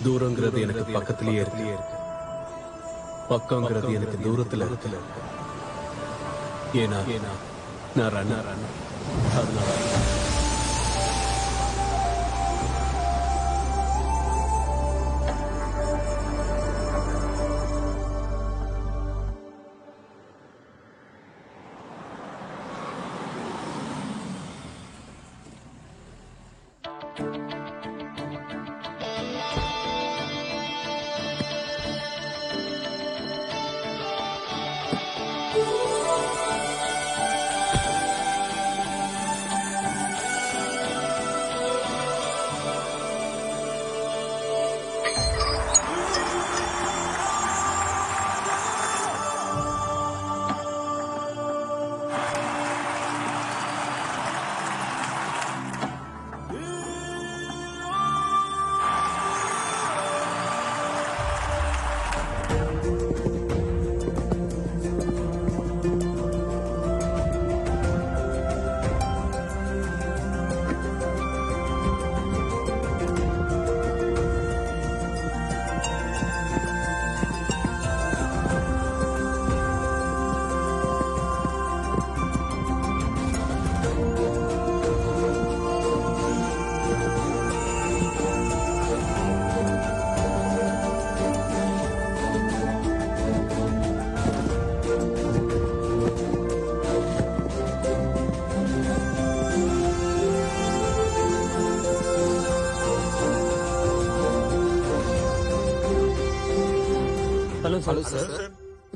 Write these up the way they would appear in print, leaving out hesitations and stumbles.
தூரங்கிறது எனக்கு பக்கத்திலேயே இருக்கு, பக்கங்கிறது எனக்கு தூரத்துல இருக்கு. ஏன்னா நான் ரன்னர், அதனால ஹலோ சார்.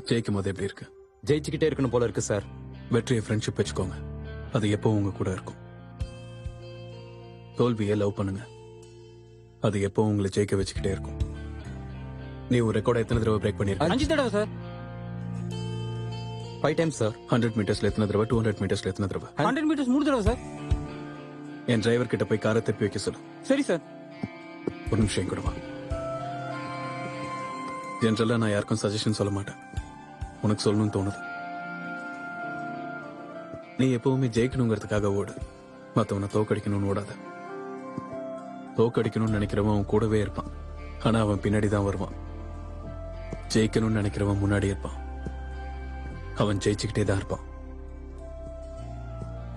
ஜெயிக்கும் போது எப்படி இருக்கு? ஜெயிச்சுக்கிட்டே இருக்கணும் போல இருக்கு சார். வெற்றியை ஃப்ரெண்ட்ஷிப் வச்சுக்கோங்க, அது எப்போ உங்க கூட இருக்கும். தோல்வியை லவ் பண்ணுங்க, அது எப்போ உங்களை ஜெயிக்க வச்சுக்கிட்டே இருக்கும். நீ ஒரு ரெக்கார்டை எத்தனை தடவை பிரேக் பண்ணிருக்க? 5 தடவை சார். 5 times sir. 100 மீட்டர்ஸ்ல எத்தனை தடவை? 200 மீட்டர்ஸ்ல எத்தனை தடவை? 100 மீட்டர்ஸ் 3 தடவை சார். என் டிரைவர் கிட்ட போய் காரை திருப்பி வைக்க சொல்லு. சரி சார். ஒரு நிமிஷம் கூட வா. ஜென்ரலா நான் யாருக்கும் சஜஷன் சொல்ல மாட்டேன், உனக்கு சொல்லணும்னு தோணுது. நீ எப்பவுமே ஜெயிக்கணுங்கிறதுக்காக ஓடு, மத்தவனை தோக்கடிக்கணும்னு ஓடாத. தோக்கடிக்கணும்னு நினைக்கிறவன் அவன் கூடவே இருப்பான், ஆனா அவன் பின்னாடி தான் வருவான். ஜெயிக்கணும்னு நினைக்கிறவன் முன்னாடி இருப்பான், அவன் ஜெயிச்சுக்கிட்டே தான் இருப்பான்.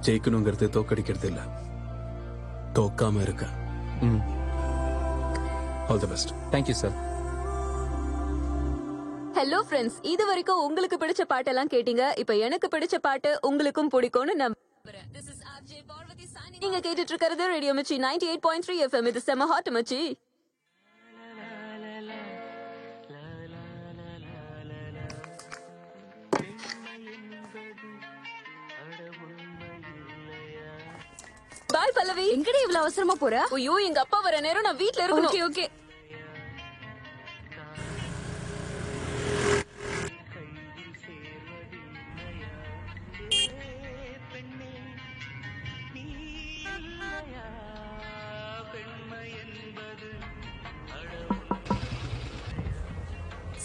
ஜெயிக்கணுங்கிறது தோக்கடிக்கிறது இல்ல, தோக்காம இருக்க. All the best. Thank you sir. Hello friends, இது வரைக்கும் உங்களுக்கு பிடிச்ச பாட்டெல்லாம் கேட்டீங்க. இப்ப எனக்கு பிடிச்ச பாட்டு உங்களுக்கும் பிடிக்கும்னு நம்புறேன். நீங்க கேட்டுட்டு இருக்கிறது ரேடியோ மிர்ச்சி 98.3 FM. இது செம ஹாட் மச்சி. பாய் பல்லவி. எங்கடி இவ்வளவு அவசரமா போற? ஐயோ, எங்க அப்பா வர நேரம் நான் வீட்ல இருக்கணும். Okay okay.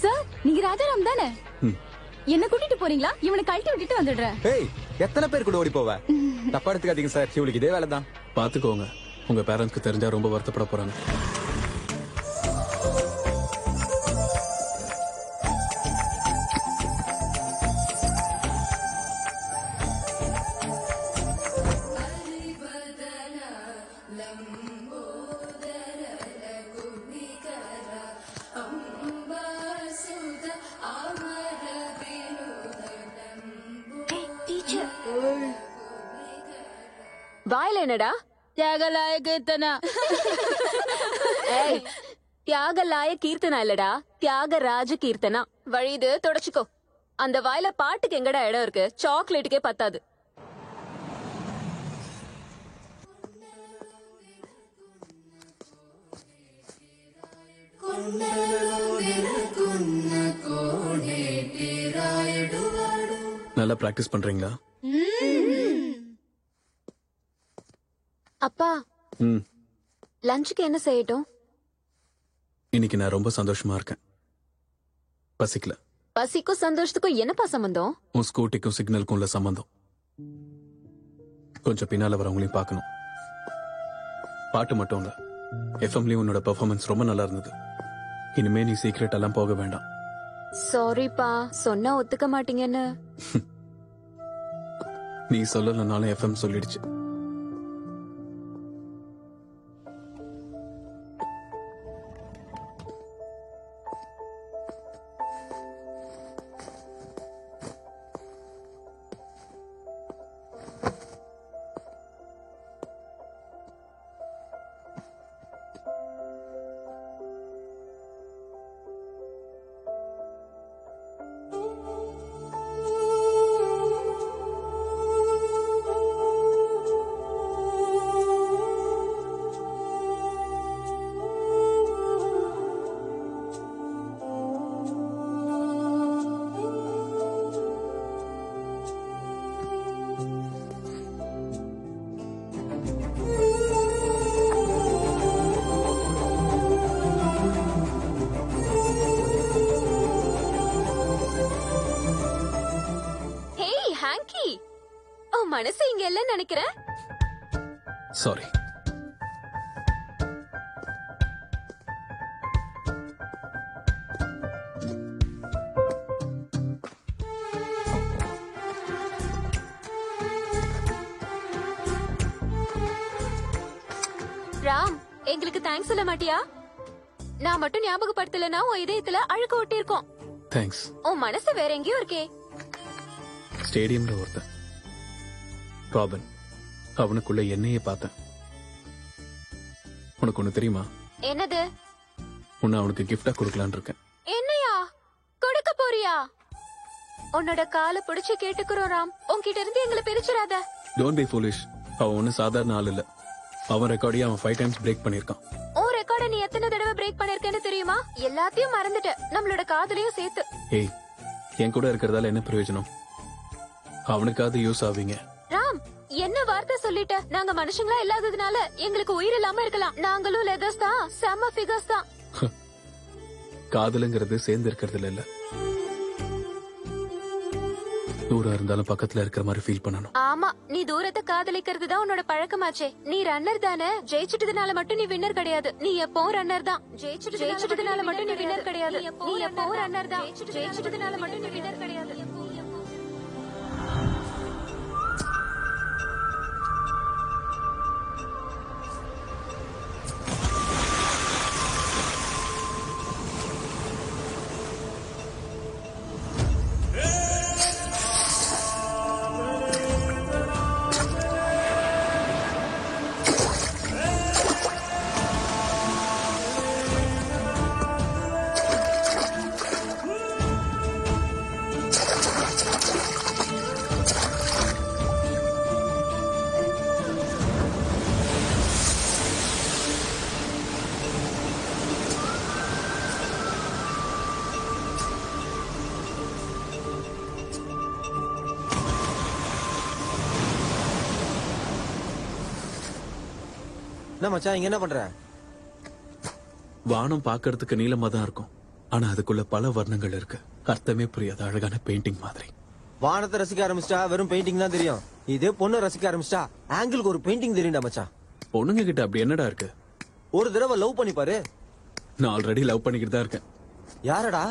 சார், நீங்க ராஜாராம் தானே? என்ன கூட்டிட்டு போறீங்களா? இவனை கழட்டி விட்டுட்டு வந்துடுறேன். ஏய், எத்தனை பேர் கூட ஓடி போவ? தப்பா எடுத்துக்காதீங்க சார், இவளுக்கு இதே வேலை தான். பாத்துக்கோங்க, உங்க பேரண்ட்ஸ்க்கு தெரிஞ்சா ரொம்ப வருத்தப்பட போறாங்க. வாயில என்னடா? தியாகலாய கீர்த்தனா. ஏய், தியாகலாய கீர்த்தனா இல்லடா, தியாகராஜ கீர்த்தனா. வழிது தொடச்சுக்கோ. அந்த வாயில பாட்டுக்கு எங்கடா இடம் இருக்கு? சாக்லேட்டுக்கே பத்தாது. நல்லா பிராக்டிஸ் பண்றீங்களா? அப்பா, லஞ்சுக்கு என்ன செய்யட்டும்? இன்னைக்கு நான் ரொம்ப சந்தோஷமா இருக்கேன். பசிக்கல. பசிக்கும் சந்தோஷத்துக்கும் என்னப்பா சம்பந்தம்? உன் ஸ்கூட்டிக்கும் சிக்னலுக்கும் உள்ள சம்பந்தம். கொஞ்சம் பின்னால வரவங்களையும் பார்க்கணும். பாட்டு மட்டும் இல்ல, எஃப்எம்லயும் உன்னோட பெர்ஃபார்மன்ஸ் ரொம்ப நல்லா இருந்தது. இனிமே நீ சீக்ரெட் எல்லாம் போக வேண்டாம். சாரிப்பா, சொன்னா ஒத்துக்க மாட்டீங்கன்னு. நீ சொல்லலனாலும் எஃப்எம் சொல்லிடுச்சு. மனசு இங்க இல்ல நினைக்கிறேன். சாரி. ராம், எங்களுக்கு தேங்க்ஸ் சொல்ல மாட்டியா? நான் மட்டும் ஞாபகப்படுத்தலனா உன் இதயத்துல அழுக்க ஒட்டி இருக்கோம். தேங்க்ஸ். உன் மனசு வேற எங்கேயோ இருக்கே. ஸ்டேடியம்ல ஒருத்தன் ராபன், அவனுக்குள்ள என்னையே பார்த்தேன். உனக்கு ஒண்ணு தெரியுமா? என்னது? உன்னை அவனுக்கு கிஃப்டா கொடுக்கலான்னு இருக்கேன். என்னையா கொடுக்க போறியா? உன்னோட காலை பிடிச்சு கேட்டுக்கிறோம் ராம், உன்கிட்ட இருந்து எங்களை பிரிச்சிடாத. Don't be foolish. அவன் ஒன்னும் சாதாரண ஆள் இல்ல. அவன் ரெக்கார்டையே அவன் 5 டைம்ஸ் பிரேக் பண்ணிருக்கான். உன் ரெக்கார்டை நீ எத்தனை தடவை பிரேக் பண்ணிருக்கேன்னு தெரியுமா? எல்லாத்தையும் மறந்துட்ட, நம்மளோட காதலையும் சேர்த்து. ஏய், என் கூட இருக்கிறதால என்ன பிரயோஜனம்? அவனுக்காவது யூஸ் ஆவீங்க. ராம், என்ன வார்த்தை சொல்லிட்ட? நாங்க மனுஷங்களா இல்லாததுனால எங்களுக்கு உயிர் இல்லாம இருக்கலாம். நாங்களும் லெதர்ஸ் தான், செம்ம ஃபிகர்ஸ் தான். காதலுங்கிறது சேர்ந்து இருக்கிறதுல இல்ல, தூரம் இருந்தாலும் பக்கத்துல இருக்கிற மாதிரி ஃபீல் பண்ணணும். ஆமா, நீ தூரத்தை காதலிக்கிறது தான் உன்னோட பழக்கமாச்சே. நீ ரன்னர் தானே, ஜெயிச்சிட்டதுனால மட்டும் நீ வின்னர் கிடையாது. நீ எப்பவும் ரன்னர் தான். ஜெயிச்சிட்டதுனால மட்டும் நீ வின்னர் கிடையாது. நீ எப்பவும் ரன்னர் தான். ஜெயிச்சிட்டதுனால மட்டும் நீ வின்னர் கிடையாது. என்ன மச்சான், இங்க என்ன பண்ற? வானம் பாக்குறதுக்கு நீளமா தான் இருக்கும், ஆனா அதுக்குள்ள பல வர்ணங்கள் இருக்கு. அர்த்தமே புரியாத அழகான பெயிண்டிங் மாதிரி. வானத்தை ரசிக்க ஆரம்பிச்சிட்டா வெறும் பெயிண்டிங் தான் தெரியும். இதே பொண்ணு ரசிக்க ஆரம்பிச்சிட்டா ஆங்கிளுக்கு ஒரு பெயிண்டிங் தெரியும்டா மச்சான். பொண்ணுங்க கிட்ட அப்படி என்னடா இருக்கு? ஒரு தடவை லவ் பண்ணி பாரு. நான் ஆல்ரெடி லவ் பண்ணிக்கிட்டு தான் இருக்கேன். யாரடா?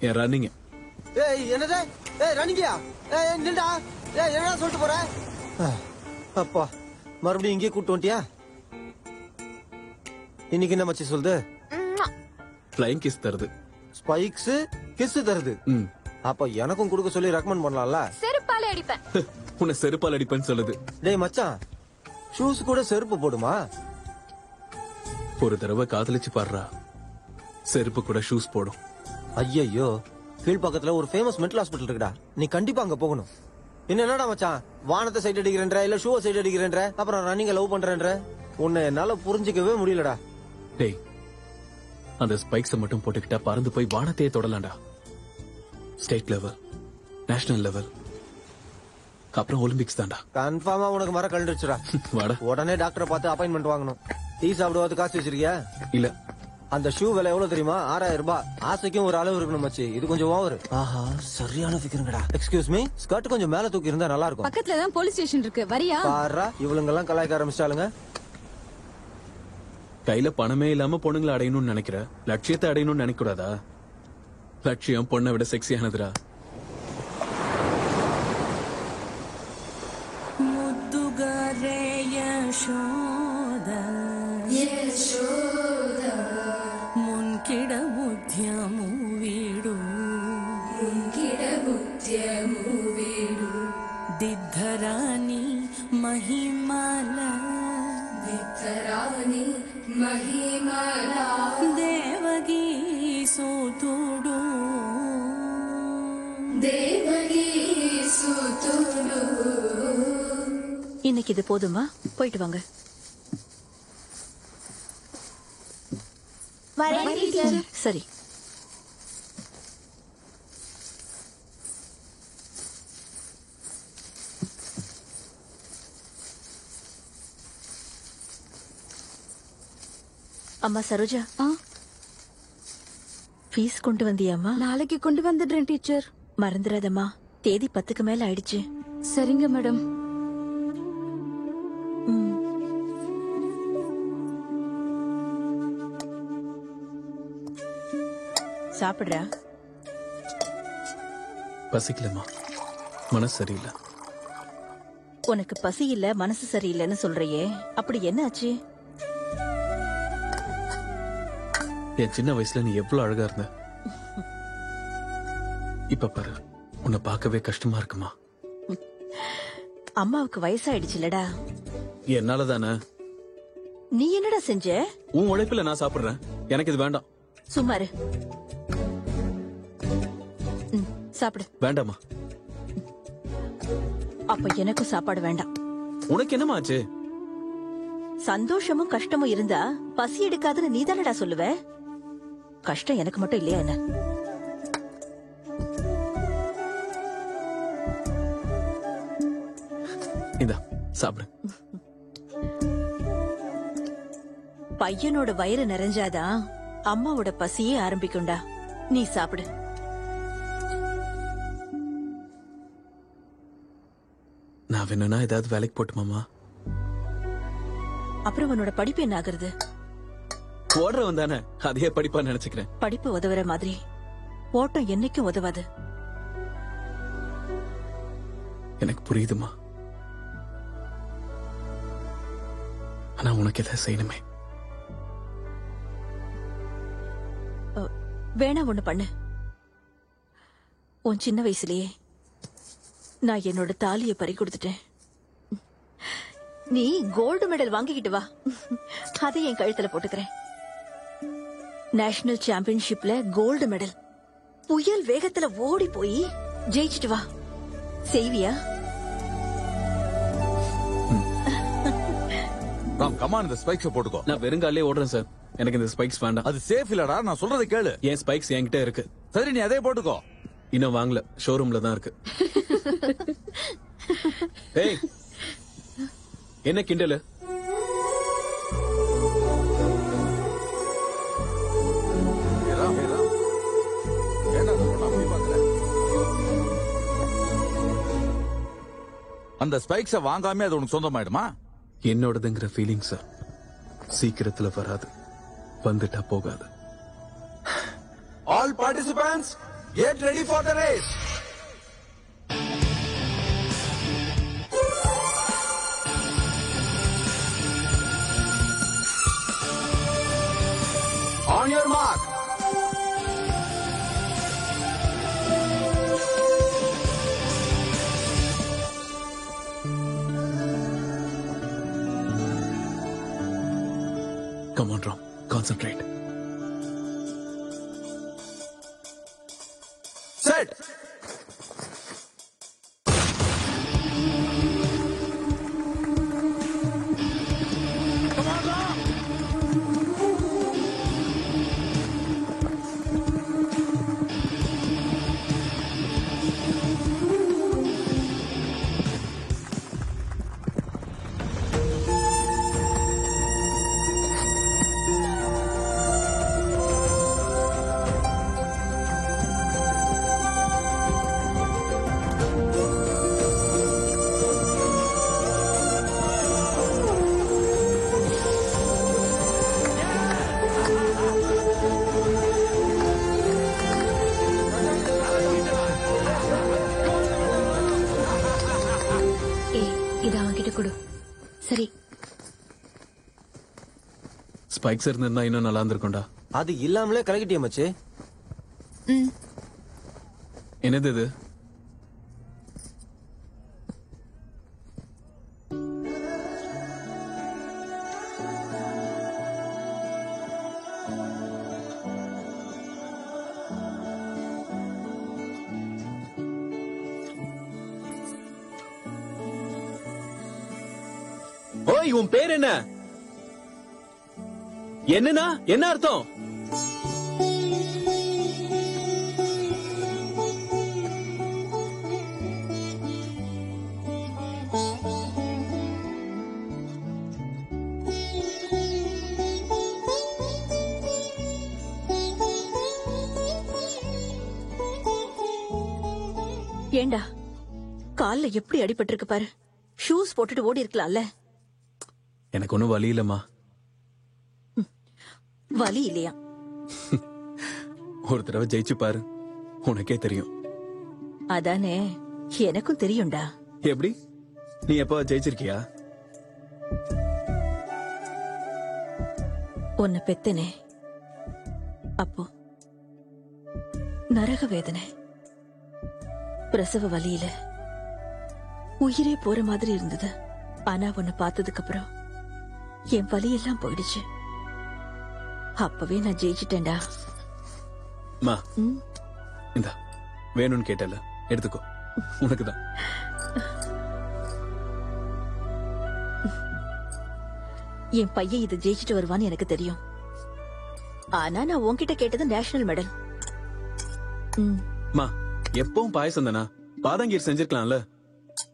என் ரன்னிங். ஏய் என்னது? ஏய் ரன்னிங்கயா? ஏய் நில்டா. ஏய் என்னடா சொல்லிட்டு போற? அப்பா, மறுபடியும் இங்கே கூட்டு வந்துட்டியா? இன்னைக்கு என்ன மச்சி சொல்லுது? ஃப்ளைங் கிஸ் தருது. ஸ்பைக்ஸ் கிஸ் தருது. அப்ப எனக்கும் கொடுக்க சொல்லி ரெக்கமெண்ட் பண்ணலாம்ல. செருப்பால அடிப்பேன். உன்னை செருப்பால் அடிப்பேன்னு சொல்லுது. டேய் மச்சான், ஷூஸ் கூட செருப்பு போடுமா? ஒரு தடவை காதலிச்சு பாடுறா, செருப்பு கூட ஷூஸ் போடும். ஐயோ, கீழ் பக்கத்துல ஒரு ஃபேமஸ் மென்டல் ஹாஸ்பிட்டல் இருக்குடா, நீ கண்டிப்பா அங்க போகணும். என்னடா மச்சான், வானத்தை சைட் அடிக்கிறேன்ற இல்ல ஷூவை சைட் அடிக்கிறேன்ற, அப்புறம் ரன்னிங்க லவ் பண்றேன்ற, உன்னை என்னால புரிஞ்சுக்கவே முடியலடா. டேய், அந்த ஸ்பைக்ஸ மட்டும் போட்டுக்கிட்டா பறந்து போய் வானத்தையே தொடலாம்டா. ஸ்டேட் லெவல், நேஷனல் லெவல், அப்புறம் ஒலிம்பிக்ஸ் தான்டா. கன்ஃபார்மா உனக்கு மர கழுந்துச்சுடா. வாடா, உடனே டாக்டரை பார்த்து அப்பாயின்மெண்ட் வாங்கணும். டீ சாப்பிடுவது காசு வச்சிருக்கியா? இல்ல. அந்த ஷூ விலை எவ்வளவு தெரியுமா? 6000 ரூபாய். ஆசைக்கும் ஒரு அளவு இருக்கணும் மச்சி, இது கொஞ்சம் ஓவர். ஆஹா, சரியான ஃபிகருங்கடா. எக்ஸ்கியூஸ் மீ, ஸ்கர்ட் கொஞ்சம் மேல தூக்கி இருந்தா நல்லா இருக்கும். பக்கத்துல தான் போலீஸ் ஸ்டேஷன் இருக்கு, வரியா? பாரா, இவளுங்க எல்லாம் கலாய்க்க ஆரம்பிச்சாலுங்க. கையில பணமே இல்லாம பொண்ணுங்களை அடையணும்னு நினைக்கிற, லட்சியத்தை அடையணும்னு நினைக்க கூடாதா? லட்சியம் பொண்ணை விட செக்ஸியானதுடா. முத்துகரே யசோத முன்கிட ಬುದ್ಧ್ಯಮು ವೀಡು ದಿದ್ಧರಾಣಿ ಮಹಿಮಾಲ ದೇವಗಿ ಸೂತುಡು இன்னைக்கு இது போதுமா? போயிட்டு வாங்க. சரி. அம்மா சரோஜா, ஃபீஸ் கொண்டு வந்தியாமா? நாளைக்கு கொண்டு வந்துடுறேன் டீச்சர். மறந்துடாதம்மா, தேதி 10க்கு மேல ஆயிடுச்சு. சரிங்க மேடம். சாப்பிடுற? பசிக்கலமா, மனசு சரியில்லை. உனக்கு பசி இல்ல, மனசு சரியில்லைன்னு சொல்றியே, அப்படி என்ன ஆச்சு? என் சின்ன வயசுல நீ எவ்வளவு அழகா இருந்த. இப்ப பாரு, உன்னை பார்க்கவே கஷ்டமா இருக்குமா? அம்மாவுக்கு வயசாயிடுச்சுலடா. என்னாலதானே. நீ என்னடா செஞ்ச? உன் உழைப்புல நான் சாப்பிடுறேன், எனக்கு இது வேண்டாம். சும்மாரு. சாப்பிடு. வேண்டாமா? அப்ப எனக்கும் சாப்பாடு வேண்டாம். உனக்கு என்னமா ஆச்சு? சந்தோஷமும் கஷ்டமும் இருந்தா பசி எடுக்காதுன்னு நீ தானடா சொல்லுவ. கஷ்டம் எனக்கு மட்டும் இல்லையா என்ன? இந்தா சாப்பிடு. பையனோட வயிறு நிறைஞ்சாதான் அம்மாவோட பசியே ஆரம்பிக்கும்டா. நீ சாப்பிடு. நான் வேணும்னா ஏதாவது வேலைக்கு போட்டுமாமா? அப்புறம் உன்னோட படிப்பு என்ன ஆகுறது? ஓடுறவன் தானே, அதையே படிப்பா நினைச்சுக்கிறேன். படிப்பு உதவுற மாதிரி ஓட்டம் என்னைக்கும் உதவாது. எனக்கு புரியுதுமா, ஆனா உனக்கு எதை செய்யணுமே. வேணா ஒண்ணு பண்ணு. உன் சின்ன வயசுலயே நான் என்னோட தாலியை பறி கொடுத்துட்டேன். நீ கோல்டு மெடல் வாங்கிக்கிட்டு வா, அதை என் கழுத்துல போட்டுக்கிறேன். நேஷனல் சாம்பியன்ஷிப்ல கோல்டு மெடல் புயல் வேகத்துல ஓடி போய் ஜெயிச்சிட்டு வா. செய்வியா? கமான், இந்த ஸ்பைக்ஸ் போட்டுக்கோ. நான் வெறுங்காலே ஓடுறேன் சார், எனக்கு இந்த ஸ்பைக்ஸ் வேண்டாம். அது சேஃப் இல்லடா, நான் சொல்றதை கேளு. என் ஸ்பைக்ஸ் என்கிட்ட இருக்கு. சரி, நீ அதே போட்டுக்கோ. இன்னும் வாங்கல, ஷோரூம்ல தான் இருக்கு. ஏய், என்ன கிண்டலு? அந்த ஸ்பைக்ஸ வாங்காம அது உனக்கு சொந்தமாயிடுமா? என்னோடதுங்கிற ஃபீலிங் சார் சீக்கிரத்துல வராது, வந்துட்டா போகாது. All participants, get ready for the race. On your mark. Come on, Ram. Concentrate. Set. Come on, Ram. Spikes இருந்திருந்தா இன்னும் நல்லா இருந்திருக்கும்டா. அது இல்லாமலே கலக்கிட்டிய மச்சி. என்னது இது? ஓய், உன் பேர் என்ன? என்னன்னா என்ன அர்த்தம்? ஏண்டா கால்ல எப்படி அடிபட்டிருக்கு பாரு. ஷூஸ் போட்டுட்டு ஓடி இருக்கலாம்ல. எனக்கு ஒண்ணும் வலி இல்லம்மா. வலி இல்லையா? ஒரு தடவை ஜெயிச்சு பாரு, உனக்கே தெரியும். அதானே, எனக்கும் தெரியும்டா. எப்படி? நீ எப்ப ஜெயிச்சிருக்கியா? உன்னை பெத்தனே அப்போ நரக வேதனை, பிரசவ வலியில உயிரே போற மாதிரி இருந்தது. ஆனா உன்னை பார்த்ததுக்கு அப்புறம் என் வலியெல்லாம் போயிடுச்சு. அப்பவே நான் ஜெயிச்சிட்டேன்டா. மா, இந்தா வேணும்னு கேட்டல, எடுத்துக்கோ, உனக்குதான். என் பையன் இதை ஜெயிச்சிட்டு வருவான்னு எனக்கு தெரியும். ஆனா நான் உன்கிட்ட கேட்டது நேஷனல் மெடல். மா, எப்பவும் பாயசம் தானா? பாதாங்கீர் செஞ்சிருக்கலாம்ல.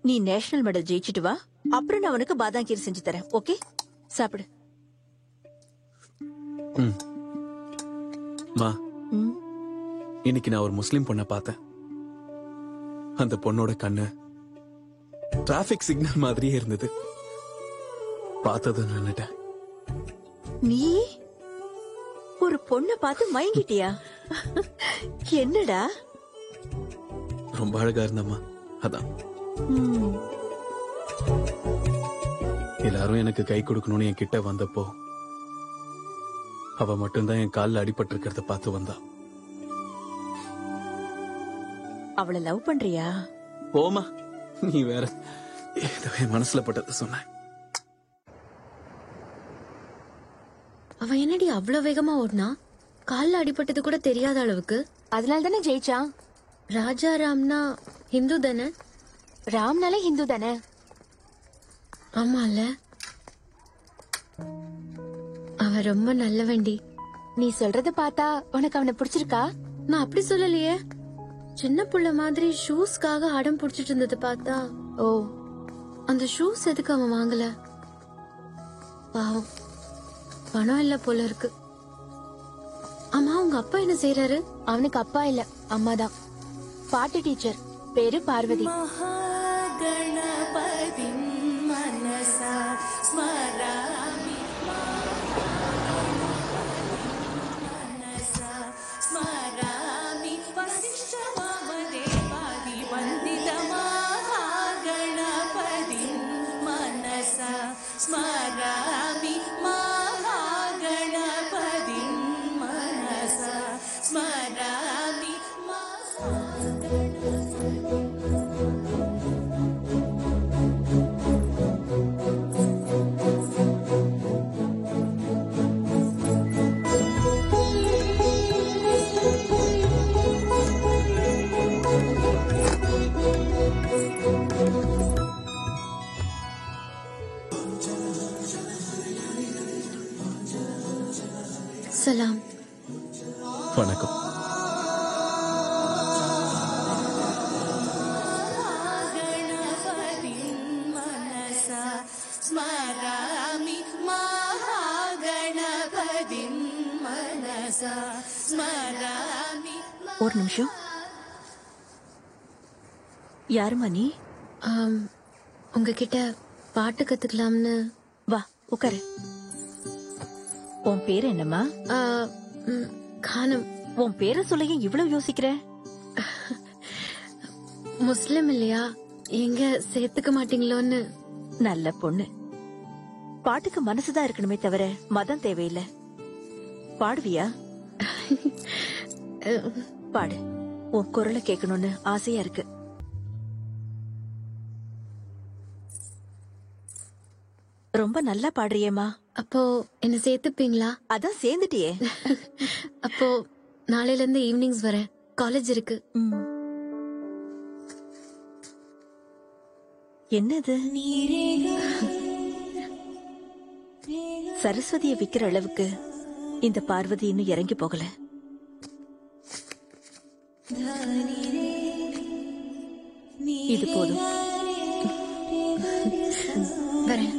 நீ நேஷனல் மெடல் ஜெயிச்சிட்டு வா, அப்புறம் நான் உனக்கு பாதாங்கீர் செஞ்சு தரேன். ஓகே, சாப்பிடு. மா, இன்னைக்கு நான் ஒரு முஸ்லிம் பொண்ணை பார்த்தேன். அந்த பொண்ணோட கண்ணு டிராபிக் சிக்னல் மாதிரியே இருந்தது. பார்த்தது நின்னுட்டேன். நீ ஒரு பொண்ணை பார்த்து மயங்கிட்டியா? என்னடா? ரொம்ப அழகா இருந்தம்மா, அதான். எல்லாரும் எனக்கு கை கொடுக்கணும்னு என் கிட்ட வந்தப்போ அவ மட்டும்தான் என் காலில் அடிபட்டு இருக்கிறத பார்த்து வந்தா. அவளை லவ் பண்றியா? போமா, நீ வேற ஏதோ என் மனசுல பட்டது சொன்ன. அவன் என்னடி அவ்வளவு வேகமா ஓடுனா? கால்ல அடிபட்டது கூட தெரியாத அளவுக்கு. அதனால தானே ஜெயிச்சான். ராஜா ராம்னா ஹிந்து தானே? ராம்னாலே ஹிந்து தானே? ஆமால, அவன் ரொம்ப நல்லவண்டி. நீ சொல்றத பார்த்தா உனக்கு அவனை பிடிச்சிருக்கா? நான் அப்படி சொல்லலையே. சின்ன புள்ள மாதிரி ஷூஸ்க்காக அடம் புடிச்சிட்டு இருந்தது பார்த்தா. ஓ, அந்த ஷூஸ் எதுக்கு அவன் வாங்கல? பாவம், பணம் இல்ல போல இருக்கு. ஆமா, உங்க அப்பா என்ன செய்யறாரு? அவனுக்கு அப்பா இல்ல, அம்மாதான். பாட்டு டீச்சர், பேரு பார்வதி. महागणपतिं मनसा स्मरामि मनसा स्मरामि वसिष्ठवामदेवादिवन्दितमहागणपतिं मनसा स्मरामि महागणपतिं मनसा स्मरामि சலாம். வணக்கம். स्मरामि महागणपतिं मनसा स्मरामि. ஒரு நிமிஷம். யாருமா நீ? உங்ககிட்ட பாட்டு கத்துக்கலாம்னு. வா உட்காரு. உன் பேர் என்னம்மா? கானம். உன் பேரை சொல்ல இவ்வளவு யோசிக்கிற? முஸ்லிம் இல்லையா, எங்க சேர்த்துக்க மாட்டீங்களோன்னு. நல்ல பொண்ணு. பாட்டுக்கு மனசுதான் இருக்கணுமே தவிர மதம் தேவையில்லை. பாடுவியா? பாடு. உன் குரலை கேட்கணும்னு ஆசையா இருக்கு. ரொம்ப நல்லா பாடுறியேம்மா. அப்போ என்ன சேர்த்துப்பீங்களா? அதான் சேர்ந்துட்டியே. அப்போ நாளையில இருந்து ஈவினிங்ஸ் வரேன். காலேஜ் இருக்கு. என்னது? சரஸ்வதியை விக்கிற அளவுக்கு இந்த பார்வதி இன்னும் இறங்கி போகல. இது போதும். வரேன்.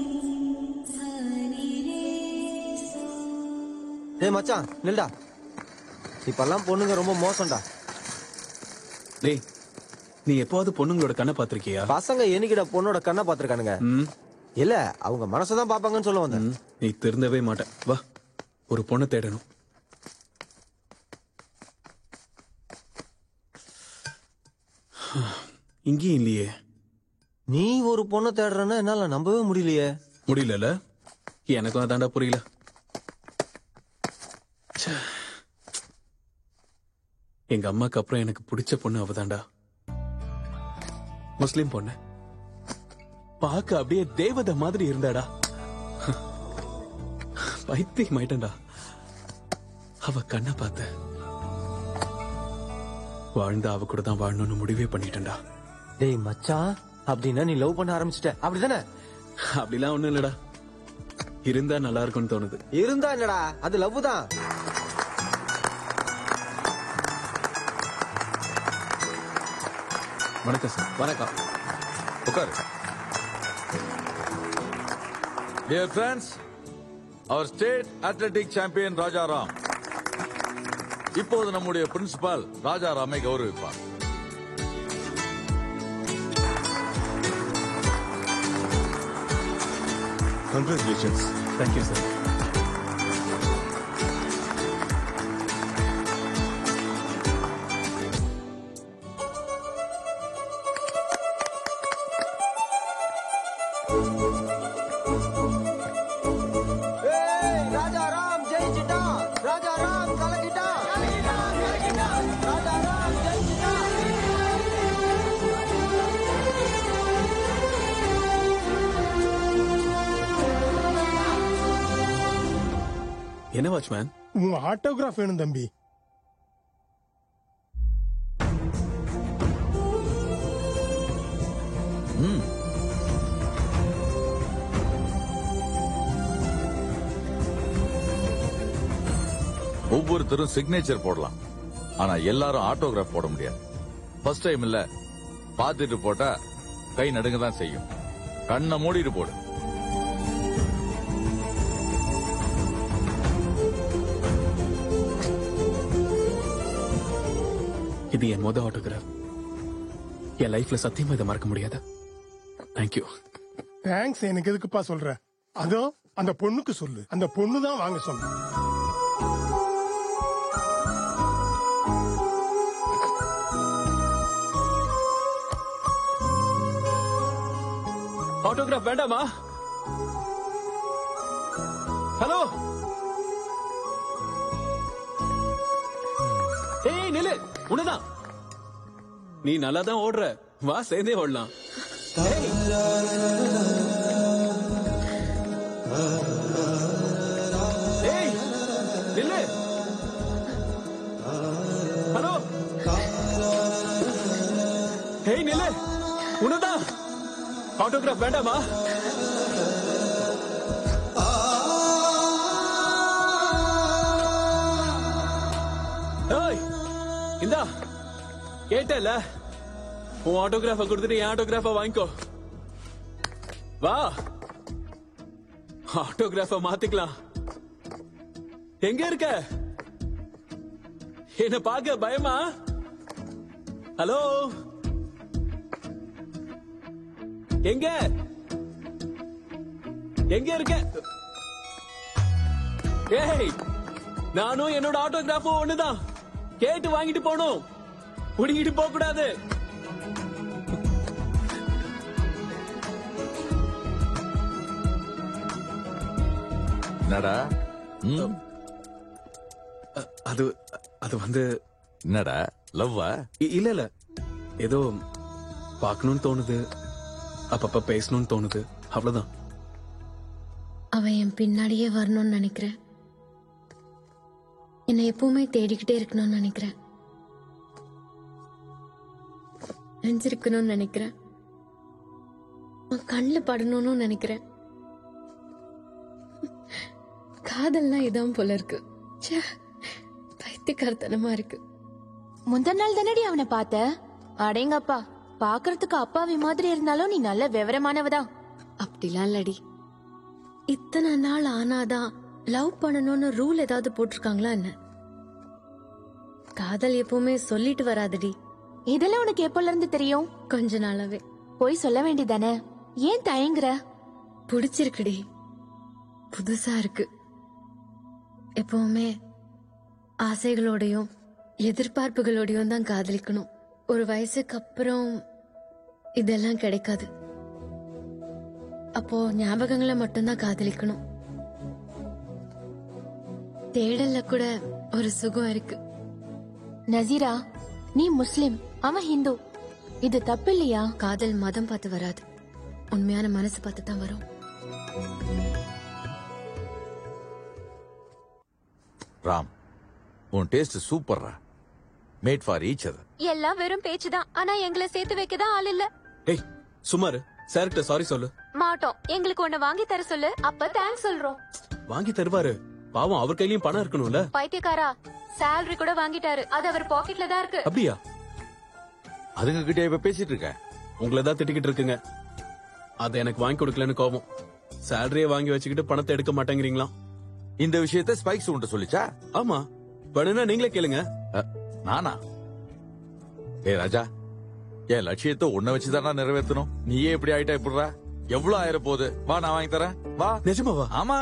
டேய் மச்சான் நில்டா. இப்பெல்லாம் பொண்ணுங்க ரொம்ப மோசம்டா. டேய் நீ எப்போது பொண்ணுங்களோட கண்ணை பாத்திருக்கியா? பசங்க என்னைக்கிட பொண்ணோட கண்ணை பாத்திருக்கானுங்க? இல்ல அவங்க மனசதான் பாப்பாங்கன்னு சொல்ல வந்தேன். நீ திருந்தவே மாட்ட. வா ஒரு பொண்ணை தேடணும். இங்கேயும் இல்லையே. நீ ஒரு பொண்ணை தேடுறன்னா என்னால நம்பவே முடியலையே. முடியல. எனக்கும் அதாண்டா புரியல. எங்க அம்மாக்கு அப்புறம் எனக்கு பிடிச்ச பொண்ணு அவதாண்டா. முஸ்லிம் பொண்ணு. பார்க்க அப்படியே தேவதை மாதிரி இருந்தாடா. பைத்தியம் ஆயிட்டா. அவ கண்ணை பார்த்த வாழ்ந்தா அவ கூட தான் வாழணும்னு முடிவே பண்ணிட்டேன்டா. டேய் மச்சான், அப்படின்னா நீ லவ் பண்ண ஆரம்பிச்சிட்ட அப்படிதானே? அப்படிலாம் ஒண்ணும் இல்லடா. இருந்தா நல்லா இருக்கும்னு தோணுது. இருந்தா என்னடா, அது லவ் தான். வணக்கம் சார். வணக்கம். உட்காரு. Dear friends, our state athletic champion Rajaram இப்போது நம்முடைய பிரின்சிபால் ராஜாராமை கௌரவிப்பார். Congratulations. Thank you, sir. Rajaram ஜெயிச்சிட்டா. ராஜாராம் கலக்கிட்டா. ராஜாராம் ஜெயிச்சிட்டா. என்ன வாட்ச்மேன்? உங்க ஆட்டோகிராஃப் வேணும் தம்பி. ஒவ்வொருத்தரும் சிக்னேச்சர் போடலாம், ஆனா எல்லாரும் ஆட்டோகிராஃப் போட முடியாது. ஃபர்ஸ்ட் டைம் இல்ல, பாத்துட்டு போட்டா கை நடுங்க தான் செய்யும். கண்ணை மூடிட்டு போடு. இது என் மொத ஆட்டோகிராஃப். என் லைஃப்ல சத்தியமா இதை மறக்க முடியாது. தேங்க்யூ. தேங்க்ஸ் எனக்கு எதுக்குப்பா சொல்ற? அதோ அந்த பொண்ணுக்கு சொல்லு. அந்த பொண்ணு தான் வாங்க சொன்ன. ஆட்டோகிராஃப் வேண்டாமா? ஹலோ, ஏய் நில்லு. உன்னதான். நீ நல்லா தான் ஓடுற. வா சேர்ந்தே ஓடலாம். ஏய் நில்லு. ஹலோ, ஏய் நில்லு. உன்னதான். ஆட்டோகிராஃப் வேண்டாமா? ஏய் இந்தா, கேட்டல. உன் ஆட்டோகிராஃப கொடுத்துட்டு என் ஆட்டோகிராஃப வாங்கிக்கோ. வா, ஆட்டோகிராஃப மாத்திக்கலாம். எங்க இருக்க? என்ன பார்க்க பயமா? ஹலோ, எங்க எங்க இருக்க? ஏய், நானும் என்னோட ஆட்டோகிராஃபும் ஒண்ணுதான். கேட்டு வாங்கிட்டு போகணும், புடிங்கிட்டு போக கூடாது. என்னடா? அது அது வந்து என்னடா லவ்வா? இல்ல ஏதோ பார்க்கணும்னு தோணுது, அப்பப்ப பேசணும்னு தோணுது, அவ்வளவுதான். அவன் என் பின்னாடியே வரணும்னு நினைக்கிறேன். என்னை எப்பவுமே தேடிக்கிட்டே இருக்கணும்னு நினைக்கிறேன். நெஞ்சிருக்கணும்னு நினைக்கிறேன். கண்ணில் படணும்னு நினைக்கிறேன். காதல்னா இதான் போல இருக்கு. பைத்தியக்காரத்தனமா இருக்கு. முந்தா நாள் தானடி அவனை பார்த்த? அடேங்கப்பா, பாக்குறதுக்கு அப்பாவி மாதிரி இருந்தாலும் நீ நல்ல விவரமானவதான். அப்படிலாம் இல்லடி. இத்தனை நாள் ஆனாதான் லவ் பண்ணணும்னு ரூல் ஏதாவது போட்டிருக்காங்களா என்ன? காதல் எப்பவுமே சொல்லிட்டு வராதடி. இதெல்லாம் உனக்கு எப்பல இருந்து தெரியும்? கொஞ்ச நாளாவே. போய் சொல்ல வேண்டியதானே, ஏன் தயங்குற? பிடிச்சிருக்குடி, புதுசா இருக்கு. எப்பவுமே ஆசைகளோடையும் எதிர்பார்ப்புகளோடையும் தான் காதலிக்கணும். ஒரு வயசுக்கு அப்புறம் இதெல்லாம் கிடைக்காது. அப்போ ஞாபகங்களை மட்டும்தான் காதலிக்கணும். தேடல்ல கூட ஒரு சுகம் இருக்கு. நசீரா, நீ முஸ்லிம், அவன் ஹிந்து. இது தப்பு இல்லையா? காதல் மதம் பார்த்து வராது, உண்மையான மனசு பார்த்து தான் வரும். ராம், உன் டேஸ்ட் சூப்பர்ரா. Made for each other. எல்லாம் வெறும் பேச்சுதான், ஆனா எங்களை சேர்த்து வைக்கதான் ஆள் இல்ல. ஏய் சுமாரு, சார்கிட்ட சாரி சொல்லு. மாட்டோம், எங்களுக்கு ஒண்ணு வாங்கி தர சொல்லு, அப்ப தேங்க்ஸ் சொல்றோம். வாங்கி தருவாரு, பாவம் அவர் கையிலயும் பணம் இருக்கணும்ல. பைத்தியக்காரா, சேலரி கூட வாங்கிட்டாரு, அது அவர் பாக்கெட்ல தான் இருக்கு. அப்படியா? அதுங்க கிட்ட இப்ப பேசிட்டு இருக்க. உங்களை தான் திட்டிக்கிட்டு இருக்குங்க. அத எனக்கு வாங்கி கொடுக்கலன்னு கோபம். சேலரியை வாங்கி வச்சுக்கிட்டு பணத்தை எடுக்க மாட்டேங்கிறீங்களா? இந்த விஷயத்த ஸ்பைக்ஸ் உன்ட்ட சொல்லிச்சா? ஆமா, வேணும்னா நீங்களே கேளுங்க. நானா? ஏ ராஜா, என் லட்சியத்தை உன்னை வச்சுதானா நிறைவேற்றணும். நீயே இப்படி ஆயிட்டா எப்படிரா? எவ்வளவு ஆயிர போகுது? வா, நான் வாங்கி தரேன். வா. நிஜமாவா? ஆமா.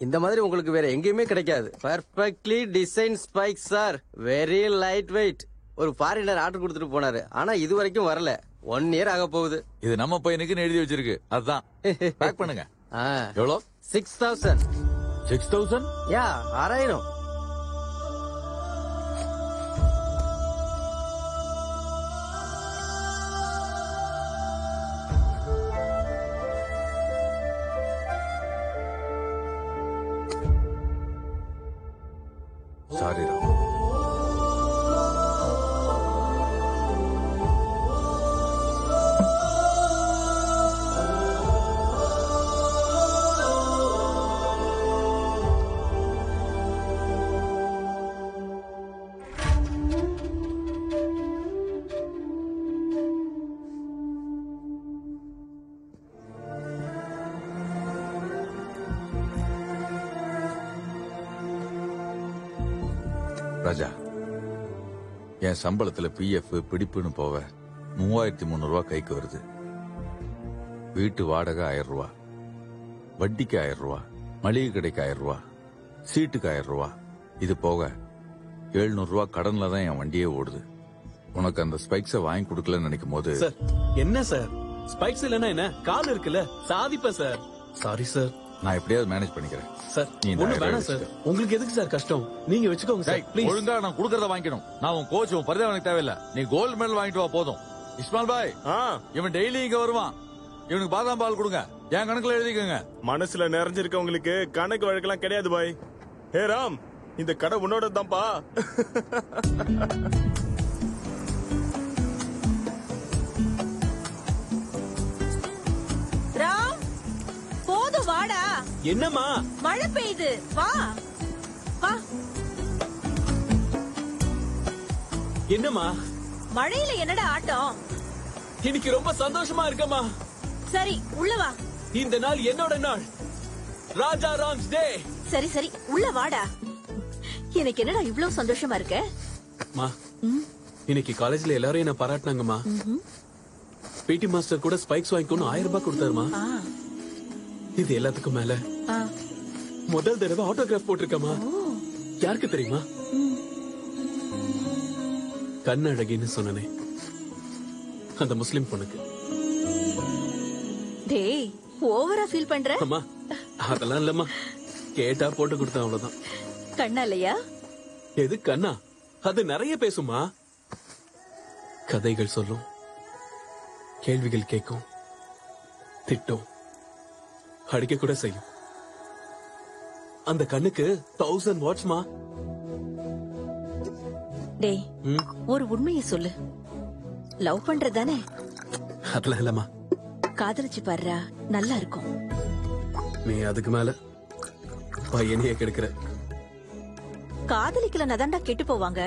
இந்த மாதிரி உங்களுக்கு வேற எங்கேயுமே கிடைக்காது. Perfectly design spike sir, very light weight. ஒரு ஃபாரினர் ஆர்டர் கொடுத்துட்டு போனாரு, ஆனா இது வரைக்கும் வரல. 1 year ஆக போகுது. இது நம்ம பையனுக்கு எழுதி வச்சிருக்கு, அதுதான். பேக் பண்ணுங்க. எவ்வளோ? 6000. 6000? யா, 6000. சாரி ராம். ராஜா, என் சம்பளத்துல பிஎஃப் பிடிப்புன்னு போவ 3300 ரூபாய் கைக்கு வருது. வீட்டு வாடகை 1000 ரூபாய், வட்டிக்கு 1000 ரூபாய், மளிகை கடைக்கு 1000 ரூபாய், சீட்டுக்கு 1000 ரூபாய். இது போக 700 ரூபாய் கடன்ல தான் என் வண்டியே ஓடுது. உனக்கு அந்த ஸ்பைக்ஸ வாங்கி கொடுக்கலன்னு நினைக்கும் போது. சார் என்ன சார், ஸ்பைக்ஸ் இல்லன்னா என்ன, கால் இருக்குல்ல, சாதிப்ப சார். சாரி சார், நான் எப்படியாவது மேனேஜ் பண்ணிக்கிறேன். சார் ஒண்ணு வேணாம் சார், உங்களுக்கு எதுக்கு சார் கஷ்டம், நீங்க வச்சுக்கோங்க சார் ப்ளீஸ். ஒழுங்கா நான் குடுக்கறத வாங்கிக்கணும். நான் உன் கோச், உன் பரிதாபம் எனக்கு தேவையில்ல. நீ கோல்டு மெடல் வாங்கிட்டு வா போதும். இஸ்மால் பாய், இவன் டெய்லி இங்க வருவான். இவனுக்கு பாதாம் பால் கொடுங்க, என் கணக்குல எழுதிக்கோங்க. மனசுல நிறைஞ்சிருக்கவங்களுக்கு கணக்கு வழக்கெல்லாம் கிடையாது பாய். ஹே ராம், இந்த கடை உன்னோட தான்ப்பா. வாடா. என்னம்மா? மழை பெய்யுது, வா வா. என்னம்மா? மழையில என்னடா ஆட்டம்? இன்னைக்கு ரொம்ப சந்தோஷமா இருக்கம்மா. சரி உள்ள வா. இந்த நாள் என்னோட நாள், ராஜா ராம்ஸ் டே. சரி சரி உள்ள வாடா. எனக்கு என்னடா இவ்ளோ சந்தோஷமா இருக்க? மா, இன்னைக்கு காலேஜ்ல எல்லாரும் என்ன பாராட்டினாங்கம்மா. பிடி மாஸ்டர் கூட ஸ்பைக்ஸ் வாங்கிக்கணும் 1000 ரூபாய் கொடுத்தாருமா. இது எல்லாத்துக்கும் மேல முதல் தடவை ஆட்டோகிராஃப் போட்டிருக்கமா. யாருக்கு தெரியுமா? கண்ணழகின்னு சொன்னனே அந்த முஸ்லிம் பொண்ணுக்கு. டேய் ஓவரா ஃபீல் பண்ற? அம்மா அதெல்லாம் இல்லம்மா, கேட்டா போட்டு கொடுத்தேன் அவ்வளவுதான். கண்ணா இல்லையா? எது கண்ணா? அது நிறைய பேசுமா, கதைகள் சொல்லும், கேள்விகள் கேட்கும், திட்டும், அடிக்க கூட செய்யும். அந்த கண்ணுக்கு 1000 வாட்ஸ்மா. டேய் ஒரு உண்மையை சொல்லு, லவ் பண்றதானே? அதெல்லாம் இல்லம்மா. காதலிச்சு பாருடா, நல்லா இருக்கும். நீ அதுக்கு மேல பையனையே கெடுக்கிற. காதலிக்கலன்னா தான்டா கெட்டு போவாங்க.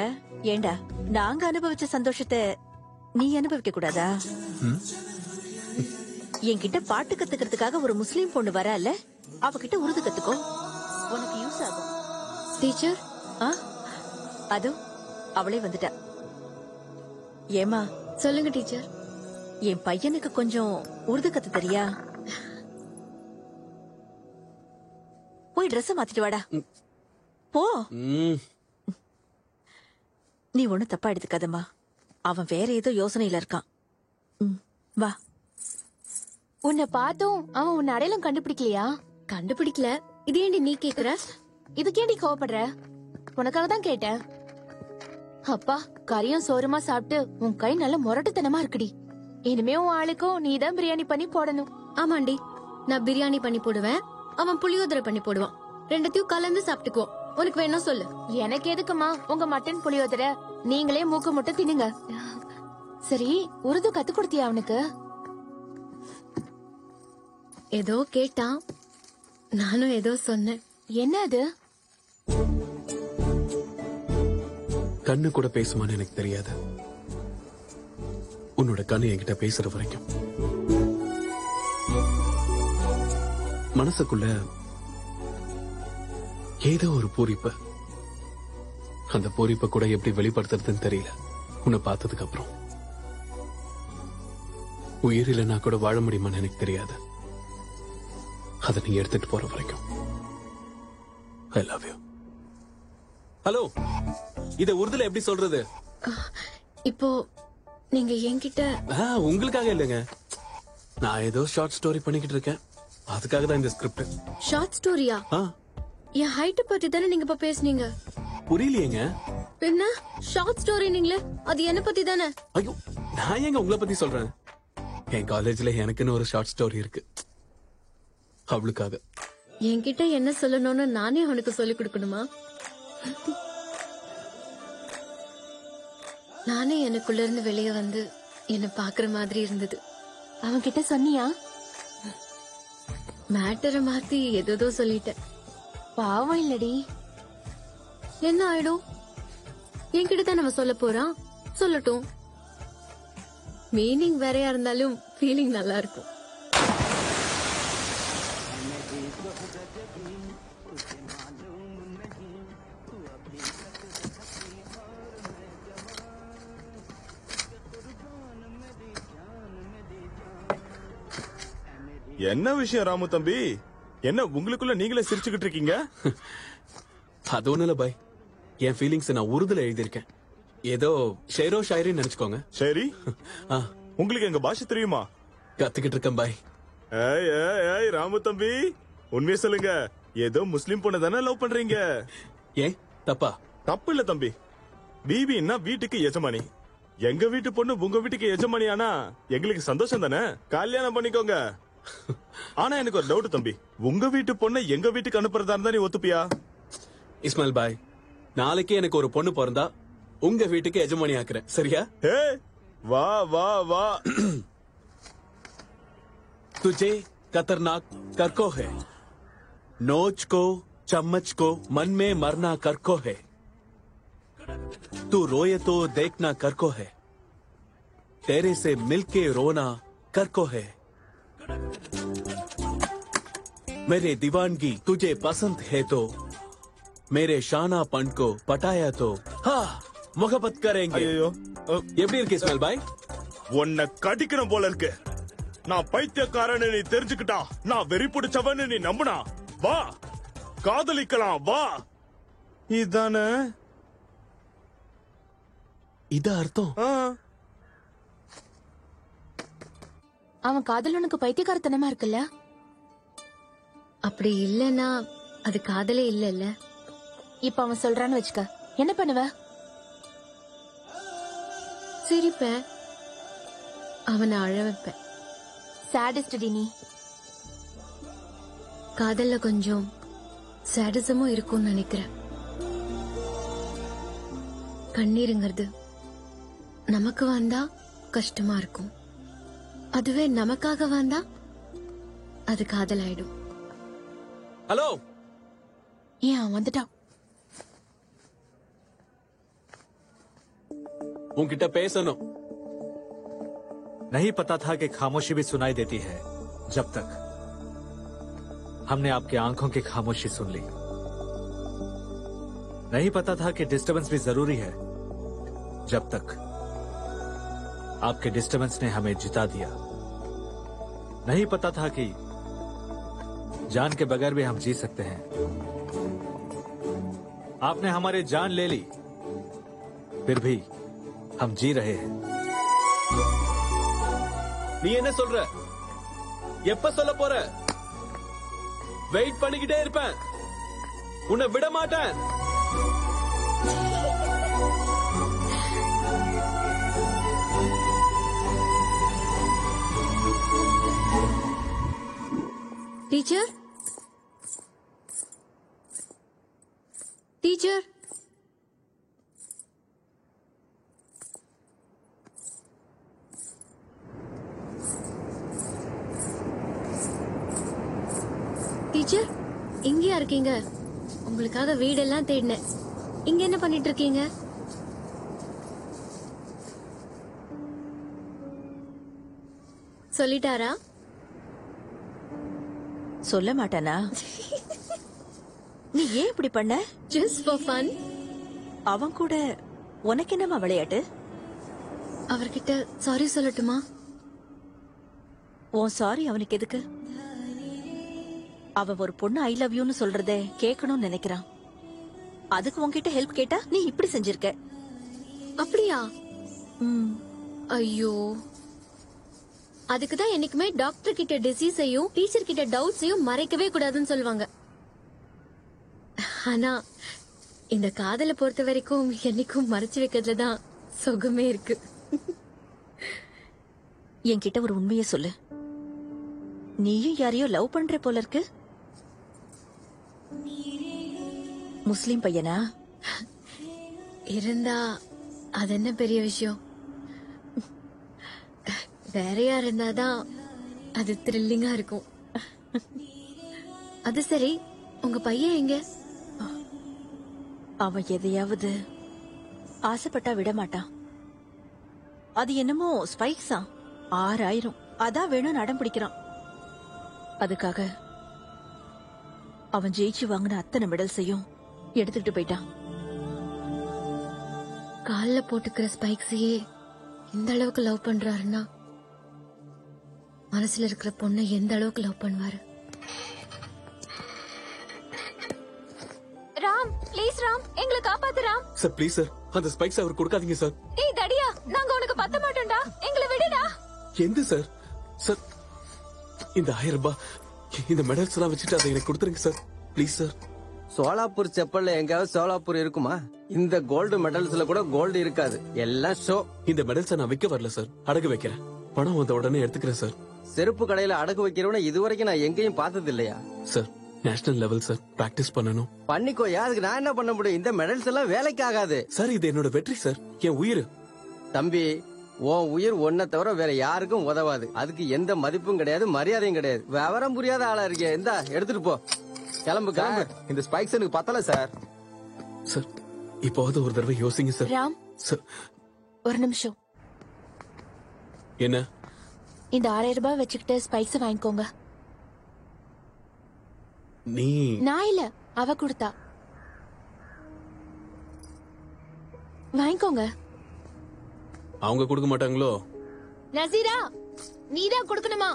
ஏண்டா நாங்க அனுபவிச்ச சந்தோஷத்தை நீ அனுபவிக்க கூடாதா? என்கிட்ட பாட்டு கத்துக்கிறதுக்காக ஒரு முஸ்லீம் பொண்ணு வரல, அவகிட்ட உருது கத்துக்கோ, உனக்கு யூஸ் ஆகும். டீச்சர், அதோ அவளே வந்துட்டா. ஏமா? சொல்லுங்க டீச்சர். என் பையனுக்கு கொஞ்சம் உருது கத்து தெரியா? போய் ட்ரெஸ் மாத்திட்டு வாடா. போ. நீ ஒண்ணு தப்பா எடுத்துக்காதம்மா, அவன் வேற ஏதோ யோசனையில இருக்கான். வா. உன்னை பார்த்தும் அவன் உன்னை அடையாளம் கண்டுபிடிக்கலையா? கண்டுபிடிக்கல. இது ஏண்டி நீ கேக்குற? இதுக்கேண்டி கோவப்படுற? உனக்காக தான் கேட்டேன். அப்பா கறியும் சோறுமா சாப்பிட்டு உன் கை நல்ல முரட்டுத்தனமா இருக்குடி. இனிமே உன் ஆளுக்கும் நீ தான் பிரியாணி பண்ணி போடணும். ஆமாண்டி, நான் பிரியாணி பண்ணி போடுவேன், அவன் புளியோதரை பண்ணி போடுவான். ரெண்டத்தையும் கலந்து சாப்பிட்டுக்கோ. உனக்கு வேணா சொல்லு. எனக்கு எதுக்குமா உங்க மட்டன் புளியோதரை? நீங்களே மூக்கு முட்டை தின்னுங்க. சரி, உருது கத்து கொடுத்தியா அவனுக்கு? ஏதோ கேட்டான், நானும் ஏதோ சொன்னேன். என்ன அது? கண்ணு கூட பேசுமான்னு எனக்கு தெரியாது. உன்னோட கண்ணு என்கிட்ட பேசுற வரைக்கும் மனசுக்குள்ள ஏதோ ஒரு பூரிப்பு. அந்த பூரிப்பை கூட எப்படி வெளிப்படுத்துறதுன்னு தெரியல. உன்னை பார்த்ததுக்கு அப்புறம் உயிரில நான் கூட வாழ முடியுமான்னு எனக்கு தெரியாது. அதை நீ எடுத்துட்டு போற வரைக்கும் ஐ லவ் யூ. ஹலோ, இத உருதுல எப்படி சொல்றது? இப்போ நீங்க என்கிட்ட உங்களுக்காக இல்லைங்க, நான் ஏதோ ஷார்ட் ஸ்டோரி பண்ணிக்கிட்டு இருக்கேன். அதுக்காக தான் இந்த ஸ்கிரிப்ட். ஷார்ட் ஸ்டோரியா? என் ஹைட் பத்தி தானே நீங்க இப்ப பேசுனீங்க. புரியலையேங்க. என்ன ஷார்ட் ஸ்டோரி நீங்களே? அது என்ன பத்தி தானே? ஐயோ, நான் எங்க உங்களை பத்தி சொல்றேன். என் காலேஜ்ல எனக்குன்னு ஒரு ஷார்ட் ஸ்டோரி இருக்கு, அவளுக்காக. என்கிட்ட என்ன சொல்லணும்னு நானே அவனுக்கு சொல்லிக் கொடுக்கணுமா? நானே எனக்குள்ள இருந்து வெளியே வந்து என்ன பாக்குற மாதிரி இருந்தது. அவன் கிட்ட சொன்னியா? மேட்டரை மாத்தி ஏதோ சொல்லிட்டேன். பாவம் இல்லடி. என்ன ஆயிடும்? என்கிட்ட தான் நம்ம சொல்ல போறான், சொல்லட்டும். மீனிங் வேறையா இருந்தாலும் ஃபீலிங் நல்லா இருக்கும். என்ன விஷயம் ராமு தம்பி? என்ன உங்களுக்குள்ள நீங்களே சிரிச்சுக்கிட்டு இருக்கீங்க? அது ஒண்ணு இல்ல பாய், என் ஃபீலிங்ஸ் நான் உருதுல எழுதியிருக்கேன். ஏதோ ஷேரோ ஷாயரின்னு நினைச்சுக்கோங்க. சரி, உங்களுக்கு எங்க பாஷை தெரியுமா? கத்துக்கிட்டு இருக்கேன் பாய். ஏய் ஏய் ஏய் ராமு தம்பி, உண்மையை சொல்லுங்க, ஏதோ முஸ்லிம் பொண்ணு தானே லவ் பண்றீங்க? ஏன் தப்பா? தப்பு இல்ல தம்பி. பிபின்னா வீட்டுக்கு எஜமானி. எங்க வீட்டு பொண்ணு உங்க வீட்டுக்கு எஜமானியானா எங்களுக்கு சந்தோஷம் தானே? கல்யாணம் பண்ணிக்கோங்க. ஆனா எனக்கு ஒரு டவுட் தம்பி, உங்க வீட்டு பொண்ணை எங்க வீட்டுக்கு அனுப்புறதா இருந்தா நீ ஒத்துப்பியா? இஸ்மாயில் பாய், நாளைக்கே எனக்கு ஒரு பொண்ணு பிறந்தா உங்க வீட்டுக்கு எஜமானி ஆக்குறேன், சரியா? ஏ வா வா வா. तुझे खतरनाक कर को है, नोच को चम्मच को मन में मरना कर को है, तू रोए तो देखना कर को है, तेरे से मिलके रोना कर को है, मेरे दीवानगी तुझे पसंद है तो मेरे शानापन को पटाया तो हाँ मोहब्बत करेंगे. எப்படி இருக்கு இஸ்மாயில் பாய்? உன்னை கடிக்கணும் போல இருக்கு. நான் பைத்தியக்காரன்னு நீ தெரிஞ்சுக்கிட்டா, நான் வெறி பிடிச்சவன்னு நீ நம்புனா, வா காதலிக்கலாம் வா. இதானே இது அர்த்தம். அவன் காதலனுக்கு பைத்தியக்காரத்தனமா இருக்குல்ல? அப்படி இல்லனா அது காதலே இல்ல. இப்ப அவன் சொல்றான்னு வச்சுக்க, என்ன பண்ணுவ? சிரிப்பேன், அவனை அழ வைப்பேன். சாடிஸ்டடி நீ. காதல்ல கொஞ்சம் சாடிசமும் இருக்கும்னு நினைக்கிறேன். கண்ணீருங்கிறது நமக்கு வந்தா கஷ்டமா இருக்கும், அதுவே நமக்காக வந்தா அது காதல் ஆயிடும். ஹலோ, ஏன் வந்துட்டான்? உன்கிட்ட பேசணும். नहीं पता था कि खामोशी भी सुनाई देती है जब तक हमने आपके आंखों की खामोशी सुन ली। नहीं पता था कि डिस्टर्बेंस भी जरूरी है जब तक आपके डिस्टर्बेंस ने हमें जिता दिया। नहीं पता था कि जान के बगैर भी हम जी सकते हैं। आपने हमारी जान ले ली, फिर भी हम जी रहे हैं। நீ என்ன சொல்ற? எப்ப சொல்ல போற? வெயிட் பண்ணிக்கிட்டே இருப்பேன், உன்னை விட மாட்டேன். टीचर, टीचर, டீச்சர் இங்கயா இருக்கீங்க? உங்களுக்காக வீடெல்லாம் தேடினேன். இங்க என்ன பண்ணிட்டு இருக்கீங்க? சொல்லிட்டாரா? சொல்ல மாட்டானா? நீ ஏன் இப்படி பண்ண? Just for fun. அவன் கூட உனக்கு என்னமா விளையாட்டு? அவர்கிட்ட சாரி சொல்லட்டுமா? உன் சாரி அவனுக்கு எதுக்கு? அவ ஒரு பொண்ணு ஐ லவ் யூன்னு சொல்றதே கேட்கணும்னு நினைக்கிறான். அதுக்கு உன்கிட்ட ஹெல்ப் கேட்டா நீ இப்படி செஞ்சிருக்க. அப்படியா? ஐயோ, அதுக்குதான் என்னைக்குமே டாக்டர் கிட்ட டிசீஸையும் டீச்சர் கிட்ட டவுட்ஸையும் மறைக்கவே கூடாதுன்னு சொல்லுவாங்க. ஆனா இந்த காதலை பொறுத்த வரைக்கும் என்னைக்கும் மறைச்சு வைக்கிறதுலதான் சுகமே இருக்கு. என்கிட்ட ஒரு உண்மையை சொல்லு. நீயும் யாரையோ லவ் பண்ற போல இருக்கு. முஸ்லிம் பையனா? இருந்தா அது என்ன பெரிய விஷயம்? வேறையா இருந்தாதான் அது த்ரில்லிங்கா இருக்கும். அது சரி, உங்க பையன் எங்க? அவன் எதையாவது ஆசைப்பட்டா விட மாட்டான். அது என்னமோ ஸ்பைக்ஸா 6000 அதான் வேணும்னு அடம் பிடிக்கிறான். அதுக்காக அவன் ஜெயிச்சு வாங்கின அத்தனை மெடல்ஸையும் எடுத்துக்கிட்டு போயிட்டான். கால்ல போட்டுக்கிற ஸ்பைக்ஸையே இந்த அளவுக்கு லவ் பண்றாருன்னா மனசுல இருக்கிற பொண்ணை எந்த அளவுக்கு லவ் பண்ணுவாரு? ராம், ப்ளீஸ் ராம், எங்களை காப்பாத்து ராம். சார் ப்ளீஸ் சார், அந்த ஸ்பைக்ஸ் அவர் கொடுக்காதீங்க சார். ஏய் தடியா, நாங்க உனக்கு பத்த மாட்டோம்டா, எங்களை விடுடா. எந்த சார்? சார் இந்த 1000 ரூபாய், இந்த மெடல்ஸ் எல்லாம் வச்சுட்டு அதை எனக்கு கொடுத்துருங்க சார், ப்ளீஸ் சார். சோலாப்பூர் செப்பல்ல எங்கயாவது சோலாப்பூர் இருக்குமா? இந்த கோல்டு மெடல்ஸ்ல கூட கோல்டு இருக்காது, எல்லாம் ஷோ. இந்த மெடல்ஸை நான் விற்க வரல சார், அடகு வைக்கிறேன். பணம் வந்த உடனே எடுத்துக்கிறேன் சார். செருப்பு கடையில அடகு வைக்கிறவன இதுவரைக்கும் நான் எங்கேயும் பார்த்தது இல்லையா? Sir national level sir, practice பண்ணணும். பண்ணிக்கோயா, அதுக்கு நான் என்ன பண்ண முடியும்? இந்த மெடல்ஸ் எல்லாம் வேலைக்கு ஆகாது சார். இது என்னோட வெற்றி சார், என் உயிர். தம்பி, உன் உயிர் ஒன்ன தவிர வேற யாருக்கும் உதவாது. அதுக்கு எந்த மதிப்பும் கிடையாது, மரியாதையும் கிடையாது. விவரம் புரியாத ஆளா இருக்கே. இந்தா எடுத்துட்டு போ, கிளம்பு கிளம்பு. இந்த ஸ்பைக்ஸ் எனக்கு பத்தல சார். சார் இப்போது ஒரு தடவை யோசிங்க சார். ராம் சார் ஒரு நிமிஷம். என்ன? இந்த 6000 ரூபாய் வச்சுக்கிட்டு ஸ்பைக்ஸ் வாங்கிக்கோங்க. நீ? நான் இல்ல, அவ கொடுத்தா. வாங்கிக்கோங்க. அவங்க கொடுக்க மாட்டாங்களோ? நசீரா, நீதான் கொடுக்கணுமா?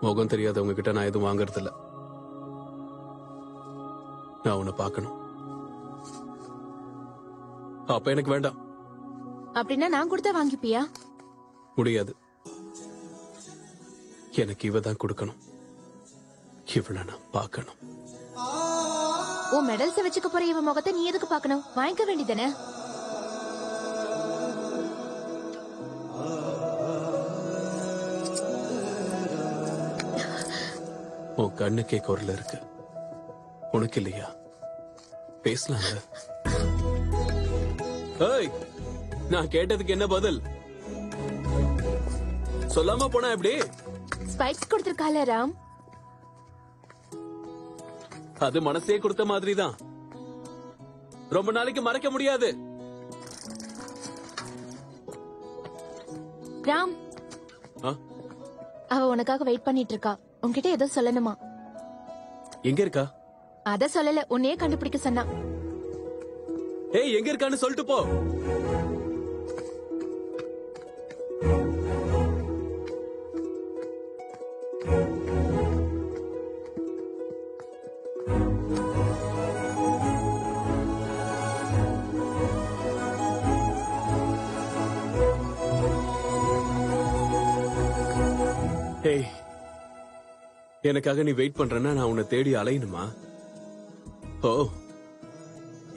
முகம் தெரியாதவங்க கிட்ட நான் எதுவும் வாங்கறது இல்ல. நான் உன்னை பார்க்கணும். அப்ப எனக்கு வேண்டாம். அப்படின்னா நான் கொடுத்தா வாங்கிப்பியா? முடியாது. எனக்கு இவ தான் கொடுக்கணும். இவளை நான் பார்க்கணும். உன் மெடல்ஸ் வச்சுக்க போற இவ முகத்தை நீ எதுக்கு பார்க்கணும்? வாங்கிக்க வேண்டியதானே? உன் கண்ணுக்கே குரல் இருக்கு, உனக்கு இல்லையா? பேசலாங்க. ஏய், நான் கேட்டதுக்கு என்ன பதில்? சொல்லாம போனா எப்படி? ஸ்பைக்ஸ் கொடுத்திருக்கால ராம். அது மனசே கொடுத்த மாதிரி தான். ரொம்ப நாளைக்கு மறக்க முடியாது. ராம், அவ உனக்காக வெயிட் பண்ணிட்டு இருக்கா. உன்கிட்ட ஏதோ சொல்லணுமா? எங்க இருக்கா? அத சொல்லல, உன்னையே கண்டுபிடிக்க சொன்னா. ஏய், எங்க இருக்கான்னு சொல்லிட்டு போ. ஏய், எனக்காக நீ வெயிட் பண்றேன்னா நான் உன்னை தேடி அலையணுமா? ஓ,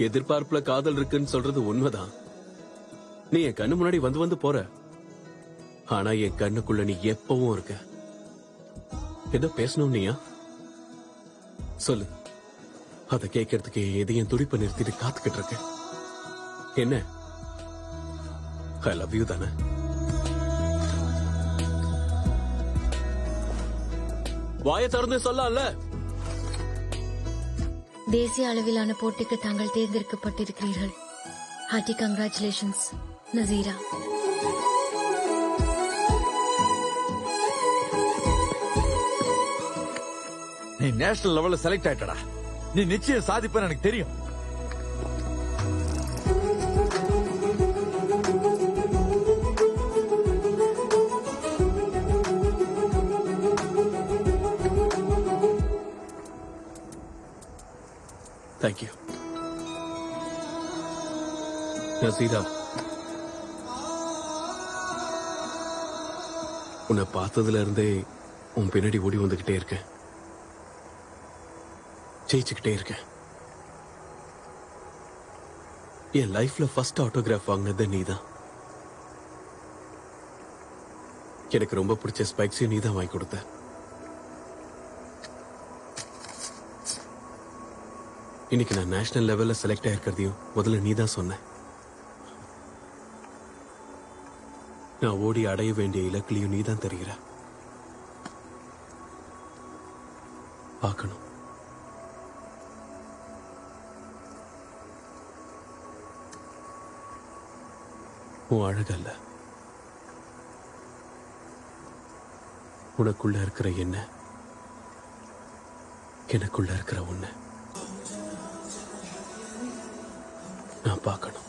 எதிர்பார்ப்புல காதல் இருக்குன்னு சொல்றது உண்மைதான். நீ என் கண்ணு முன்னாடி வந்து வந்து போற, ஆனா என் கண்ணுக்குள்ள நீ எப்பவும் இருக்க. ஏதோ பேசணும் நீயா? சொல்லு. அத கேட்கறதுக்கு எதையும் துடிப்ப நிறுத்திட்டு காத்துக்கிட்டு இருக்க. என்ன? ஐ லவ் யூ தானே? வாய திறந்து சொல்லல. தேசிய அளவிலான போட்டிக்கு தாங்கள் தேர்ந்தெடுக்கப்பட்டிருக்கிறீர்கள். Hearty congratulations Nazira. நீ நேஷனல் லெவல்ல செலக்ட் ஆயிட்டடா. நீ நிச்சயம் சாதிப்பேன்னு எனக்கு தெரியும். தேங்க்யூ நசீரா. உன்னை பார்த்ததுல இருந்தே உன் பின்னாடி ஓடி வந்துகிட்டே இருக்கேன். ஜெயிச்சுக்கிட்டே இருக்கேன். என் லைஃப்ல ஃபர்ஸ்ட் ஆட்டோகிராஃப் வாங்கினது நீதான். எனக்கு ரொம்ப பிடிச்ச ஸ்பைக்ஸையும் நீதான் வாங்கி கொடுத்த. இன்னைக்கு நான் நேஷனல் லெவல்ல செலக்ட் ஆயிருக்கிறதையும் முதல்ல நீதான் சொன்ன. நான் ஓடி அடைய வேண்டிய இலக்குலையும் நீதான் தெரிகிற. பார்க்கணும். உன் அழகல்ல, உனக்குள்ள இருக்கிற என்ன, எனக்குள்ள இருக்கிற உன்னை நான் பார்க்கணும்.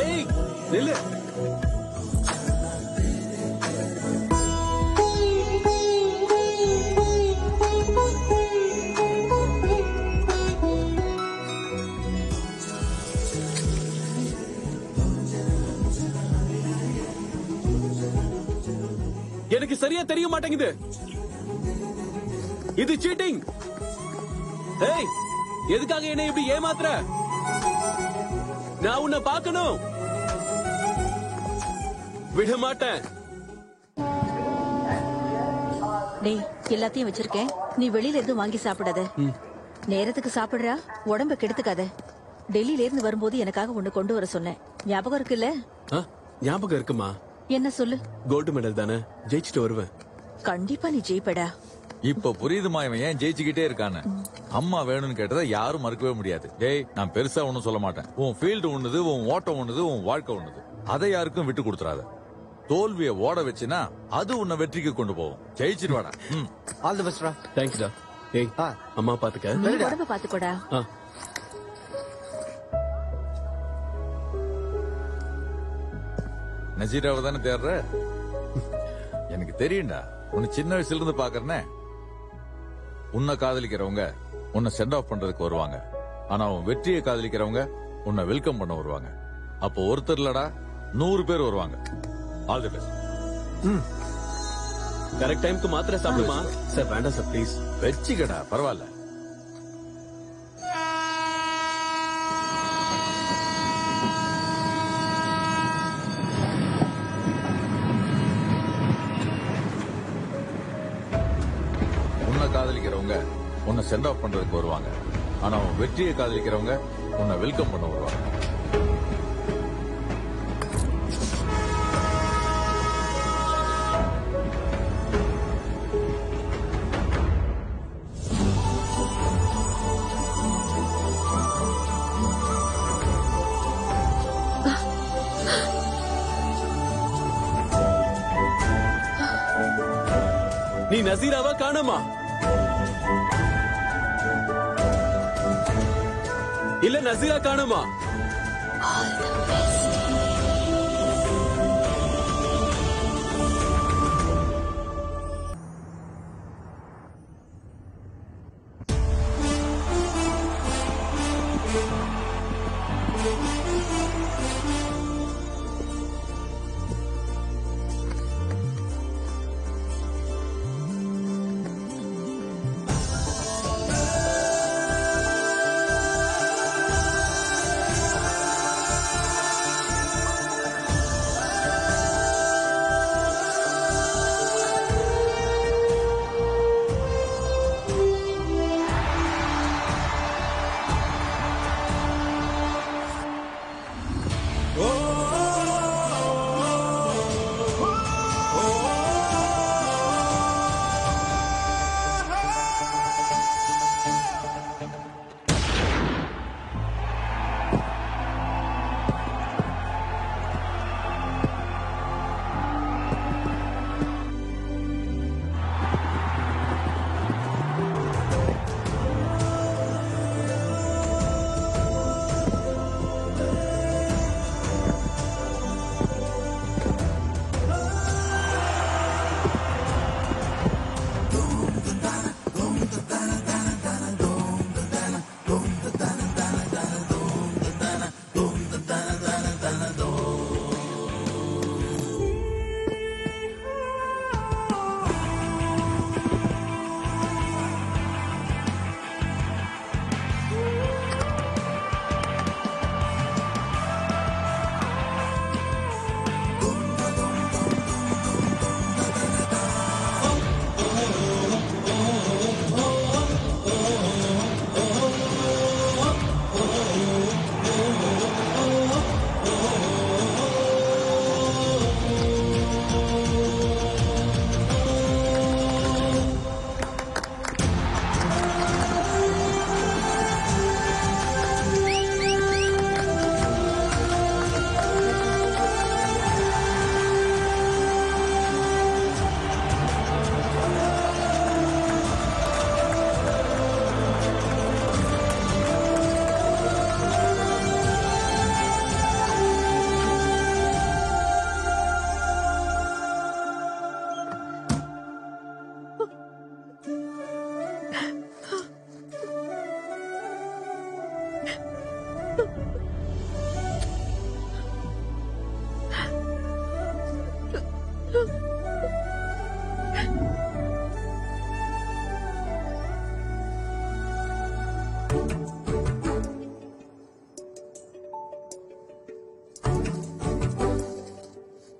ஏய், நில்லு. எனக்கு சரியா தெரிய மாட்டேங்குது. இது சீட்டிங். ஏய், எதுக்காக என்ன இப்படி ஏமாத்துற? நான் உன்னை பார்க்கணும். விட மாட்டேன். டேய், எல்லாத்தையும் வச்சிருக்கேன். நீ வெளியில எதுவும் வாங்கி சாப்பிடாத. நேரத்துக்கு சாப்பிடுறா, உடம்ப கெடுத்துக்காத. டெல்லியில இருந்து வரும்போது எனக்காக ஒண்ணு கொண்டு வர சொன்னேன். ஞாபகம் இருக்குல்ல? ஞாபகம் இருக்குமா? என்ன சொல்லு. கோல்டு மெடல் தானே, ஜெயிச்சுட்டு வருவேன். கண்டிப்பா நீ ஜெயிப்படா. இப்ப புரியுதுமா இவன் ஏன் ஜெயிச்சுக்கிட்டே இருக்கான்னு. அம்மா வேணும்னு கேட்டதை யாரும் மறுக்கவே முடியாது. டேய், நான் பெருசா ஒண்ணும் சொல்ல மாட்டேன். உன் ஃபீல்டு ஒண்ணுது, உன் ஓட்டம் ஒண்ணுது, உன் வாழ்க்கை ஒண்ணுது. அதை யாருக்கும் விட்டு கொடுத்துறாத. தோல்வியை ஓட வச்சுனா அது உன்னை வெற்றிக்கு கொண்டு போகும். ஜெயிச்சிருவாடா. All the best. தேங்க்ஸ்டா. ஏய் அம்மா பாத்துக்க. நீ உடம்ப பாத்துக்கோடா. நசீராவை தானே தேடுற? எனக்கு தெரியும்டா, உன்னை சின்ன வயசுல இருந்து பாக்குறேனே. உன்னை காதலிக்கிறவங்க உன்னை சென்ட் ஆஃப் பண்றதுக்கு வருவாங்க. ஆனா உன் வெற்றியை காதலிக்கிறவங்க உன்னை வெல்கம் பண்ண வருவாங்க. அப்போ ஒருத்தர் இல்லடா 100 பேர் வருவாங்க. All the best. கரெக்ட் டைம்க்கு மாத்திரை சாப்பிடுமா? சார் வேண்டாம் சார் ப்ளீஸ். வெச்சிக்கடா, பரவாயில்ல. உன்னை காதலிக்கிறவங்க உன்னை சென்ட் ஆஃப் பண்றதுக்கு வருவாங்க. ஆனா உன் வெற்றியை காதலிக்கிறவங்க உன்னை வெல்கம் பண்ண வருவாங்க. நீ நசீராவா காணுமா? இல்ல நசீரா காணுமா?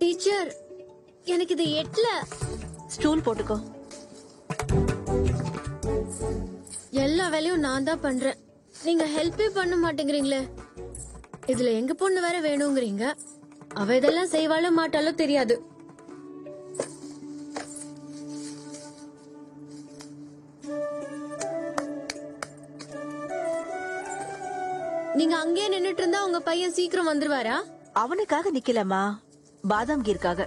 டீச்சர், எனக்கு இது எட்டல. ஸ்டூல் போட்டுக்கோ. எல்லா வேலையும் நான் தான் பண்றேன், நீங்க ஹெல்ப்பே பண்ண மாட்டேங்கிறீங்களே. இதுல எங்க பொண்ணு வேற வேணுங்கிறீங்க. அவ இதெல்லாம் செய்வாளோ மாட்டாலோ தெரியாது. நீங்க அங்கேயே நின்னுட்டு இருந்தா உங்க பையன் சீக்கிரம் வந்துருவாரா? அவனுக்காக நிக்கலமா, பாதாம் கீருக்காக.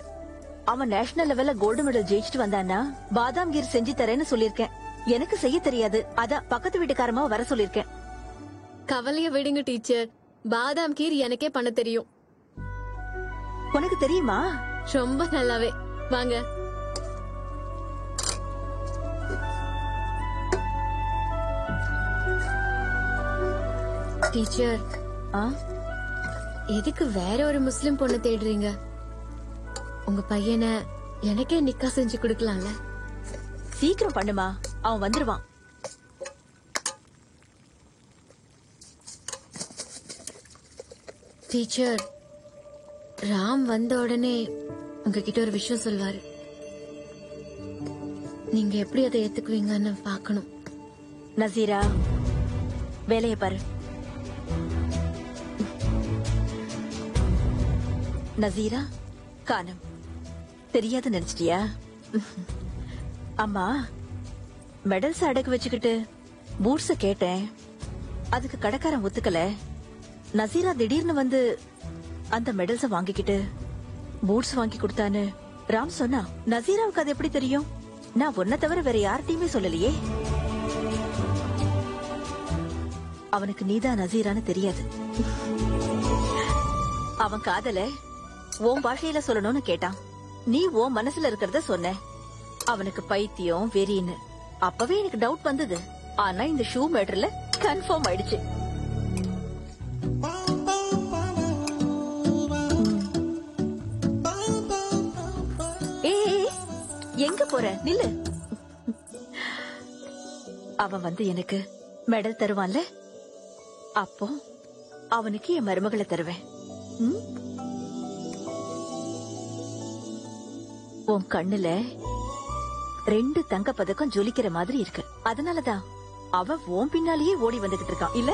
அவன் நேஷனல் லெவல்ல கோல்டு மெடல் ஜெயிச்சுட்டு வந்தானா பாதாம் கீர் செஞ்சு தரேன்னு சொல்லிருக்கேன். எனக்கு செய்ய தெரியாது. அதான் பக்கத்து வீட்டுக்காரமா வர சொல்லிருக்கேன். கவலைய விடுங்க டீச்சர். பாதாம் கீர் எனக்கே பண்ண தெரியும். உனக்கு தெரியுமா? ரொம்ப நல்லாவே. வாங்க. டீச்சர், எதுக்கு வேற ஒரு முஸ்லிம் பொண்ணு தேடுறீங்க? உங்க பையனை எனக்கே நிக்கா செஞ்சு கொடுக்கலாம்ல. சீக்கிரம் பண்ணுமா, அவன் வந்துருவான். டீச்சர், ராம் வந்த உடனே உங்ககிட்ட ஒரு விஷயம் சொல்வாரு. நீங்க எப்படி அதை ஏத்துக்குவீங்கன்னு பாக்கணும். நசீரா, வேலைய பாரு. நசீரா காணம். தெரியாது நினைச்சிட்டியா? அம்மா, மெடல்ஸ் அடகு வச்சுக்கிட்டு பூட்ஸ கேட்டேன். அதுக்கு கடைக்காரன் ஒத்துக்கல. நசீரா திடீர்னு வந்து அந்த மெடல்ஸ வாங்கிக்கிட்டு பூட்ஸ் வாங்கி கொடுத்தான்னு ராம் சொன்னா. நசீராவுக்கு அது எப்படி தெரியும்? நான் உன்னை தவிர வேற யார்கிட்டயுமே சொல்லலையே. அவனுக்கு நீதான் நசீரான்னு தெரியாது. அவன் காதல உன் பாஷையில சொல்லணும்னு கேட்டான். நீ உன் மனசுல இருக்கிறத சொன்ன. அவனுக்கு பைத்தியம் வெறின்னு. அப்பவே எனக்கு டவுட் வந்தது. ஆனா இந்த ஷூ மேட்டர்ல கன்ஃபார்ம் ஆயிடுச்சு. எங்க போற? நில்லு. அவன் வந்து எனக்கு மெடல் தருவான்ல, அப்போ அவனுக்கு என் மருமகளை தருவேன். உன் கண்ணுல 2 தங்க பதக்கம் ஜொலிக்கிற மாதிரி இருக்கு. அதனாலதான் அவ உன் பின்னாலேயே ஓடி வந்துகிட்டு இருக்கான் இல்ல?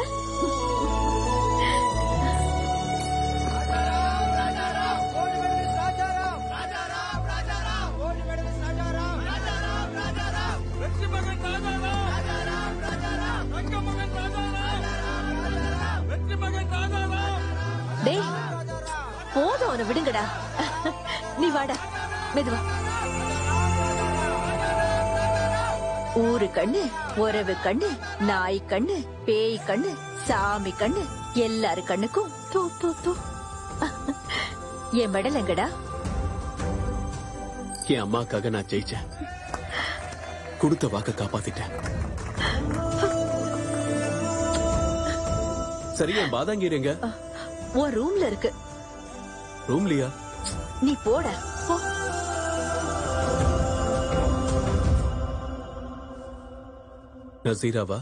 போதும், அவனை விடுங்கடா. நீ வாடா, மெதுவா. ஊரு கண்ணு, உறவு கண்ணு, நாய் கண்ணு, பேய் கண்ணு, சாமி கண்ணு, எல்லாரு கண்ணுக்கும் தூ தூ தூ. என் மெடல் எங்கடா? என் அம்மாக்காக நான் ஜெயிச்சேன். கொடுத்த வாக்க காப்பாத்திட்டேன். சரி, என் பாதாங்கீர் எங்க? உன் ரூம்ல இருக்கு. ரூம்லயா? நீ போட போ. நசீராவா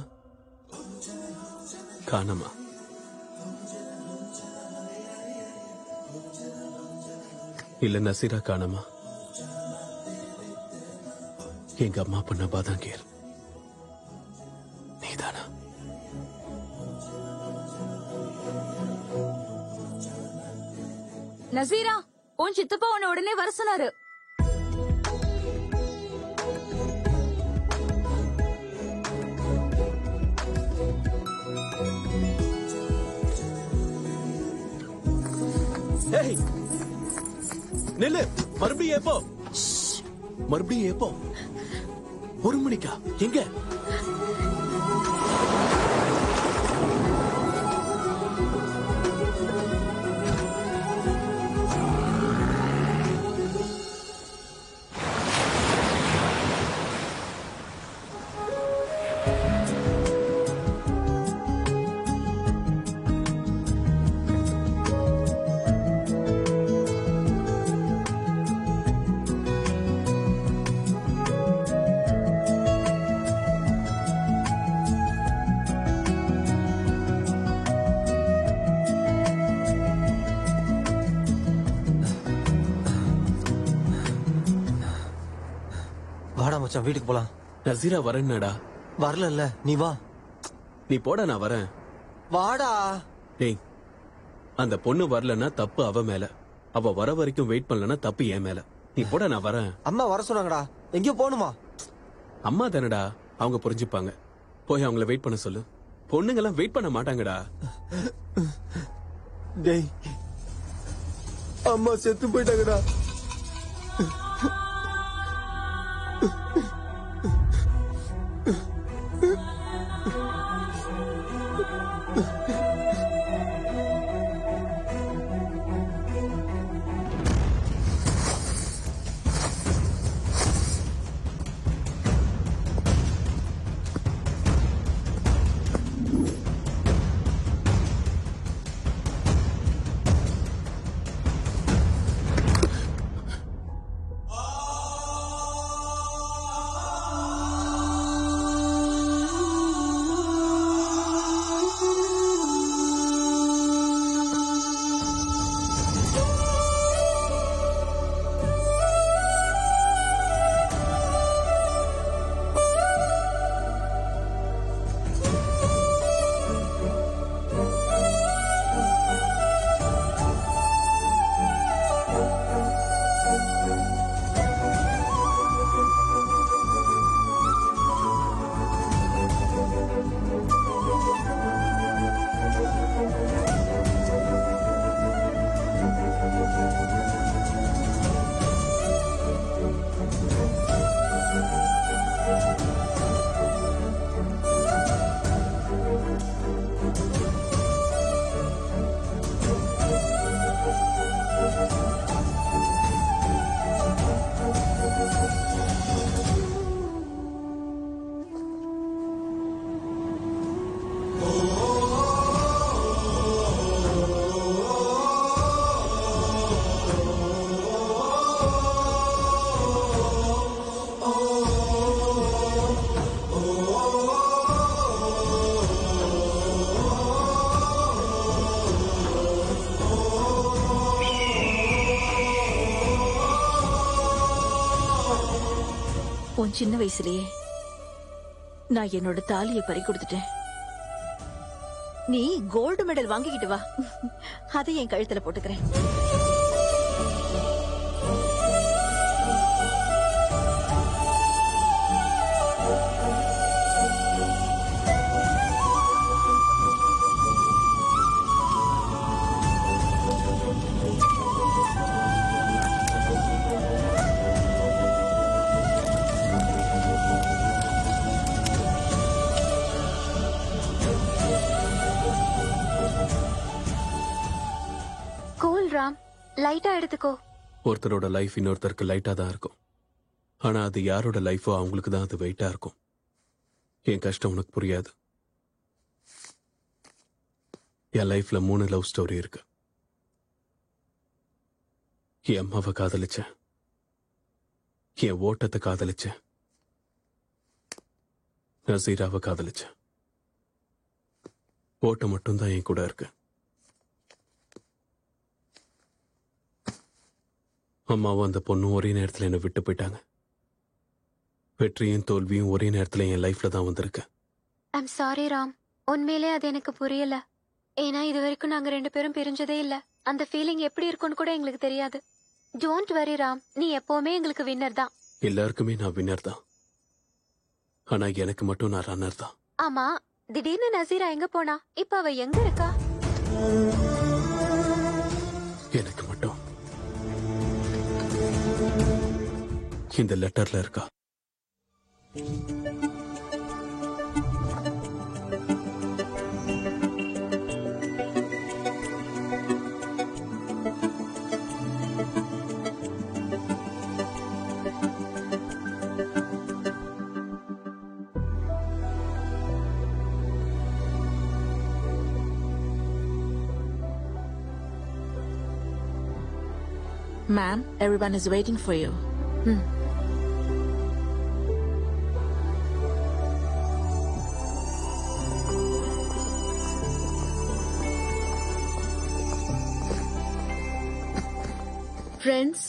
காணமா? இல்ல நசீரா காணமா? எங்க அம்மா பண்ண பாதாங்கீர் நீதானா? நசீரா, உன் சித்தப்பா உன்னை உடனே வர சொன்னாரு. நெல்லு, மறுபடியும் எப்போ? மறுபடியும் எப்போ? 1 மணிக்கா? எங்க? வாடா மச்சான், வீட்டுக்கு போலாம். நசீரா வரேன்னாடா. வரல, நீ வா. நீ போடா, நான் வரேன். வாடா. டேய், அந்த பொண்ணு வரலன்னா தப்பு அவ மேல. அவ வர வரைக்கும் வெயிட் பண்ணலன்னா தப்பு என் மேல. நீ போடா, நான் வரேன். அம்மா வர சொன்னாங்கடா. எங்கேயோ போகணுமா? அம்மா தானடா, அவங்க புரிஞ்சுப்பாங்க. போய் அவங்கள வெயிட் பண்ண சொல்லு. பொண்ணுங்க எல்லாம் வெயிட் பண்ண மாட்டாங்கடா. டேய், அம்மா செத்து போயிட்டாங்கடா. உன் சின்ன வயசுலயே நான் என்னோட தாலியை பறி கொடுத்துட்டேன். நீ கோல்டு மெடல் வாங்கிக்கிட்டு வா, அதை என் கழுத்துல போட்டுக்கிறேன். லைட்டா எடுத்துக்கோ. ஒருத்தரோட லைஃப் இன்னொருத்தருக்கு லைட்டா தான் இருக்கும். ஆனா அது யாரோட லைஃபோ அவங்களுக்கு தான் அது வெயிட்டா இருக்கும். என் கஷ்டம் உனக்கு புரியாது. என் லைஃப்ல 3 லவ் ஸ்டோரி இருக்கு. என் அம்மாவை காதலிச்சேன், என் ஓட்டத்தை காதலிச்சேன், நசீராவை காதலிச்சேன். ஓட்டம் மட்டும்தான் என் கூட இருக்கு. அம்மாவும் அந்த பொண்ணும் ஒரே நேரத்தில் என்னை விட்டு போயிட்டாங்க. வெற்றியும் தோல்வியும் ஒரே நேரத்தில் என் லைஃப்ல தான் வந்திருக்கு. ஐம் சாரி ராம், உண்மையிலே அது எனக்கு புரியல. ஏன்னா இது வரைக்கும் நாங்க 2 பேரும் பிரிஞ்சதே இல்ல. அந்த ஃபீலிங் எப்படி இருக்கும்னு கூட எங்களுக்கு தெரியாது. டோன்ட் வரி ராம், நீ எப்பவுமே எங்களுக்கு வின்னர் தான். எல்லாருக்குமே நான் வின்னர் தான், ஆனா எனக்கு மட்டும் நான் ரன்னர் தான். ஆமா, திடீர்னு நசீரா எங்க போனா? இப்ப அவ எங்க இருக்கா? எனக்கு மட்டும் இந்த லெட்டர்ல இருக்கா. Ma'am, everyone is waiting for you. Friends,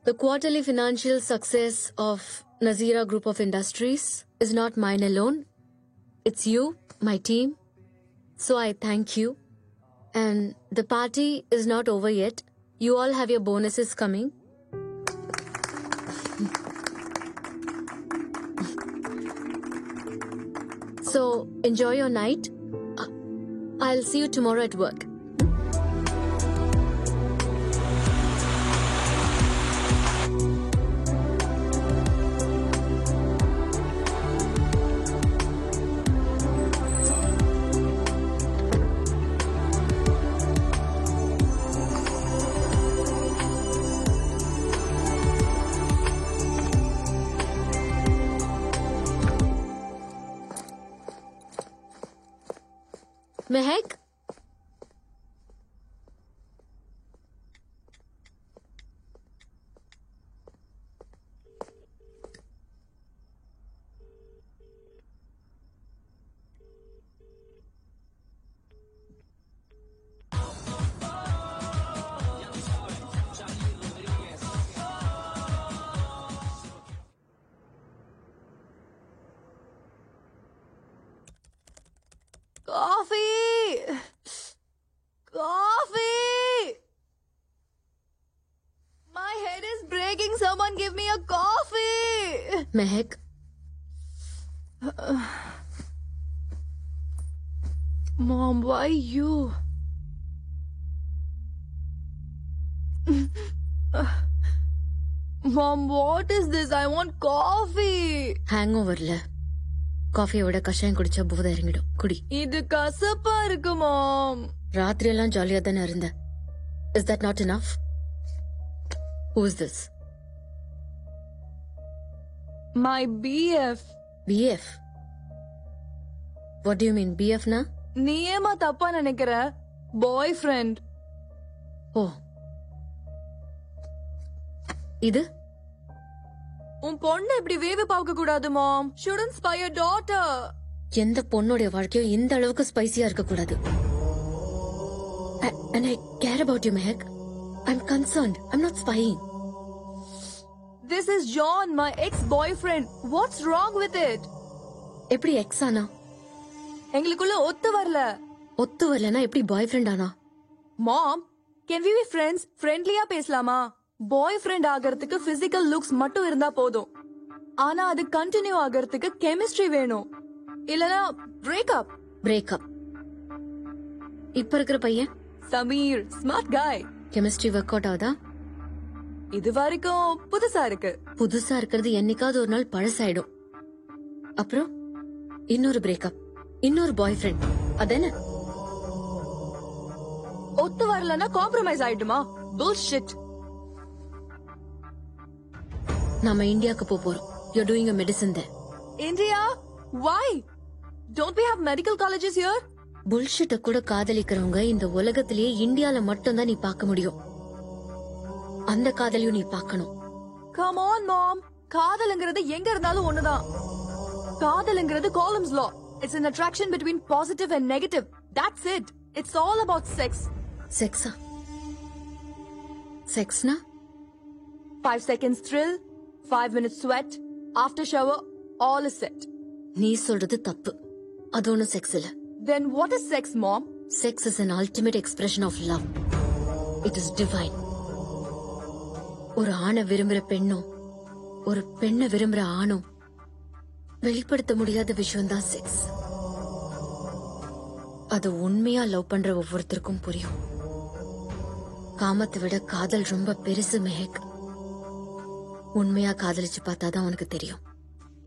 the quarterly financial success of Nazira Group of Industries is not mine alone. It's you, my team. So I thank you. And the party is not over yet. You all have your bonuses coming. So enjoy your night. I'll see you tomorrow at work. Mahak Coffee! Coffee! My head is breaking. Someone give me a coffee! Mahak Mom, why you? Mom, what is this? I want coffee. ஹேங்கோவர்ல காஃபியோட கஷாயம் குடிச்சா போதை இறங்கிடும். குடி. இது கசப்பா இருக்கு மாம். ராத்திரி எல்லாம் ஜாலியா தானே இருந்த. Is that not enough? Who is this? My BF. BF? What do you mean BF na? நீ ஏமா தப்பா நினைக்கிற? Boyfriend. ஓ. இது? உன் பொண்ணு இப்படி வேவு பார்க்க கூடாது மாம். Shouldn't spy your daughter. எந்த பொண்ணோட வாழ்க்கையும் இந்த அளவுக்கு ஸ்பைசியா இருக்க கூடாது. And I care about you, Mehak. I'm concerned. I'm not spying. This is John, my ex-boyfriend. What's wrong with it? எப்படி எக்ஸ் ஆனா? எங்களுக்குள்ள ஒத்து வரல. ஒத்து வரலனா எப்படி பாய் ஃப்ரெண்ட் ஆனா? Mom, can we be friends? Friendlyயா பேசலாமா? பாய் ஃப்ரெண்ட் ஆகிறதுக்கு பிசிக்கல் லுக்ஸ் மட்டும் இருந்தா போதும். ஆனா அது கண்டினியூ ஆகிறதுக்கு கெமிஸ்ட்ரி வேணும். இல்லனா பிரேக்கப். பிரேக்கப். இப்ப இருக்கிற பையன் சமீர், ஸ்மார்ட் காய். கெமிஸ்ட்ரி ஒர்க் அவுட் ஆகுதா? இது வரைக்கும் புதுசா இருக்கு. புதுசா இருக்கிறது என்னைக்காவது ஒரு நாள் பழசாயிடும். அப்புறம் இன்னொரு பிரேக்கப், இன்னொரு பாய் ஃப்ரெண்ட். அதானே? ஒத்து வரலனா காம்ப்ரமைஸ் ஆயிடுமா? bullshit. நாம இந்தியாக்கு போறோம். You're doing a medicine there. India? Why? Don't we have medical colleges here? புல்ஷிட்ட கூட காதலிக்கிறவங்க இந்த உலகத்திலேயே இந்தியால மட்டும் தான் நீ பார்க்க முடியும். அந்த காதலியும் நீ பார்க்கணும். Come on, mom. காதல்ங்கிறது எங்க இருந்தாலும் ஒண்ணுதான். காதல்ங்கிறது Coulomb's law. It's an attraction between positive and negative. That's it. It's all about sex. செக்ஸா? செக்ஸ்னா? 5 seconds thrill, 5 minutes sweat, after shower, all is set. நீ சொல்றது தப்பு. அது ஒன்னும் செக்ஸ் இல்ல. Then what is sex, mom? Sex is an ultimate expression of love. It is divine. ஒரு ஆணை விரும்புற பெண்ணும் ஒரு பெண்ணை விரும்புற ஆணும் வெளிப்படுத்த முடியாத விஷயம் தான் செக்ஸ். அது உண்மையா லவ் பண்ற ஒவ்வொருத்தருக்கும் புரியும். காமத்தை விட காதல் ரொம்ப பெருசு மெஹக். உண்மையா காதலிச்சு பார்த்தாதான் உனக்கு தெரியும்.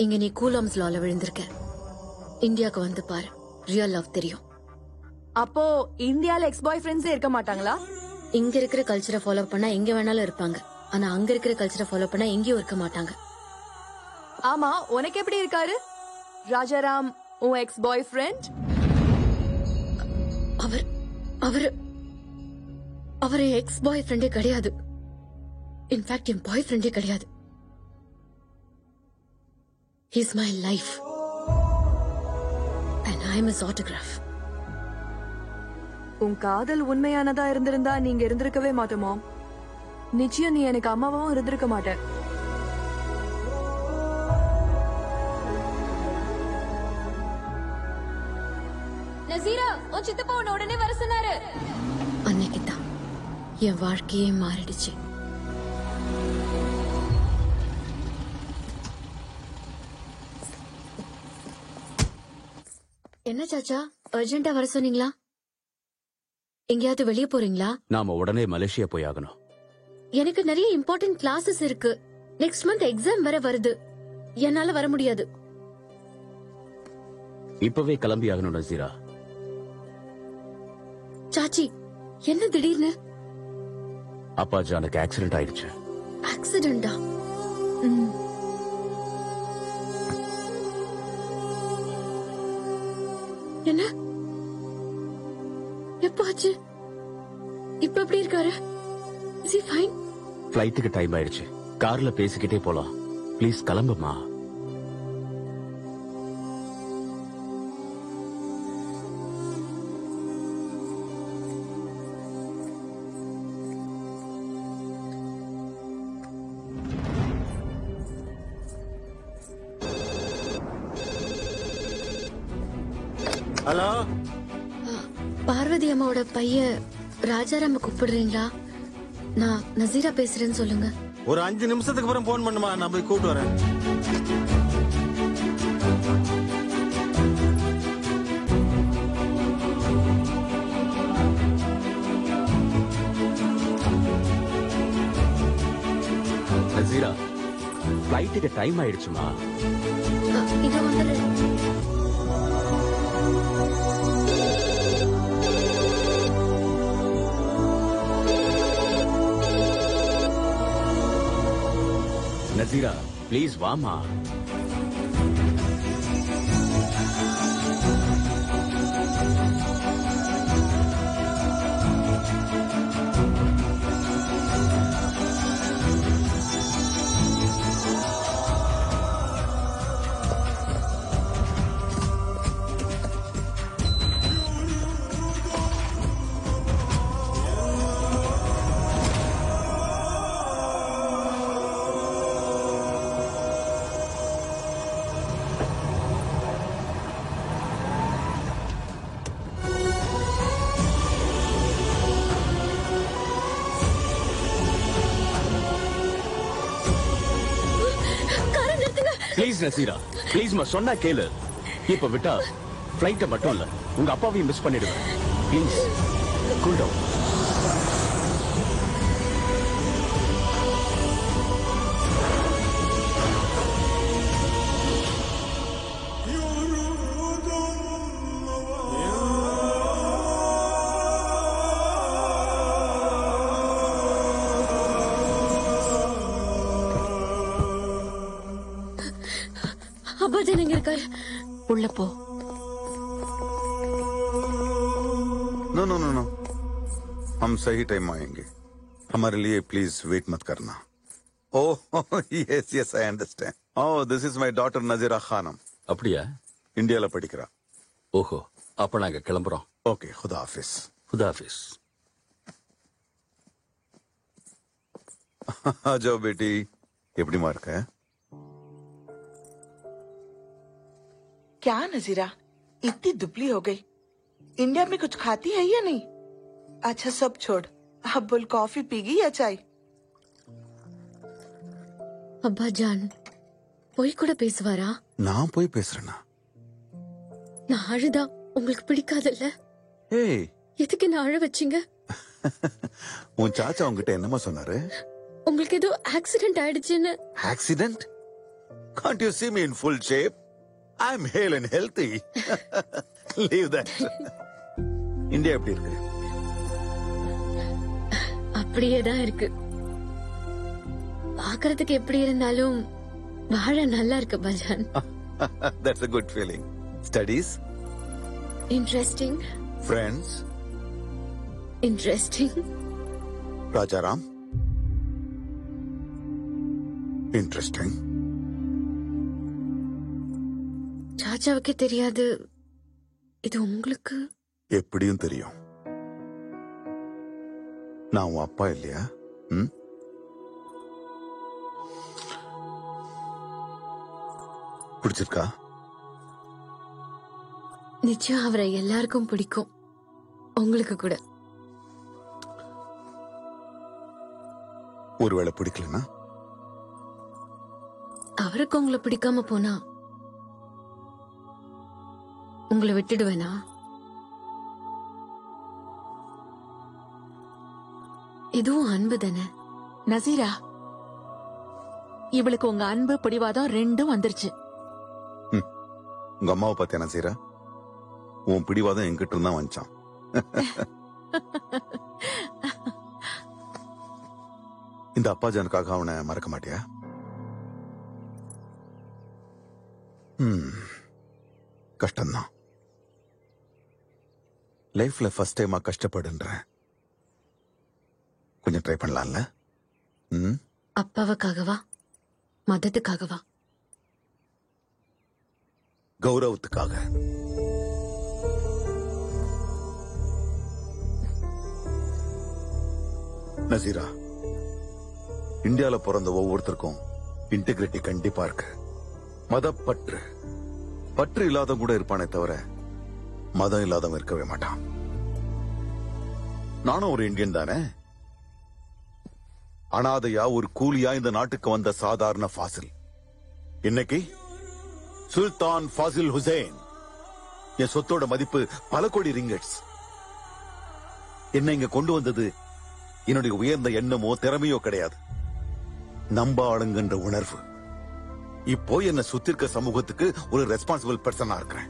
இங்க நீ கூலாம்ஸ் லால விழுந்திருக்க. இந்தியாவுக்கு வந்து பாரு, ரியல் லவ் தெரியும். அப்போ இந்தியால எக்ஸ் பாய் ஃப்ரெண்ட்ஸே இருக்க மாட்டாங்களா? இங்க இருக்கிற கல்ச்சரை ஃபாலோ பண்ணா எங்க வேணாலும் இருப்பாங்க. ஆனா அங்க இருக்கிற கல்ச்சரை ஃபாலோ பண்ணா எங்கேயும் இருக்க மாட்டாங்க. ஆமா, உனக்கு எப்படி இருக்காரு ராஜாராம், உன் எக்ஸ் பாய் ஃப்ரெண்ட்? அவர் எக்ஸ் பாய் ஃப்ரெண்டே கிடையாது. இன்ஃபேக்ட் என் பாய் ஃப்ரெண்டே கிடையாது. He's my life. And I'm his autograph. உன் காதல் உண்மையானதா இருந்திருந்தா நீங்க இருந்திருக்கவே மாட்டோமோ. நிச்சயம் நீ எனக்கு அம்மாவும் இருந்திருக்க மாட்ட. நசீரா, உன் சித்தப்பா உன்னை உடனே வர சொன்னாரு. அன்னைக்குதான் என் வாழ்க்கையே மாறிடுச்சு. என்ன சாச்சா, அர்ஜென்ட்டா வர சொன்னீங்களா? எங்கேயாவது வெளியே போறீங்களா? நாம உடனே மலேசியா போய் ஆகணும். எனக்கு நிறைய இம்பார்ட்டன்ட் கிளாஸஸ் இருக்கு. நெக்ஸ்ட் மந்த் எக்ஸாம் வர வருது. என்னால வர முடியாது. இப்பவே கிளம்பி ஆகணும் நசீரா. சாச்சி, என்ன திடீர்னு? அப்பா ஜானுக்கு ஆக்சிடென்ட் ஆயிடுச்சு. ஆக்சிடென்டா? என்ன? எப்போ ஆச்சு? இப்ப எப்படி இருக்காரு? Is he fine? ஃபிளைட்டுக்கு டைம் ஆயிடுச்சு. கார்ல பேசிக்கிட்டே போலாம். ப்ளீஸ் கிளம்புமா. ஹலோ, பார்வதி அம்மாவோட பையன் ராஜாராம கூப்பிடுறீங்களா? நான் நசீரா பேசுறேன்னு சொல்லுங்க. ஒரு 5 நிமிஷத்துக்கு அப்புறம் போன் பண்ணுமா, நான் போய் கூப்பிட்டு வரேன். நசீரா, ஃபிளைட்டுக்கு டைம் ஆயிடுச்சுமா. இதோ வந்துடுறேன். நசீரா, ப்ளீஸ் வாமா. ப்ளீஸ் நசீரா, ப்ளீஸ் மா, சொன்னா கேளு. இப்ப விட்டா ஃபிளைட்ட மட்டும் இல்ல, உங்க அப்பாவையும் மிஸ் பண்ணிடுவேன். Please cool down. அப்பாஜன் எங்க இருக்காரு? உள்ள போ. नो नो नो नो, हम सही टाइम आएंगे. हमारे लिए प्लीज वेट मत करना. Oh yes yes I understand. Oh this is my daughter Nazira Khanam. அப்படியா? இந்தியால படிக்கிறா. ஓஹோ, அப்ப நாங்க கிளம்புறோம். ஓகே, खुदा हाफिज. खुदा हाफिज. आ जाओ बेटी. எப்படிமா இருக்க? क्या नजीरा, इतनी दुबली हो गई. इंडिया में कुछ खाती है या नहीं? अच्छा सब छोड़, अब बोल कॉफी पीगी या चाय? அப்பாஜான் போய் கூட பேசுவாரா? நான் போய் பேசுறேனா? நான் அழுதா உங்களுக்கு பிடிக்காதுல்ல? ஏய், எதுக்கு நான் அழ வச்சீங்க? உன் சாச்சா உன்கிட்ட என்னமா சொன்னாரு? உங்களுக்கு ஏதோ ஆக்சிடென்ட் ஆயிடுச்சுன்னு. Accident? Can't you see me in full shape? I'm hale and healthy. Leave that. India எப்படி இருக்கு? அப்படியே தான் இருக்கு. பாக்குறதுக்கு எப்படி இருந்தாலும் வாழ நல்லா இருக்கு Bajaj. That's a good feeling. Studies? Interesting. Friends? Interesting. Rajaram? Interesting. சாச்சாவுக்கே தெரியாது, இது உங்களுக்கு எப்படியும் தெரியும். நான் உன் அப்பா இல்லையா? பிடிச்சிருக்கா? நிச்சயம் அவரை எல்லாருக்கும் பிடிக்கும், உங்களுக்கு கூட. ஒருவேளை பிடிக்கலனா? அவருக்கு உங்களை பிடிக்காம போனா உங்களை விட்டுடுவேனா? இதுவும் அன்பு தானே நசீரா? இவளுக்கு உங்க அன்பு பிடிவாதம் ரெண்டும் வந்துருச்சு. உங்க அம்மாவை பார்த்தியா நசீரா? உன் பிடிவாதம் என்கிட்ட இருந்தா வந்துச்சான். இந்த அப்பாஜனுக்காக அவனை மறக்க மாட்டியா? கஷ்டம்தான். லைஃப்ல ஃபர்ஸ்ட் டைமா கஷ்டப்படுன்ற கொஞ்சம் ட்ரை பண்ணலாம்ல? அப்பாவுக்காகவா மதத்துக்காகவா? கௌரவத்துக்காக. நசீரா, இந்தியால பிறந்த ஒவ்வொருத்தருக்கும் இன்டெகிரிட்டி கண்டிப்பா இருக்கு. மதப்பற்று பற்று இல்லாதவங்க கூட இருப்பானே தவிர மதம் இல்லாதவன் இருக்கவே மாட்டான். நானும் ஒரு இந்தியன் தானே. அனாதையா ஒரு கூலியா இந்த நாட்டுக்கு வந்த சாதாரண ஃபாசில். இன்னைக்கு சுல்தான் ஃபாசில் ஹுசைன். என் சொத்தோட மதிப்பு பல கோடி ரிங்கட்ஸ். என்ன இங்க கொண்டு வந்தது என்னுடைய உயர்ந்த எண்ணமோ திறமையோ கிடையாது, நம்ப ஆளுங்கன்ற உணர்வு. இப்போ என்ன சுத்தி இருக்க சமூகத்துக்கு ஒரு ரெஸ்பான்சிபிள் பர்சனா இருக்கிறேன்.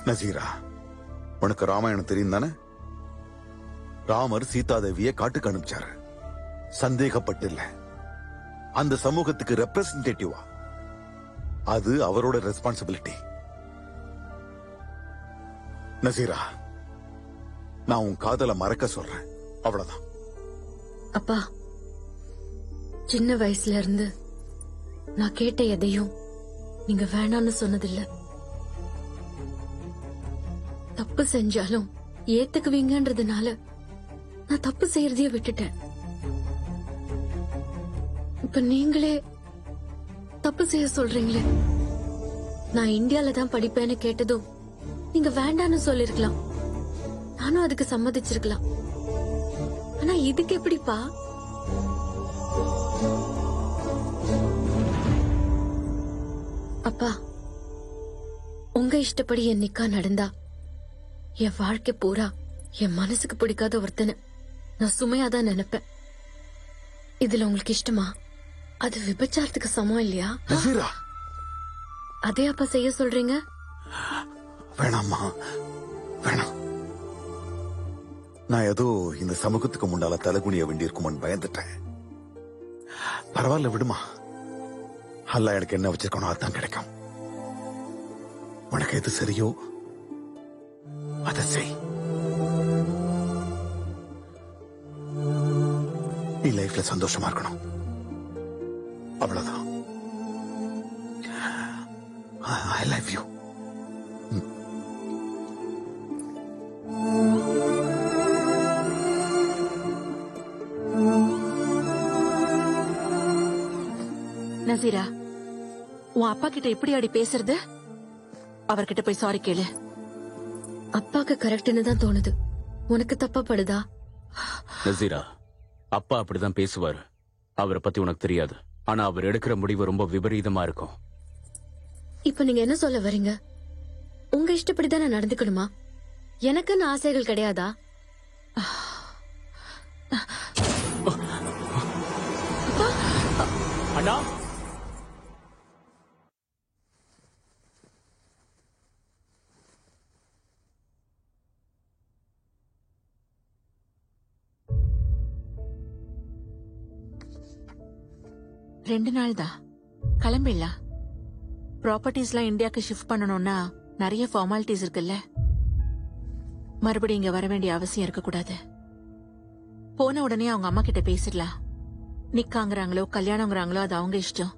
நசீரா, உனக்கு ராமாயணம் தெரியும் தானே? ராமர் சீதாதேவியை காட்டுக்கு அனுப்பிச்சாரு. சந்தேகப்பட்டு இல்ல, அந்த சமூகத்துக்கு ரெப்ரசன்டேட்டிவா. அது அவரோட ரெஸ்பான்சிபிலிட்டி. நசீரா, நான் உன் காதலை மறக்க சொல்றேன், அவ்வளவுதான். அப்பா, சின்ன வயசுல இருந்து நான் கேட்ட எதையும் நீங்க வேணாம்னு சொன்னதில்ல. தப்பு செஞ்சாலும் ஏத்துக்குவீங்கன்றதுனால நான் தப்பு செய்யறதையே விட்டுட்டேன். இப்ப நீங்களே தப்பு செய்ய சொல்றீங்களே. நான் இந்தியால தான் படிப்பேன்னு கேட்டதும் நீங்க வேண்டான்னு சொல்லிருக்கலாம், நானும் அதுக்கு சம்மதிச்சிருக்கலாம். ஆனா இதுக்கு எப்படிப்பா? அப்பா, உங்க இஷ்டப்படி என் நிக்கா நடந்தா என் வாழ்க்கை பூரா என் மனசுக்கு பிடிக்காத ஒருத்தனை நான் சுமையாதான் நினைப்பேன். இதுல உங்களுக்கு இஷ்டமா? அது விபச்சாரத்துக்கு சமம் இல்லையா? அதே அப்பா செய்ய சொல்றீங்க? வேணாம்மா, வேணாம். நான் ஏதோ இந்த சமூகத்துக்கு முன்னால தலைகுனிய வேண்டியிருக்குமான்னு பயந்துட்டேன். பரவாயில்ல, விடுமா. அல்ல எனக்கு என்ன வச்சிருக்கணும் அதுதான் கிடைக்கும். உனக்கு எது சரியோ அதை செய். நீ லைஃப்ல சந்தோஷமா இருக்கணும், அவ்வளவுதான். I love you. நசீரா, உன் அப்பா கிட்ட இப்படி அடி பேசுறது? அவர்கிட்ட போய் சாரி கேளு. அப்பாக்கு கரெக்ட்னு தான் தோணுது, உனக்கு தப்பா படுதா? நசீரா, அப்பா அப்படிதான் பேசுவாரு. அவரை பத்தி உனக்கு தெரியாது, ஆனா அவர் எடுக்கிற முடிவு ரொம்ப விபரீதமா இருக்கும். இப்ப நீங்க என்ன சொல்ல வரீங்க? உங்க இஷ்டப்படிதான் நான் நடந்துக்கணுமா? எனக்குன்னு ஆசைகள் கிடையாதா? அண்ணா, ரெண்டு நாள் தான், கிளம்பிடலாம். ப்ராப்பர்ட்டிஸ்லாம் இந்தியாவுக்கு ஷிஃப்ட் பண்ணணும்னா நிறைய ஃபார்மாலிட்டிஸ் இருக்குல்ல. மறுபடியும் இங்க வர வேண்டிய அவசியம் இருக்கக்கூடாது. போன உடனே அவங்க அம்மா கிட்ட பேசிடலாம். நிக்காங்கிறாங்களோ கல்யாணங்கிறாங்களோ அது அவங்க இஷ்டம்.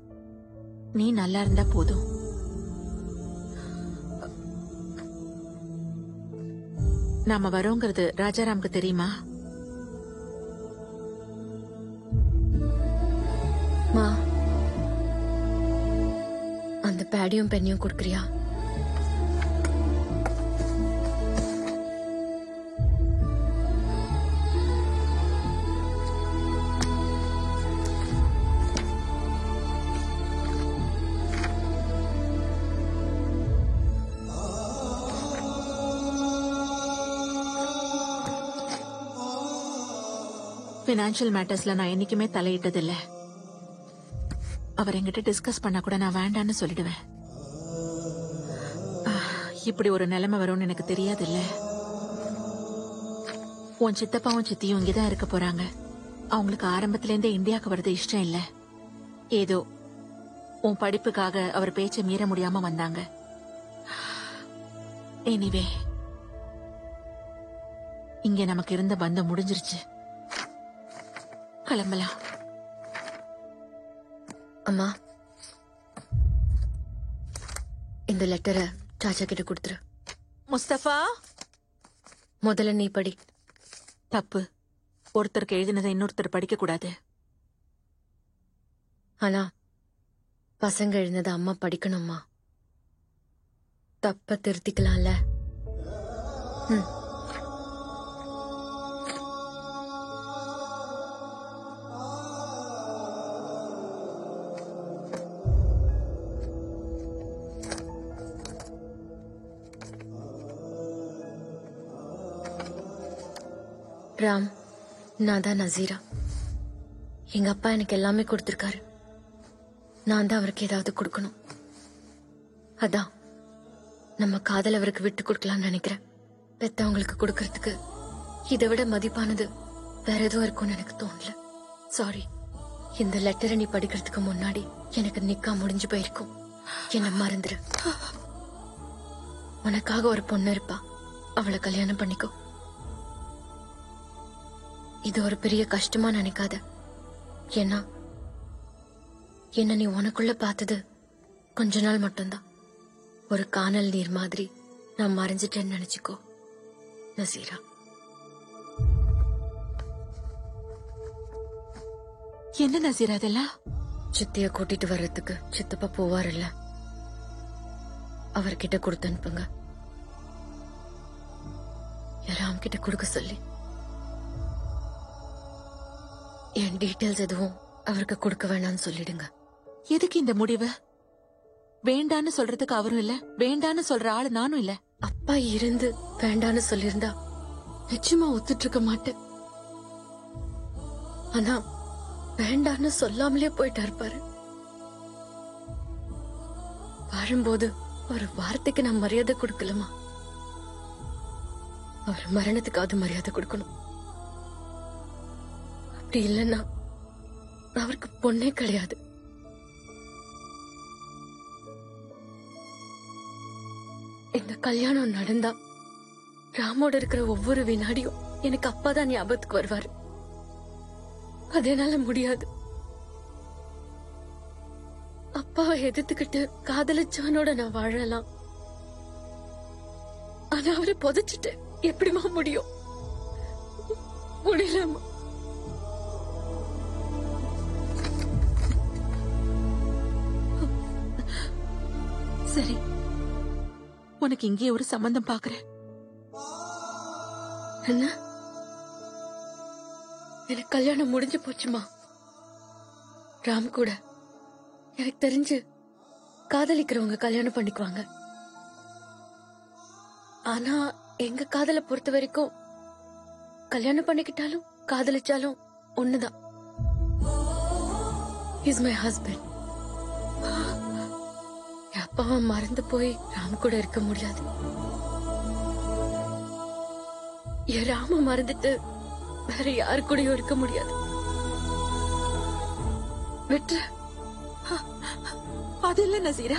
நீ நல்லா இருந்தா போதும். நாம வரோங்கிறது ராஜாராமுக்கு தெரியுமா? மா, அந்த பேடியும் பெண்ணையும் கொடுக்கறியா? பினான்சியல் மேட்டர்ஸ்ல நான் என்னைக்குமே தலையிட்டதில்ல. அவர் என்கிட்ட டிஸ்கஸ் பண்ண கூட நான் வேண்டான்னு சொல்லிடுவேன். இப்படி ஒரு நிலைமை வரும்னு எனக்கு தெரியாது இல்ல. உன் சித்தப்பாவும் சித்தியும் இங்கதான் இருக்க போறாங்க. அவங்களுக்கு ஆரம்பத்துல இருந்தே இந்தியாவுக்கு வரது இஷ்டம் இல்ல. ஏதோ உன் படிப்புக்காக அவர் பேச்ச மீற முடியாம வந்தாங்க. எனிவே இங்க நமக்கு இருந்த பந்தம் முடிஞ்சிருச்சு. கிளம்பலாம். அம்மா, இந்த லெட்டரை சாச்சா கிட்ட கொடுத்துரு. முஸ்தபா, முதல்ல நீ படி. தப்பு. ஒருத்தருக்கு எழுதினதை இன்னொருத்தர் படிக்க கூடாது. ஆனா பசங்க எழுந்ததை அம்மா படிக்கணும்மா. தப்ப திருத்திக்கலாம்ல. ராம், நான் தான் நசீரா. எங்க அப்பா எனக்கு எல்லாமே கொடுத்திருக்காரு. நான் தான் அவருக்கு ஏதாவது கொடுக்கணும். அதான் நம்ம காதல் அவருக்கு விட்டு கொடுக்கலாம்னு நினைக்கிறேன். பெத்தவங்களுக்கு கொடுக்கறதுக்கு இதை விட மதிப்பானது வேற எதுவும் இருக்கும்னு எனக்கு தோணல. சாரி. இந்த லெட்டரை நீ படிக்கிறதுக்கு முன்னாடி எனக்கு நிக்கா முடிஞ்சு போயிருக்கும். என்ன மறந்துரு. உனக்காக ஒரு பொண்ணு இருப்பா, அவளை கல்யாணம் பண்ணிக்கோ. இது ஒரு பெரிய கஷ்டமா நினைக்காத. ஏன்னா என்ன நீ உனக்குள்ள பார்த்தது கொஞ்ச நாள் மட்டும்தான். ஒரு காணல் நீர் மாதிரி நான் மறைஞ்சிட்டேன்னு நினைச்சுக்கோ நசீரா. என்ன நசீரா அதெல்லாம்? சித்திய கூட்டிட்டு வர்றதுக்கு சித்தப்பா போவார்ல, அவர்கிட்ட கொடுத்து அனுப்புங்க. ராம் கிட்ட கொடுக்க சொல்லி என் டீட்டெயில்ஸ் எதுவும் அவருக்கு கொடுக்க வேணாம்னு சொல்லிடுங்க. எதுக்கு இந்த முடிவு? வேண்டான்னு சொல்றதுக்கு அவரும் இல்ல, வேண்டான்னு சொல்ற ஆளு நானும் இல்ல. அப்பா இருந்து வேண்டான்னு சொல்லிருந்தா நிச்சயமா ஒத்துட்டு இருக்க மாட்டேன். ஆனா வேண்டான்னு சொல்லாமலே போயிட்டாரு பாரு. வாழும்போது ஒரு வார்த்தைக்கு நான் மரியாதை கொடுக்கலமா, அவர் மரணத்துக்காவது மரியாதை கொடுக்கணும். அப்படி இல்லைன்னா அவருக்கு பொண்ணே கிடையாது. இந்த கல்யாணம் நடந்தா ராமோட இருக்கிற ஒவ்வொரு வினாடியும் எனக்கு அப்பாதான் ஞாபகத்துக்கு வருவாரு. அதனால முடியாது. அப்பாவை எதிர்த்துக்கிட்டு காதலிச்சவனோட நான் வாழலாம். ஆனா அவரை புதைச்சிட்டு எப்படிமா முடியும்? முடியலமா. சரி, உனக்கு இங்கே ஒரு சம்பந்தம் பாக்குறேன். என்ன? எனக்கு கல்யாணம் முடிஞ்சு போச்சுமா. ராம் கூட எனக்கு தெரிஞ்சு காதலிக்கிறவங்க கல்யாணம் பண்ணிக்குவாங்க. ஆனா எங்க காதலை பொறுத்த வரைக்கும் கல்யாணம் பண்ணிக்கிட்டாலும் காதலிச்சாலும் ஒண்ணுதான். Is my husband. அப்பாவை மறந்து போய் ராம் கூட இருக்க முடியாது. என் ராம மறந்துட்டு வேற யாரு கூடயும் இருக்க முடியாது. விட்டு அது இல்ல நசீரா.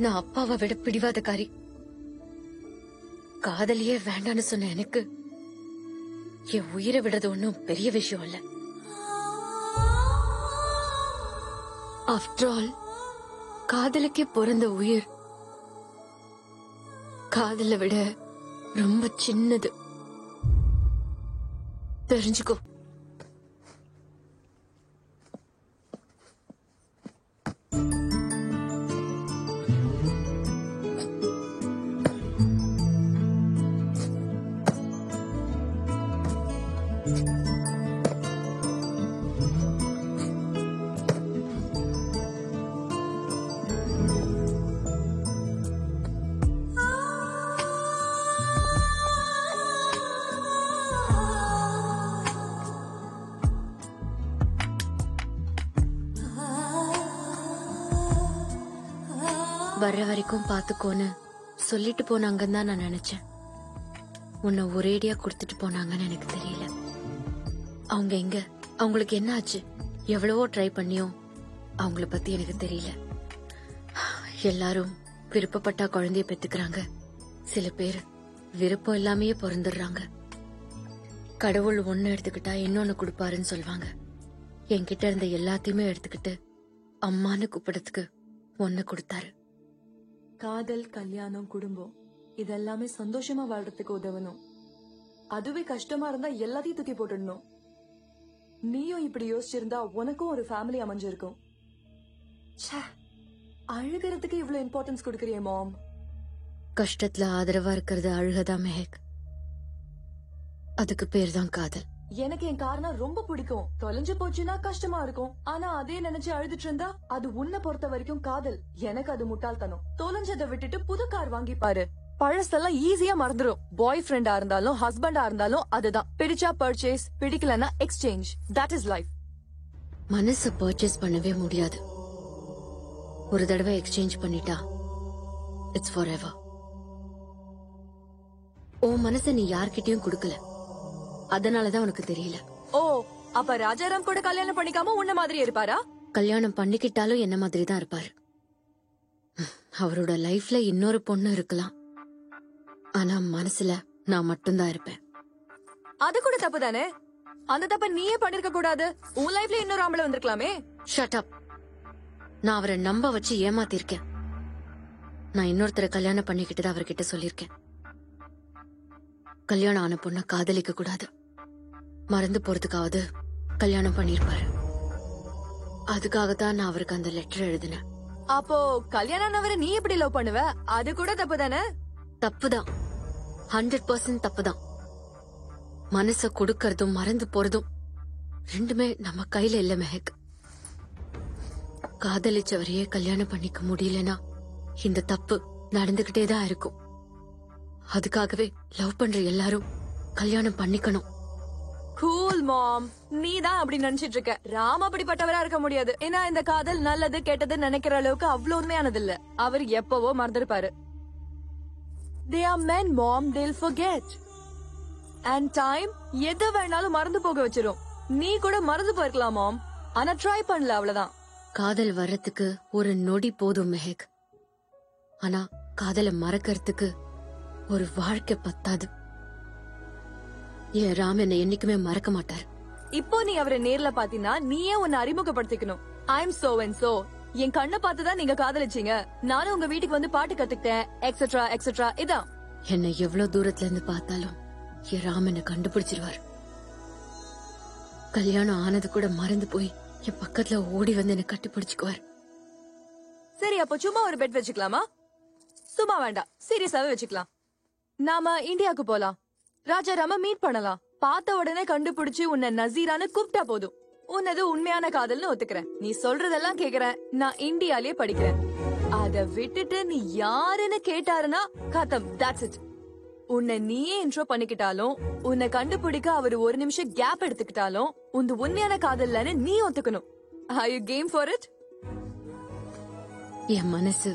நான் அப்பாவை விட பிடிவாதக்காரி. காதலியே வேண்டான்னு சொன்ன எனக்கு என் உயிரை விடுறது ஒன்னும் பெரிய விஷயம் இல்ல. ஆஃப்டர் ஆல் காதலுக்கே பிறந்த உயிர் காதலை விட ரொம்ப சின்னது. தெரிஞ்சுக்கோ. வர்ற வரைக்கும் பாத்துக்கோன்னு சொல்லிட்டு போனாங்கன்னு தான் நான் நினைச்சேன். உன்னை ஒரேடியா கொடுத்துட்டு போனாங்கன்னு எனக்கு தெரியல. அவங்க எங்க, அவங்களுக்கு என்ன ஆச்சு? எவ்வளவோ ட்ரை பண்ணியும் அவங்கள பத்தி எனக்கு தெரியல. எல்லாரும் விருப்பப்பட்டா குழந்தைய பெத்துக்கிறாங்க, சில பேர் விருப்பம் இல்லாமயே பிறந்துடுறாங்க. கடவுள் ஒண்ணு எடுத்துக்கிட்டா இன்னொன்னு கொடுப்பாருன்னு சொல்லுவாங்க. என்கிட்ட இருந்த எல்லாத்தையுமே எடுத்துக்கிட்டு அம்மான்னு கூப்பிடறதுக்கு ஒண்ணு கொடுத்தாரு. காதல், கல்யாணம், குடும்பம் இதெல்லாமே சந்தோஷமா வாழ்றதுக்கு உதவணும். அதுவே கஷ்டமா இருந்தா எல்லாத்தையும் தூக்கி போட்டுடணும். நீயும் இப்படி யோசிச்சிருந்தா உனக்கும் ஒரு ஃபேமிலி அமைஞ்சிருக்கும். அழுகிறதுக்கு இவ்வளவு இம்பார்ட்டன்ஸ் கொடுக்கறியே மாம். கஷ்டத்துல ஆதரவா இருக்கிறது அழுகதான் மெஹக். அதுக்கு பேர் தான் காதல். எனக்கு என் கார்னா ரொம்ப பிடிக்கும். தொலைஞ்சு போச்சுன்னா கஷ்டமா இருக்கும். ஆனா அதே நினைச்சு அழுதுட்டு இருந்தா அது உன்னை பொறுத்த வரைக்கும் காதல். எனக்கு அது முட்டாள்தனம். தொலைஞ்சதை விட்டுட்டு புது கார் வாங்கி பாரு. பழசெல்லாம் ஈஸியா மறந்துடும். பாய் ஃப்ரெண்டா இருந்தாலும் ஹஸ்பண்டா இருந்தாலும் அதுதான். பிடிச்சா பர்ச்சேஸ், பிடிக்கலன்னா எக்ஸ்சேஞ்ச். That is life. மனச பர்ச்சேஸ் பண்ணவே முடியாது. ஒரு தடவை எக்ஸ்சேஞ்ச் பண்ணிட்டா இட்ஸ் ஃபார் எவர். உன் மனச நீ யார்கிட்டயும் கொடுக்கல, அதனாலதான் உனக்கு தெரியல. ஓ, அப்ப ராஜாராம் கூட கல்யாணம் பண்ணிக்காம உன்ன மாதிரி இருப்பாரா? கல்யாணம் பண்ணிக்கிட்டாலும் என்ன மாதிரி தான் இருப்பாரு. அவரோட லைஃப்ல இன்னொரு பொண்ணு இருக்கலாம், ஆனா மனசுல நான் மட்டும்தான் இருப்பேன். அது கூட தப்பு தானே. அந்த தப்ப நீயே பண்ணிருக்க கூடாது. உன் லைஃப்ல இன்னொரு ஆம்பளை வந்திருக்கலாமே. Shut up. நான் அவரை நம்ப வச்சு ஏமாத்திருக்கேன். நான் இன்னொருத்தரை கல்யாணம் பண்ணிக்கிட்டு அவர்கிட்ட சொல்லிருக்கேன். கல்யாணம் ஆன பொண்ண காதலிக்க கூடாது, மறந்து போறதுக்காவது கல்யாணம் பண்ணிருப்பாரு. அதுக்காகத்தான் நான் அவருக்கு அந்த லெட்டர் எழுதினேன். அப்போ கல்யாணம் ஆனவரை நீ எப்படி லவ் பண்ணுவ? அது கூட தப்பு தானே. தப்புதான், 100% தப்புதான். மனச கொடுக்கறதும் மறந்து போறதும் ரெண்டுமே நம்ம கையில இல்ல மெஹக். காதலிச்சவரையே கல்யாணம் பண்ணிக்க முடியலனா இந்த தப்பு நடந்துகிட்டே தான் இருக்கும். அதுக்காகவே லவ் பண்ற எல்லாரும் கல்யாணம் பண்ணிக்கணும். கூல் மாம், நீ தான் அப்படி நினைச்சிட்டு இருக்க. ராம் அப்படிப்பட்டவரா இருக்க முடியாது. ஏன்னா இந்த காதல் நல்லது கெட்டது நினைக்கிற அளவுக்கு அவ்வளவு உண்மையானது இல்ல. அவர் எப்பவோ மறந்துருப்பாரு. They are men, mom. They'll forget. And time எது வேணாலும் மறந்து போக வச்சிரும். நீ கூட மறந்து போயிருக்கலாம் மாம், ஆனா ட்ரை பண்ணல, அவ்வளவுதான். காதல் வர்றதுக்கு ஒரு நொடி போதும் மெஹக், ஆனா காதலை மறக்கிறதுக்கு ஒரு வாழ்க்கை பத்தாது. என் ராம் என்னை என்னைக்குமே மறக்க மாட்டார். இப்போ நீ அவரை நேர்ல பாத்தீங்கன்னா நீயே உன்னை அறிமுகப்படுத்திக்கணும். I am so and so. என் கண்ணை பார்த்துதான் நீங்க காதலிச்சீங்க. நானும் உங்க வீட்டுக்கு வந்து பாட்டு கத்துக்கிட்டேன், எக்ஸெட்ரா எக்ஸெட்ரா. இதான். என்னை எவ்வளவு தூரத்துல இருந்து பார்த்தாலும் என் ராம் என்னை கண்டுபிடிச்சிருவார். கல்யாணம் ஆனது கூட மறந்து போய் என் பக்கத்துல ஓடி வந்து என்னை கட்டிப்பிடிச்சுக்குவார். சரி, அப்போ சும்மா ஒரு பெட் வச்சுக்கலாமா? சும்மா வேண்டாம், சீரியஸாவே வச்சுக்கலாம். நாம இந்தியாவுக்கு போலாம். ராஜாராம மீட் பண்ணலாம். பார்த்த உடனே கண்டுபிடிச்சு உன்னை நசீரான்னு கூப்பிட்டா போதும். உன்னது உண்மையான காதல்னு ஒத்துக்கிறேன். நீ சொல்றதெல்லாம் கேக்குறேன். நான் இந்தியாலயே படிக்கிறேன். அத விட்டுட்டு நீ யாருன்னு கேட்டாருன்னா கதம், that's it. உன்னை நீயே இன்ட்ரோ பண்ணிக்கிட்டாலும், உன்னை கண்டுபிடிக்க அவர் ஒரு நிமிஷம் கேப் எடுத்துக்கிட்டாலும் உன் உண்மையான காதல்லன்னு நீ ஒத்துக்கணும். Are you game for it? என் மனசு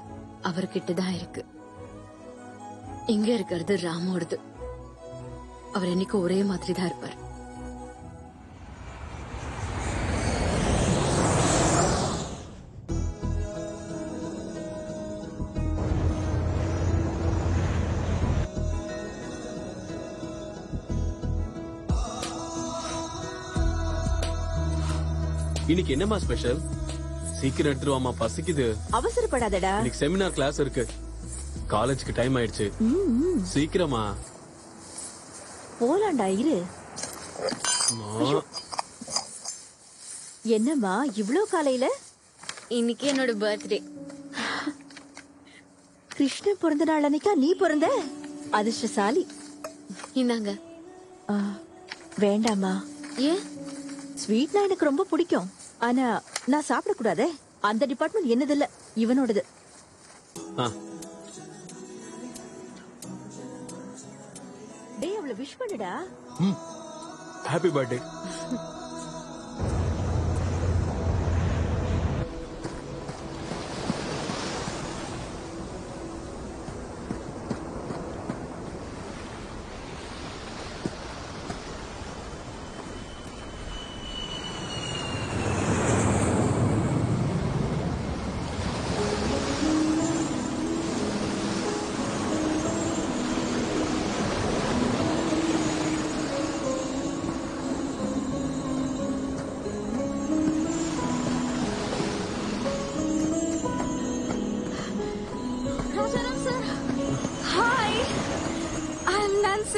அவர்கிட்டதான் இருக்கு. இங்க இருக்கிறது ராமோடது. அவர் என்னைக்கு ஒரே மாதிரி தான் இருப்பார். இன்னைக்கு என்னமா ஸ்பெஷல்? சீக்கிரம் எடுத்துருவாமா, பசிக்குது. அவசரப்படாதடா, இன்னைக்கு செமினார் கிளாஸ் இருக்கு. காலேஜுக்கு டைம் ஆயிடுச்சு. சீக்கிரமா போலாண்டா. இரு. அம்மா. என்னம்மா இவ்ளோ காலையில? இன்னைக்கு என்னோட பர்த்டே. கிருஷ்ணன் பிறந்த நாள் அன்னைக்கா நீ பிறந்த? அதிர்ஷ்டசாலி. இந்தாங்க. வேண்டாமா? ஏன்? ஸ்வீட்னா எனக்கு ரொம்ப பிடிக்கும், ஆனா நான் சாப்பிடக்கூடாதே. அந்த டிபார்ட்மெண்ட் என்னது இல்ல, இவனோடது. டேய், அவளை விஷ் பண்ணுடா. Happy birthday.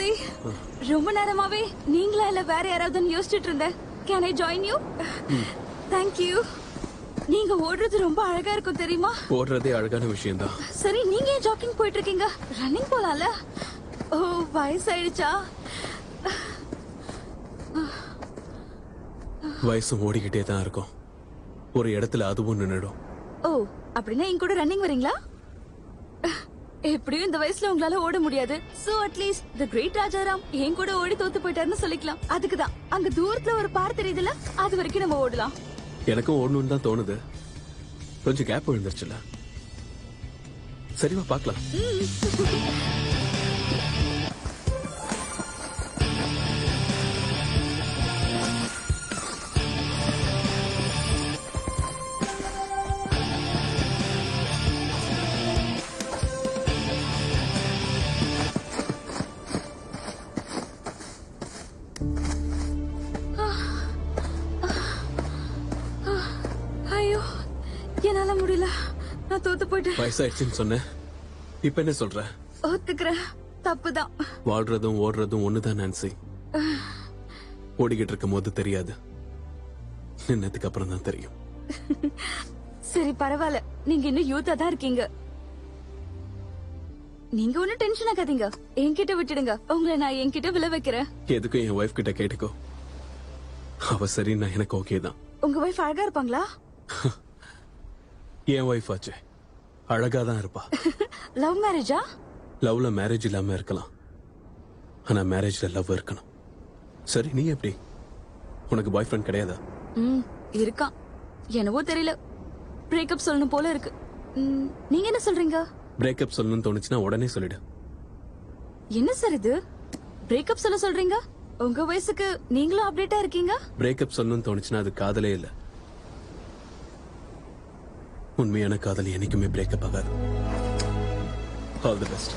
சாரி, ரொம்ப நேரமாவே நீங்களா இல்ல வேற யாராவது யோசிச்சுட்டு இருந்தேன். Can I join you? Thank you. நீங்க ஓடுறது ரொம்ப அழகா இருக்கும் தெரியுமா? ஓடுறதே அழகான விஷயம் தான். சரி, நீங்க ஏன் ஜாக்கிங் போயிட்டு இருக்கீங்க? ரன்னிங் போலாம்ல? ஓ, வயசாயிடுச்சா? வயசும் ஓடிக்கிட்டே தான் இருக்கும். ஒரு இடத்துல அதுவும் நின்னுடும். ஓ, அப்படின்னா என் கூட ரன்னிங் வரீங்களா? எப்படியும் இந்த வயசுல உங்களால ஓட முடியாது. சோ அட்லீஸ்ட் தி கிரேட் ராஜாராம் என் கூட ஓடி தோத்து போயிட்டாருன்னு சொல்லிக்கலாம். அதுக்குதான் அங்க தூரத்துல ஒரு பார் தெரியுதுல, அது வரைக்கும் நம்ம ஓடலாம். எனக்கும் ஓடணும்னு தான் தோணுது. கொஞ்சம் கேப் விழுந்துருச்சுல. சரிவா பார்க்கலாம். ஐயோ, என்னால முடியல. நான் தோத்து போயிட்டேன். வயசாயிடுச்சுன்னு சொன்னேன். இப்ப என்ன சொல்ற? ஒத்துக்கிறேன், தப்புதான். வாழ்றதும் ஓடுறதும் ஒண்ணுதான் நான்சி. ஓடிக்கிட்டு இருக்கும் போது தெரியாது, நின்னதுக்கு அப்புறம் தான் தெரியும். சரி, பரவாயில்ல. நீங்க இன்னும் யூத்தா தான் இருக்கீங்க. நீங்க ஒன்னும் டென்ஷன் ஆகாதீங்க. என்கிட்ட விட்டுடுங்க. உங்களை நான் என்கிட்ட விழ வைக்கிறேன். எதுக்கும் என் ஒய்ஃப் கிட்ட கேட்டுக்கோ. அவ சரி, நான் எனக்கு ஓகே தான். உங்க ஒய்ஃப் அழகா இருப்பாங்களா? என் ஒய்ஃப் ஆச்சு, அழகா தான் இருப்பா. லவ் மேரேஜா? லவ்ல மேரேஜ் இல்லாம இருக்கலாம், ஆனா மேரேஜ்ல லவ் இருக்கணும். சரி, நீ எப்படி? உனக்கு பாய் ஃப்ரெண்ட் கிடையாதா? இருக்கான். என்னவோ தெரியல, பிரேக்கப் சொல்லணும் போல இருக்கு. நீங்க என்ன சொல்றீங்க? பிரேக்கப் சொல்லணும்னு தோணுச்சுன்னா உடனே சொல்லிடு. என்ன சார் இது, பிரேக்கப் சொல்ல சொல்றீங்க? உங்க வயசுக்கு நீங்களும் அப்டேட்டா இருக்கீங்க. பிரேக்கப் சொல்லணும்னு தோணுச்சுன்னா அது காதலே இல்ல. உண்மையான காதல் என்னைக்குமே பிரேக்கப் ஆகாது. All the best.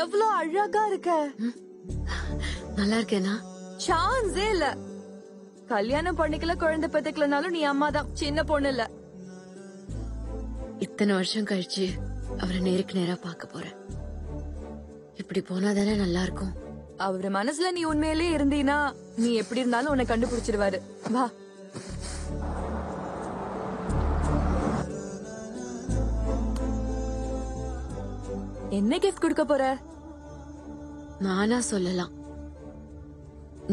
எவ்வளவு அழகா இருக்க. நல்லா இருக்கேனா? சான்ஸே இல்ல. கல்யாணம் பண்ணிக்கல, குழந்தை பெத்துக்கலனாலும் நீ அம்மா தான், சின்ன பொண்ணு இல்ல. இத்தனை வருஷம் கழிச்சு அவரை நேருக்கு நேரா பார்க்க போறேன். இப்படி போனாதானே நல்லா இருக்கும். அவர் மனசுல நீ உண்மையிலேயே இருந்தீனா நீ எப்படி இருந்தாலும் உன்னை கண்டுபிடிச்சிருவாரு. வா. என்ன கிஃப்ட் கொடுக்க போற? நானா சொல்லலாம்,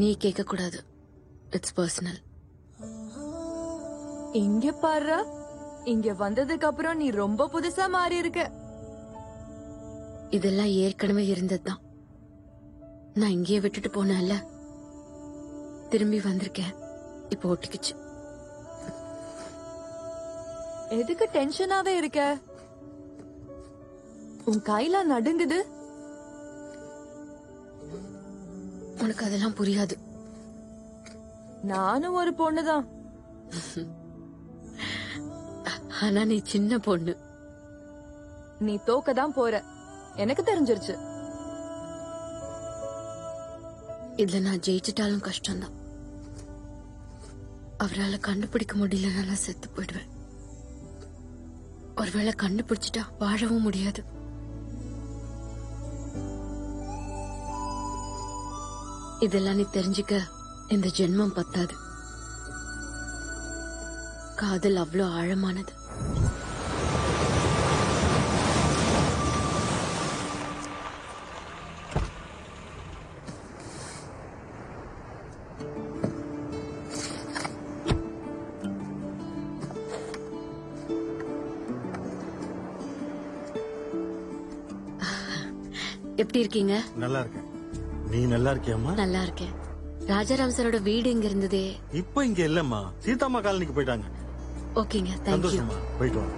நீ கேட்க கூடாது. It's personal. இங்க பாரு, இங்க வந்ததுக்கு அப்புறம் நீ ரொம்ப புதுசா மாறி இருக்க. இதெல்லாம் ஏற்கனவே இருந்ததுதான். நான் இங்கேயே விட்டுட்டு போனேன்ல, திரும்பி வந்திருக்கேன். இப்போ ஒட்டிக்குச்சு. எதுக்கு டென்ஷனாவே இருக்க? உன் கையில நடுங்குது. உனக்கு அதெல்லாம் புரியாது. நானும் ஒரு பொண்ணுதான். ஆனா நீ சின்ன பொண்ணு. நீ தோக்கதான் போற, எனக்கு தெரிஞ்சிருச்சு. இதுல நான் ஜெயிச்சிட்டாலும் கஷ்டம்தான். அவரால் கண்டுபிடிக்க முடியலன்னா நான் செத்து போயிடுவேன். ஒருவேளை கண்டுபிடிச்சிட்டா வாழவும் முடியாது. இதெல்லாம் நீ தெரிஞ்சுக்க இந்த ஜென்மம் பத்தாது. காதல் அவ்வளோ ஆழமானது. எப்படி இருக்கீங்க? நல்லா இருக்கேன். நீ நல்லா இருக்கியாம்மா? நல்லா இருக்கேன். ராஜாராம் சாரோட வீடு இங்க இருந்ததே. இப்ப இங்க இல்லம்மா, சீதாம்மா காலனிக்கு போயிட்டாங்க. ஓகேங்க, தேங்க்யூ. சந்தோஷமா, போயிட்டு வாங்க.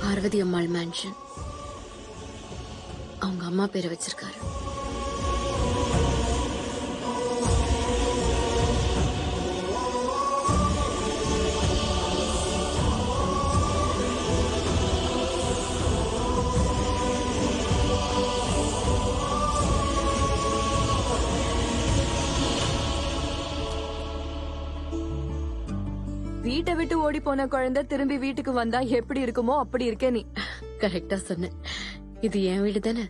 பார்வதி அம்மாள் மேன்ஷன். அவங்க அம்மா பேரை வச்சிருக்காரு. வீட்டை விட்டு ஓடி போன குழந்தை திரும்பி வீட்டுக்கு வந்தா எப்படி இருக்குமோ அப்படி இருக்கே நீ. கரெக்டா சொன்ன. இது என் வீடு தானே.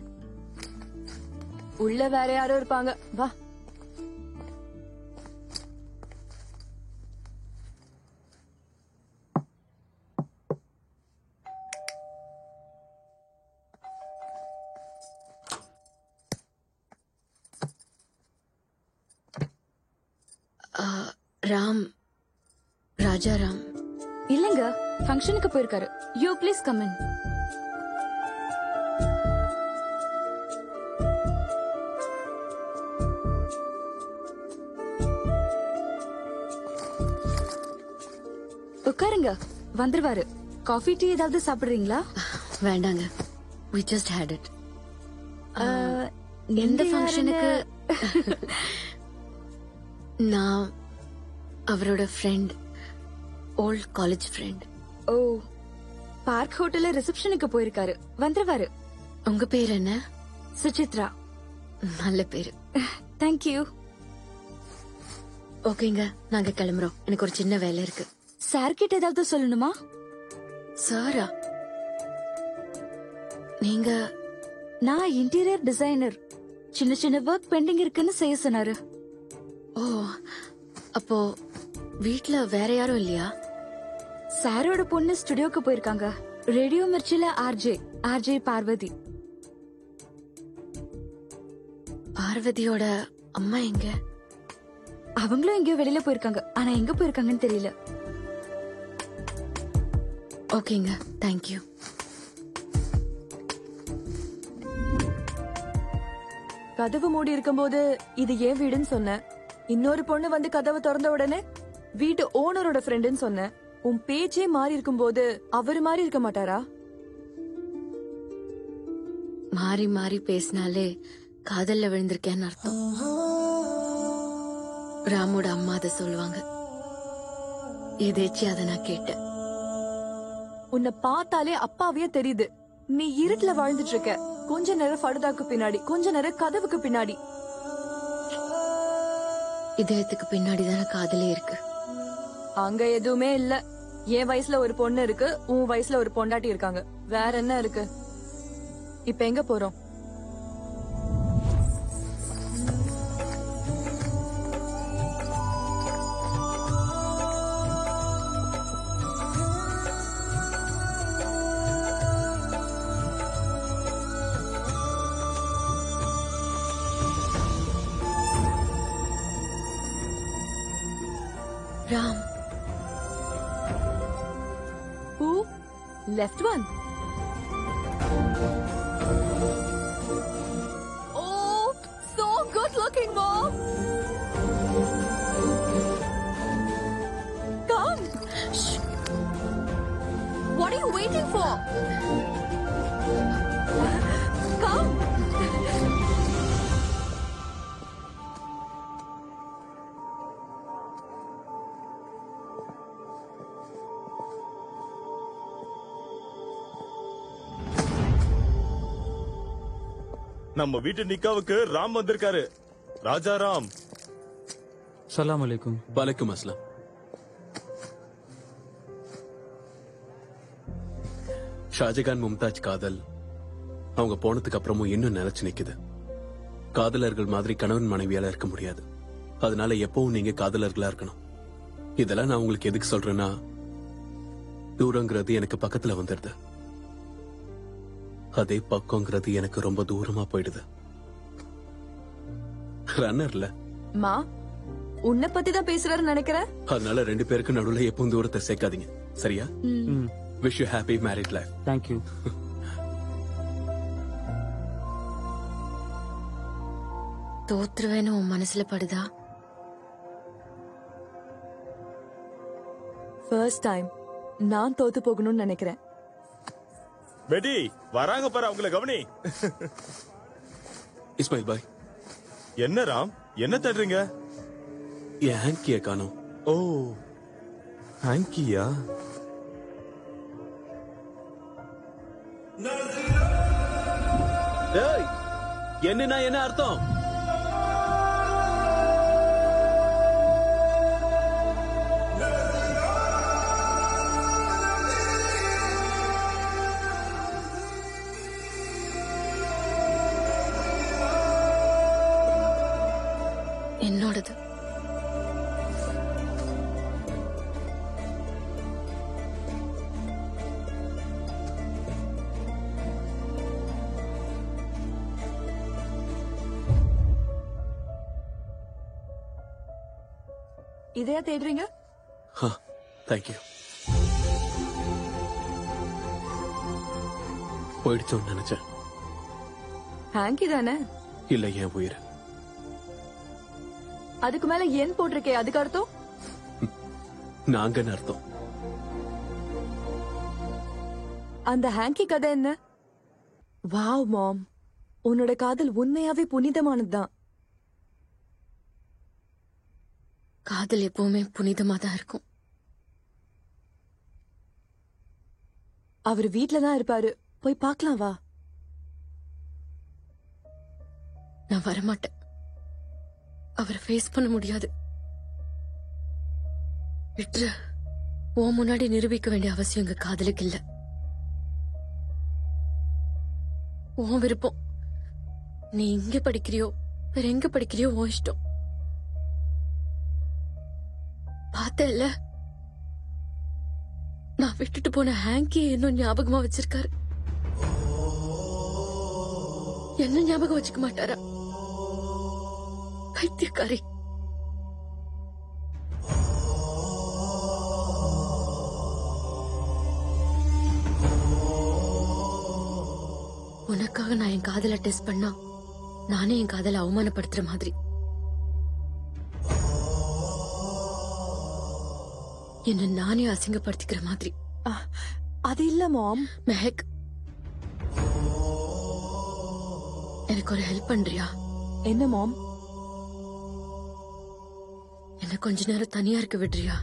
உள்ள வேற யாரும் இருப்பாங்க. வா. ராம், ராஜாராம் இல்லங்க, ஃபங்க்ஷனுக்கு போயிருக்காரு. You please come in. உட்காருங்க, வந்துருவாரு. காஃபி டீ ஏதாவது சாப்பிடுறீங்களா? வேண்டாங்க, we just had it. எந்த ஃபங்க்ஷனுக்கு? நான் அவரோட ஃப்ரெண்ட், ஓல்ட் காலேஜ் ஃப்ரெண்ட். ஓ, பார்க் ஹோட்டல்ல ரிசப்ஷனுக்கு போயிருக்காரு. வந்துருவாரு. உங்க பேர் என்ன? சுசித்ரா. நல்ல பேரு. தேங்க்யூ. ஓகேங்க, நாங்க கிளம்புறோம். எனக்கு ஒரு சின்ன வேலை இருக்கு. சார் கிட்ட ஏதாவது சொல்லணுமா? சாரா? நீங்க? நான் இன்டீரியர் டிசைனர். சின்ன சின்ன ஒர்க் பெண்டிங் இருக்குன்னு செய்ய சொன்னாரு. ஓ, அப்போ வீட்ல வேற யாரும் இல்லையா? சாரோட பொண்ணு ஸ்டுடியோக்கு போயிருக்காங்க. ரேடியோ மிர்ச்சில ஆர்ஜே பார்வதி. பார்வதியோட அம்மா எங்க? அவங்களும் எங்கேயோ வெளியில போயிருக்காங்க. ஆனா எங்க போயிருக்காங்கன்னு தெரியல. ஓகேங்க, தேங்க்யூ. கதவு மூடி இருக்கும்போது இது ஏன் வீடுன்னு சொன்ன. இன்னொரு பொண்ணு வந்து கதவை திறந்த உடனே வீட்டு ஓனரோட ஃப்ரெண்டுன்னு சொன்ன. உன் பேச்சே மாறி இருக்கும்போது அவரு மாறி இருக்க மாட்டாரா? மாறி மாறி பேசினாலே காதல்ல விழுந்திருக்கேன்னு அர்த்தம். ராமோட அம்மா அதை சொல்லுவாங்க. எதேச்சி அதை நான் கேட்டேன். உன்னை பார்த்தாலே அப்பாவியே தெரியுது. நீ இருட்டுல வாழ்ந்துட்டு இருக்க. கொஞ்ச நேரம் ஃபடுதாக்கு பின்னாடி, கொஞ்ச நேரம் கதவுக்கு பின்னாடி. இதயத்துக்கு பின்னாடி தானே காதலே இருக்கு. அங்க எதுவுமே இல்ல. என் வயசுல ஒரு பொண்ணு இருக்கு, உன் வயசுல ஒரு பொண்டாட்டி இருக்காங்க. வேற என்ன இருக்கு? இப்ப எங்க போறோம்? Ram. Who? Left one. Oh, so good looking, Mom. Come. Shh. What are you waiting for? Come. நம்ம வீட்டு நிக்காவுக்கு ராம் வந்திருக்காரு. ராஜா ராம். சலாம் அலைக்கும். வலைக்கும் அஸ்லாம். ஷாஜகான் மும்தாஜ் காதல் அவங்க போனதுக்கு அப்புறமும் இன்னும் நிலைச்சு நிக்குது. காதலர்கள் மாதிரி கணவன் மனைவியால இருக்க முடியாது. அதனால எப்பவும் நீங்க காதலர்களா இருக்கணும். இதெல்லாம் நான் உங்களுக்கு எதுக்கு சொல்றேன்னா, தூரங்கிறது எனக்கு பக்கத்துல வந்துடுது, அதே பக்கங்கிறது எனக்கு ரொம்ப தூரமா போயிடுது. ரன்னர்ல மா உன்னை பத்தி தான் பேசுறாரு நினைக்கிறேன். அதனால 2 பேருக்கு நடுவுல எப்பவும் தூரத்தை சேர்க்காதீங்க, சரியா? Wish you happy married life. Thank you. தோத்துருவேன்னு உன் மனசுல படுதா? ஃபர்ஸ்ட் டைம் நான் தோத்து போகணும்னு நினைக்கிறேன். பெடி வராங்க பாரு, அவங்கள கவனி. இஸ்மாயில் பாய். என்ன ராம், என்ன தேடுறீங்க? என் ஹேங்கிய காணோம். ஓ, ஹேங்கியா? என்னன்னா என்ன அர்த்தம்? என்னோடது. இதையா தேடுறீங்க? தேங்க்யூ. போயிடுச்சோன்னு நினைச்சேன். ஹேங்கி தானே? இல்ல, என் உயிர். அதுக்கு மேல என் போட்டிருக்கே, அதுக்கு அர்த்தம் நாங்கன்னு அர்த்தம். அந்த ஹேங்கி கதை என்ன? வாவ் மாம், உன்னோட காதல் உண்மையாவே புனிதமானதுதான். காதல் எப்பவுமே புனிதமா தான் இருக்கும். அவர் வீட்லதான் இருப்பாரு, போய் பார்க்கலாம் வா. நான் வரமாட்டேன். அவரை ஃபேஸ் பண்ண முடியாது. விட்டுரு. உன் முன்னாடி நிரூபிக்க வேண்டிய அவசியம் எங்க காதலுக்கு இல்ல. உன் விருப்பம். நீ இங்க படிக்கிறியோ வேற எங்க படிக்கிறியோ உன் இஷ்டம். பார்த்தல, நான் விட்டுட்டு போன ஹேங்கியை இன்னும் ஞாபகமா வச்சிருக்காரு. என்ன ஞாபகம் வச்சுக்க மாட்டாரா? பைத்தியக்காரி. உனக்காக நான் என் காதலை டெஸ்ட் பண்ணா நானே என் காதலை அவமானப்படுத்துற மாதிரி. என்ன நானே அசிங்கப்படுத்திக்கிற மாதிரி. அது இல்ல மாம். மெஹக், எனக்கு ஒரு ஹெல்ப் பண்றியா? என்ன மாம்? என்ன கொஞ்ச நேரம் தனியா இருக்க விடுறியா?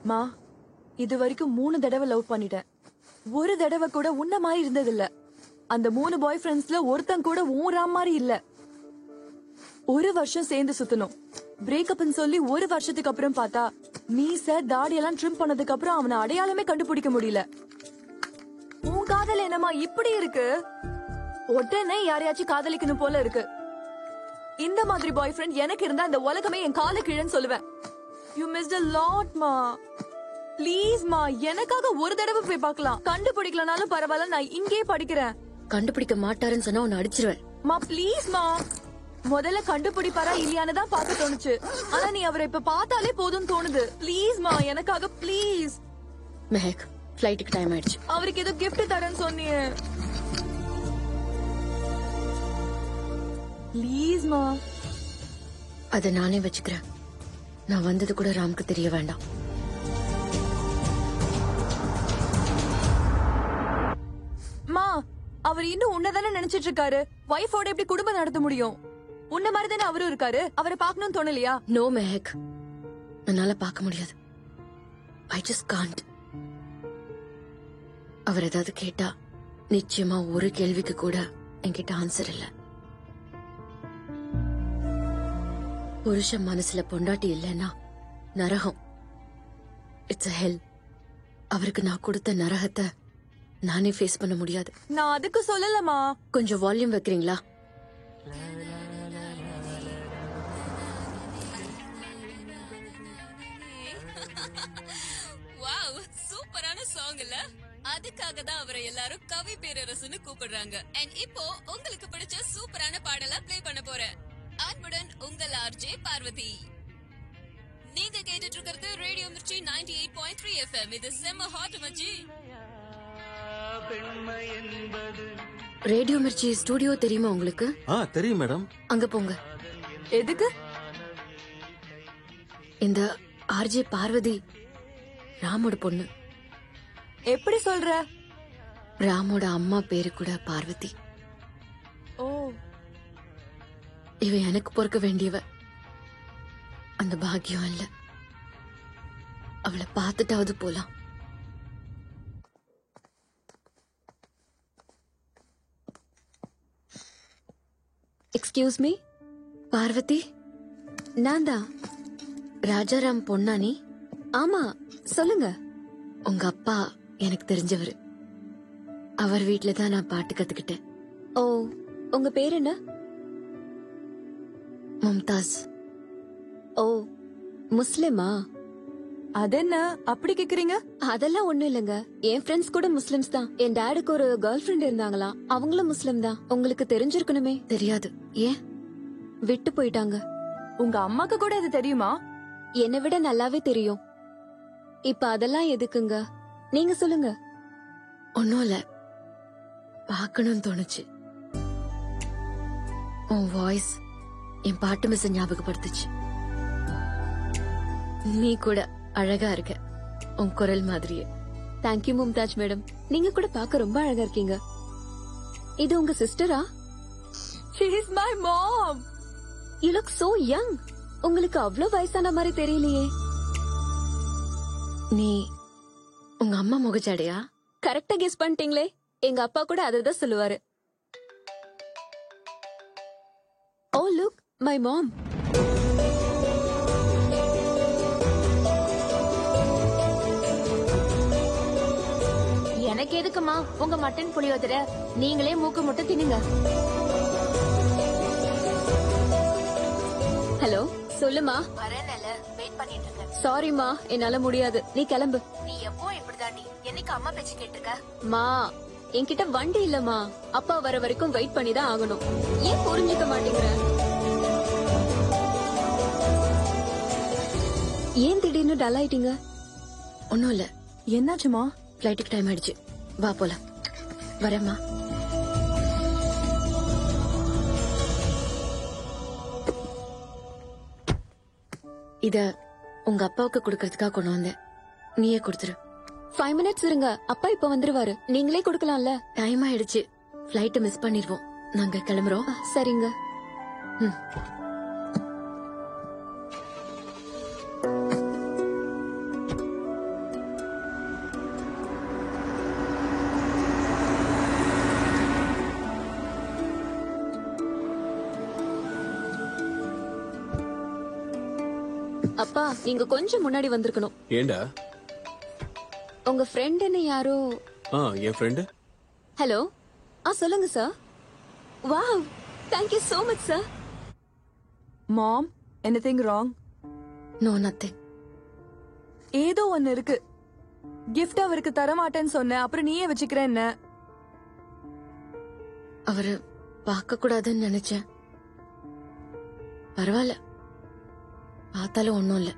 மா, இது வரைக்கும் 3 தடவை லவ் பண்ணிட்டேன். ஒரு தடவை கூட உன்ன மாதிரி இருந்ததில்ல. அந்த 3 பாய் ஃப்ரெண்ட்ஸ்ல ஒருத்தன் கூட ஊரா மாதிரி இல்ல. ஒரு வருஷம் சேர்ந்து சுத்தணும். பிரேக்கப்னு சொல்லி ஒரு வருஷத்துக்கு அப்புறம் பார்த்தா மீச தாடி எல்லாம் ட்ரிம் பண்ணதுக்கு அப்புறம் அவனை அடையாளமே கண்டுபிடிக்க முடியல. உன் காதல் என்னமா இப்படி இருக்கு? உடனே யாரையாச்சும் காதலிக்கணும் போல இருக்கு. இந்த மாதிரி பாய் ஃப்ரெண்ட் எனக்கு இருந்தா இந்த உலகமே என் கால கீழன்னு சொல்லுவேன். You missed a lot, ma. Please, ma. எனக்காக ஒரு தடவை போய் பார்க்கலாம். கண்டுபிடிக்கலனாலும் பரவாயில்ல, நான் இங்கே படிக்கிறேன். கண்டுபிடிக்க மாட்டாருன்னு சொன்னா உன்னை அடிச்சிருவேன். மா ப்ளீஸ் மா, முதல்ல கண்டுபிடிப்பாரா இல்லையான்னு தான் பார்க்க தோணுச்சு. ஆனா நீ அவரை இப்ப பார்த்தாலே போதும் தோணுது. ப்ளீஸ் மா, எனக்காக ப்ளீஸ். மெஹக், ஃபிளைட்டுக்கு டைம் ஆயிடுச்சு. அவருக்கு ஏதோ gift தரேன்னு சொன்னியே. ப்ளீஸ் மா. அத நானே வச்சுக்கிறேன். நான் வந்தது கூட ராம்க்கு தெரிய வேண்டாம். மா, அவர் இன்னும் உன்னதானே நினைச்சிட்டு இருக்காரு. வைஃபோட எப்படி குடும்பம் நடத்த முடியும்? உன்ன மாதிரி தானே அவரும் இருக்காரு. அவரை பார்க்கணும்னு தோணலையா? நோ மெஹக், என்னால பார்க்க முடியாது. I just Gantt. அவர் ஏதாவது கேட்டா நிச்சயமா ஒரு கேள்விக்கு கூட என்கிட்ட ஆன்சர் இல்ல. புருஷன் மனசுல பொண்டாட்டி இல்லைன்னா நரகம். It's a hell. அவருக்கு நான் கொடுத்த நரகத்தை நானே ஃபேஸ் பண்ண முடியாது. நான் அதுக்கு சொல்லலமா. கொஞ்சம் வால்யூம் வைக்கிறீங்களா? வாவ், சூப்பரான சாங் இல்ல? அதுக்காக தான் அவரை எல்லாரும் கவி பேரரசுன்னு கூப்பிடுறாங்க. And இப்போ உங்களுக்கு பிடிச்ச சூப்பரான பாடலா ப்ளே பண்ண போறேன். அன்புடன் உங்கள் ஆர்ஜே பார்வதி. நீங்க கேட்டுட்டு இருக்கிறது ரேடியோ மிர்ச்சி 98.3 FM. இது செம்ம ஹாட் மச்சி. ரேடியோ மிர்ச்சி ஸ்டுடியோ தெரியுமா உங்களுக்கு? தெரியும் மேடம். அங்க போங்க. எதுக்கு? இந்த ஆர்ஜே பார்வதி ராமோட பொண்ணு. எப்படி சொல்ற? ராமோட அம்மா பேரு கூட பார்வதி. ஓ, இவ எனக்கு பொறுக்க வேண்டியவ. அந்த பாக்கியம் இல்ல. அவளை பார்த்துட்டாவது போலாம். Excuse me. பார்வதி, நான் தான் ராஜாராம் பொண்ணா நீ? ஆமா, சொல்லுங்க. உங்க அப்பா எனக்கு தெரிஞ்சவரு. அவர் வீட்டுல தான் நான் பாட்டு கத்துக்கிட்டேன். ஓ, உங்க பேர் என்ன? மும்தாஸ். ஓ, முஸ்லிமா? அதென்ன அப்படி கேக்குறீங்க? அதெல்லாம் ஒண்ணும் இல்லங்க. என் ஃப்ரெண்ட்ஸ் கூட முஸ்லிம்ஸ் தான். என் டாடுக்கு ஒரு கேர்ள் ஃப்ரெண்ட் இருந்தாங்களாம். அவங்களும் முஸ்லிம் தான். உங்களுக்கு தெரிஞ்சிருக்கணுமே. தெரியாது. ஏன்? விட்டு போயிட்டாங்க. உங்க அம்மாக்கு கூட இது தெரியுமா? என்னை விட நல்லாவே தெரியும். இப்ப அதெல்லாம் எதுக்குங்க? நீங்க சொல்லுங்க. ஒன்னும் இல்ல, பார்க்கணும்னு தோணுச்சு. உன் வாய்ஸ் என் பாட்டு மிஸ் ஞாபகப்படுத்துச்சு. நீ கூட அழகா இருக்க, உன் குரல் மாதிரியே. Thank you Mumtaz madam. நீங்க கூட பார்க்க ரொம்ப அழகா இருக்கீங்க. இது உங்க சிஸ்டரா? She is my mom. You look so young. உங்களுக்கு அவ்வளவு வயசான மாதிரி தெரியலையே. நீ உங்க அம்மா முகச்சாடையா? கரெக்டா கெஸ் பண்ணிட்டீங்களே. எங்க அப்பா கூட அததான் சொல்லுவாரு. ஓ லுக், மை மாம். எனக்கு எதுக்குமா உங்க மட்டன் புளியோதரை? நீங்களே மூக்கு முட்டை தின்னுங்க. ஹலோ, சொல்லுமா. வரேன்ல, வெயிட் பண்ணிட்டு இருக்கேன். சாரிமா, என்னால முடியாது. நீ கிளம்பு. நீ எப்போ இப்படிதாண்டி? என்னைக்கு அம்மா பேச்சு கேட்டிருக்க? மா, என்கிட்ட வண்டி இல்லம்மா. அப்பா வர வரைக்கும் வெயிட் பண்ணி தான் ஆகணும். ஏன் புரிஞ்சுக்க மாட்டேங்கிற? ஏன் திடீர்னு டல் ஆயிட்டீங்க? ஒன்னும் இல்ல. என்னாச்சுமா? ஃபிளைட்டுக்கு டைம் ஆயிடுச்சு. வா போலாம். வரேம்மா. இத உங்க அப்பாவுக்கு கொடுக்கறதுக்காக கொண்டு வந்தேன். நீயே கொடுத்துரு. 5 minutes இருங்க, அப்பா இப்ப வந்துருவாரு. நீங்களே கொடுக்கலாம்ல. டைம் ஆயிடுச்சு, ஃபிளைட் மிஸ் பண்ணிடுவோம். நாங்க கிளம்புறோம். சரிங்க. அப்பா, நீங்க கொஞ்சம் முன்னாடி வந்திருக்கணும். ஏண்டா? உங்க ஃப்ரெண்ட் என்ன யாரோ? என் ஃப்ரெண்ட். ஹலோ, சொல்லுங்க sir. Wow, thank you so much sir. Ma'am, anything wrong? No, nothing. ஏதோ ஒன்னு இருக்கு. கிஃப்ட் அவருக்கு தர மாட்டேன்னு சொன்ன, அப்புறம் நீயே வச்சுக்கிறேன். என்ன அவரு பார்க்க கூடாதுன்னு நினைச்சேன். பரவாயில்ல, பார்த்தாலும் ஒண்ணும் இல்ல.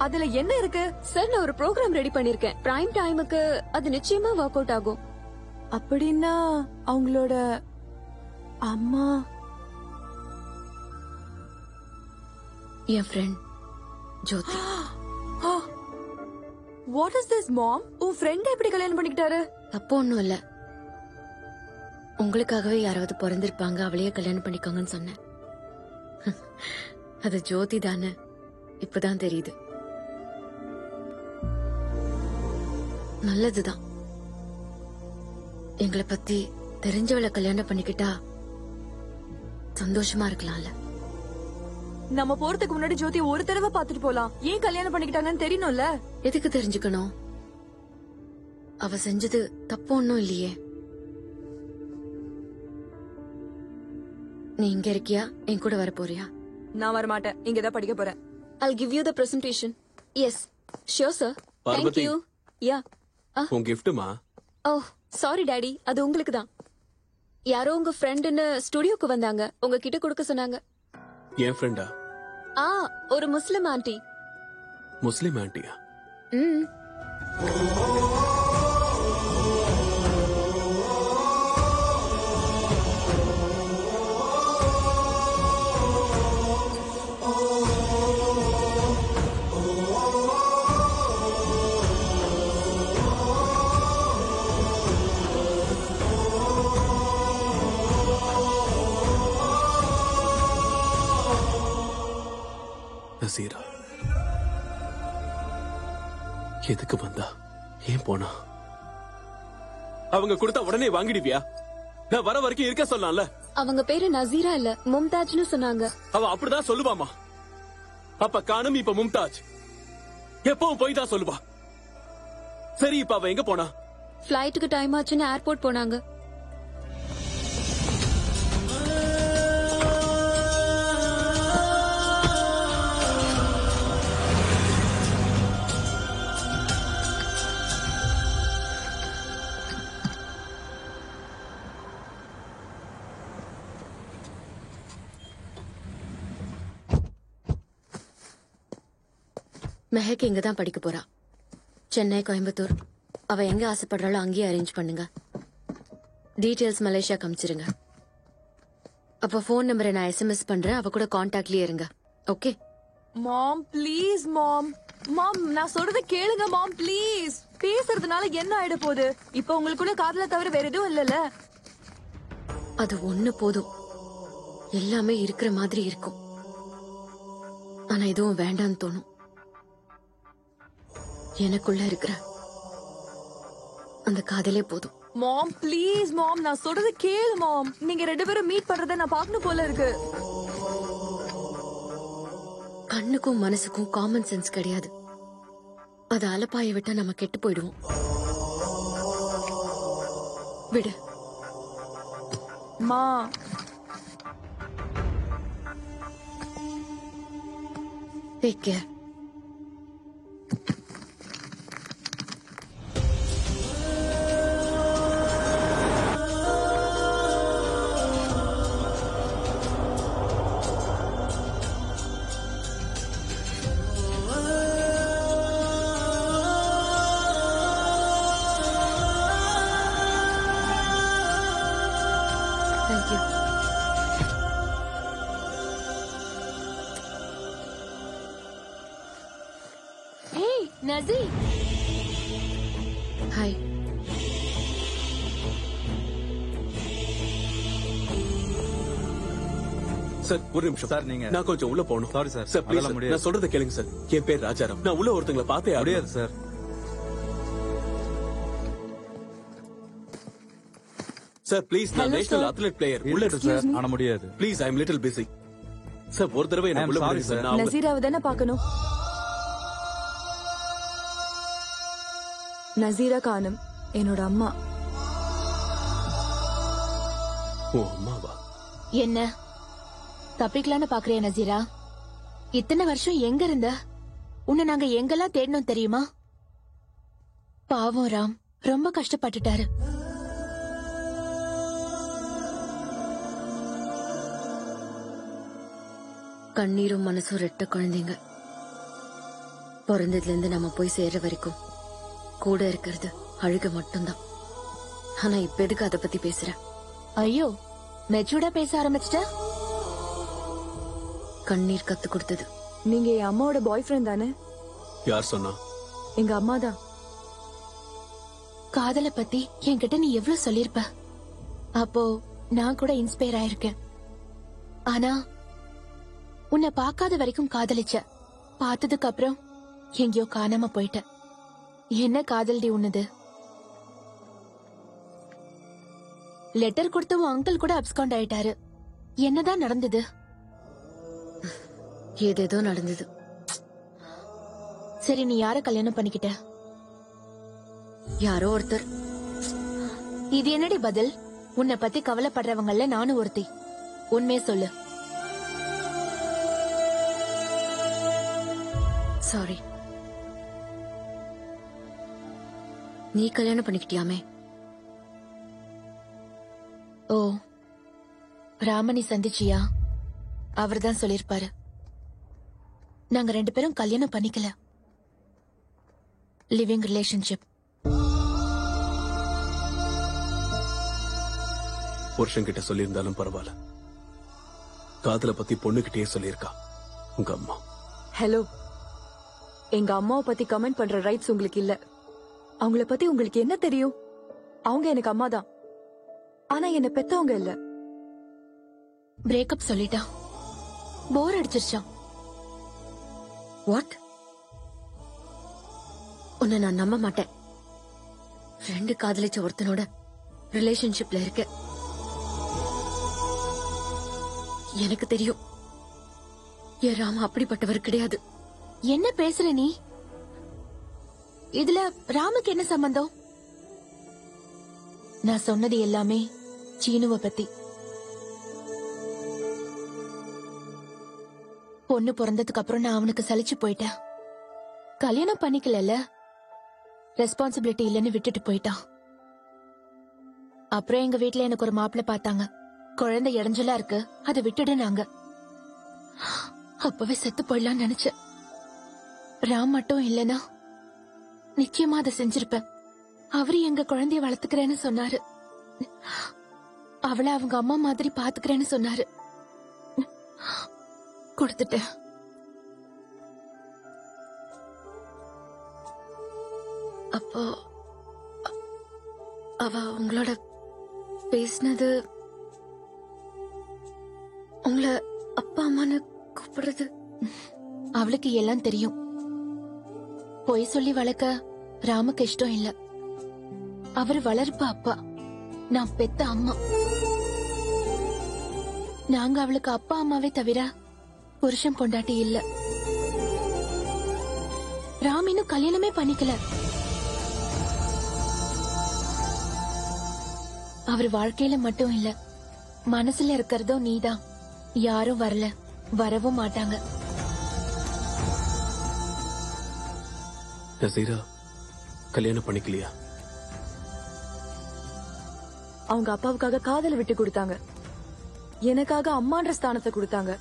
அதுல என்ன இருக்கு? சார், நான் ஒரு ப்ரோக்ராம் ரெடி பண்ணிருக்கேன். பிரைம் டைமுக்கு அது நிச்சயமா ஒர்க் அவுட் ஆகும். அப்படின்னா அவங்களோட அம்மா என் friend Jothi. What is this mom? உன் ஃப்ரெண்ட் எப்படி கல்யாணம் பண்ணிக்கிட்டாரு? தப்பு ஒண்ணும் இல்ல. உங்களுக்காகவே யாராவது பிறந்திருப்பாங்க, அவளையே கல்யாணம் பண்ணிக்கோங்கன்னு சொன்னேன். அது ஜோதி தானே, இப்பதான் தெரியுது. நல்லதுதான். எங்களை பத்தி தெரிஞ்சவளை கல்யாணம் பண்ணிக்கிட்டா சந்தோஷமா இருக்கலாம்ல. நம்ம போறதுக்கு முன்னாடி ஜோதி ஒரு தடவை பாத்துட்டு போலாம். ஏன் கல்யாணம் பண்ணிக்கிட்டாங்கன்னு தெரியணும்ல. எதுக்கு தெரிஞ்சுக்கணும்? அவ செஞ்சது தப்பு ஒண்ணும் இல்லையே. நீ இங்க இருக்கியா, என் கூட வர போறியா? நான் வர மாட்டேன், இங்கதான் படிக்க போறேன். I'll give you the presentation. Yes, sure sir. Thank Parvati. you. Yeah. உன் கிஃப்ட்மா. Oh, sorry டாடி, அது உங்களுக்கு தான். யாரோ உங்க ஃப்ரெண்டுன்னு ஸ்டுடியோக்கு வந்தாங்க, உங்ககிட்ட கொடுக்க சொன்னாங்க. என் ஃப்ரெண்டா? ஒரு முஸ்லிம் ஆண்டி. முஸ்லிம் ஆண்டியா? ம். நசீரா எதுக்கு வந்தா, ஏன் போனா? அவங்க கொடுத்தா உடனே வாங்கிடுவியா? நான் வர வரைக்கும் இருக்க சொல்லலாம்ல. அவங்க பேரு நசீரா இல்ல, மும்தாஜ்னு சொன்னாங்க. அவ அப்படிதான் சொல்லுவாமா. அப்ப காணும், இப்ப மும்தாஜ். எப்பவும் போய் தான் சொல்லுவா. சரி, இப்ப அவ எங்க போனா? ஃபிளைட்டுக்கு டைம் ஆச்சுன்னு ஏர்போர்ட் போனாங்க. மெஹக் இங்க தான் படிக்க போறா. சென்னை, கோயம்புத்தூர். அவ எங்க ஆசைப்படுறாளோ அங்கேயே அரேஞ்ச் பண்ணுங்க. டீடைல்ஸ் மலேசியா காமிச்சிருங்க. அப்ப போன் நம்பரை நான் SMS பண்றேன், அவ கூட கான்டாக்ட்லயே இருங்க. ஓகே? மாம் ப்ளீஸ் மாம். மாம், நான் சொல்றத கேளுங்க மாம் ப்ளீஸ். பேசுறதுனால என்ன ஆயிட போகுது? இப்ப உங்களுக்குள்ள காதல தவிர வேற எதுவும் இல்லல. அது ஒண்ணு போதும், எல்லாமே இருக்கிற மாதிரி இருக்கும். ஆனா எதுவும் வேண்டான்னு தோணும். எனக்குள்ள இருக்கிற அந்த காதலே போதும். மாம் ப்ளீஸ் மாம், நான் சொல்றத கேளு மாம். நீங்க ரெண்டு பேரும் மீட் பண்றத நான் பார்க்கணும் போல இருக்கு. கண்ணுக்கும் மனசுக்கும் காமன் சென்ஸ் கிடையாது. அது அலப்பாய விட்டா நம்ம கெட்டு போயிடுவோம். விடு. மா, take care. Thank you. Hey, Nazi. Hi. Sir, ஒரு நிமிஷம் சார். நீங்க நான் கொஞ்சம் உள்ள போகணும். Sorry sir. சார் ப்ளீஸ், அதெல்லாம் முடியாது. நான் சொல்றத கேளுங்க சார். என் பேர் ராஜாராம். நான் உள்ள ஒருத்தங்களை பார்த்தே முடியாது சார். சார் ப்ளீஸ், நான் Hello, national sir. Athlete player. உள்ள இருக்கட்டும் சார், ஆனா முடியாது. Please, I am little busy. Sir, ஒரு தடவை என்ன I am உள்ள sorry, விடுங்க சார். sir. நான் நசீராவை தானே பார்க்கணும். நசீரா காணும், என்னோட அம்மா. ஓ, அம்மாவா? என்ன தப்பிக்கலான்னு பாக்குறியா நசீரா? இத்தனை வருஷம் எங்க இருந்த? உன்னை நாங்க எங்கெல்லாம் தேடணும் தெரியுமா? பாவம் ராம் ரொம்ப கஷ்டப்பட்டுட்டாரு. கண்ணீரும் மனசும் ரெட்ட குழந்தைங்க. பிறந்ததுல இருந்து நம்ம போய் சேர்ற வரைக்கும் கூட இருக்கிறது அழுக மட்டும்தான். ஆனா இப்ப எதுக்கு அத பத்தி பேசுற? ஐயோ, மெச்சூர்டா பேச ஆரம்பிச்சிட்ட. கண்ணீர் கத்து கொடுத்தது. நீங்க என் அம்மாவோட பாய் ஃப்ரெண்ட் தானே? யார் சொன்னா? எங்க அம்மா தான். காதலை பத்தி என்கிட்ட நீ எவ்வளவு சொல்லிருப்ப. அப்போ நான் கூட இன்ஸ்பயர் ஆயிருக்கேன். ஆனா உன்னை பார்க்காத வரைக்கும் காதலிச்ச. பார்த்ததுக்கு அப்புறம் எங்கேயோ காணாம போயிட்ட. என்ன காதல்டி உன்னது? லெட்டர் கொடுத்த உன் அங்கிள் கூட அப்ஸ்காண்ட் ஆயிட்டாரு. என்னதான் நடந்தது? ஏதேதோ நடந்தது. சரி, நீ யார கல்யாணம் பண்ணிக்கிட்ட? யாரோ ஒருத்தர். இது என்னடி பதில்? உன்னை பத்தி கவலைப்படுறவங்கல்ல நானும் ஒருத்தி. உண்மையே சொல்லு. சாரி. நீ கல்யாணம் பண்ணிக்கிட்டியாமே? ஓ, ராமனி சந்திச்சியா? அவர்தான் சொல்லிருப்பாரு. நாங்க 2 பேரும் கல்யாணம் பண்ணிக்கல. Living relationship. புருஷன் கிட்ட சொல்லியிருந்தாலும் பரவாயில்ல. காதல பத்தி பொண்ணுகிட்டயே சொல்லியிருக்கா உங்க அம்மா. ஹலோ, எங்க அம்மாவை பத்தி கமெண்ட் பண்ற ரைட்ஸ் உங்களுக்கு இல்ல. அவங்கள பத்தி உங்களுக்கு என்ன தெரியும்? அவங்க எனக்கு அம்மா தான். ஆனா என்ன பெத்தவங்க இல்ல. பிரேக்கப் சொல்லிட்டா. போர் அடிச்சிருச்சான். வாட்? உன்னை நான் நம்ப மாட்டேன். 2 காதலிச்ச ஒருத்தனோட ரிலேஷன்ஷிப்ல இருக்க. எனக்கு தெரியும் என் ராம அப்படிப்பட்டவர் கிடையாது. என்ன பேசுற நீ? இதுல ராமுக்கு என்ன சம்பந்தம்? நான் சொன்னது எல்லாமே சீனுவ பத்தி. பொண்ணு பிறந்ததுக்கு அப்புறம் நான் அவனுக்கு சலிச்சு போயிட்டேன். கல்யாணம் பண்ணிக்கல, ரெஸ்பான்சிபிலிட்டி இல்லைன்னு விட்டுட்டு போயிட்டான். அப்புறம் எங்க வீட்டுல எனக்கு ஒரு மாப்பிள்ளை பார்த்தாங்க. குழந்தை இடைஞ்சலா இருக்கு, அதை விட்டுடுனாங்க. அப்பவே செத்து போயிடலான்னு நினைச்சேன். ராம் மட்டும் இல்லனா நிச்சயமா அதை செஞ்சிருப்பேன். அவரு எங்க குழந்தைய வளர்த்துக்கிறேன்னு சொன்னாரு. அவளை அவங்க அம்மா மாதிரி பாத்துக்கிறேன்னு சொன்னாரு. கொடுத்துட்டேன். அப்போ அவ உங்களோட பேசினது, உங்களை அப்பா அம்மான்னு கூப்பிடுறது, அவளுக்கு எல்லாம் தெரியும். பொய் சொல்லி வளர்க்க ராமுக்கு இஷ்டம் இல்ல. அவரு வளர்ப்ப அப்பா, நான் பெத்த அம்மா. நாங்க அவளுக்கு அப்பா அம்மாவே தவிர புருஷன் பொண்டாட்டி இல்ல. ராம் இன்னும் கல்யாணமே பண்ணிக்கல. அவர் வாழ்க்கையில மட்டும் இல்ல, மனசுல இருக்கிறதோ நீதான். யாரும் வரல, வரவும் மாட்டாங்க. நசீரா கல்யாணம் பண்ணிக்கலையா? அவங்க அப்பாவுக்காக காதலை விட்டு கொடுத்தாங்க. எனக்காக அம்மான்ற ஸ்தானத்தை கொடுத்தாங்க.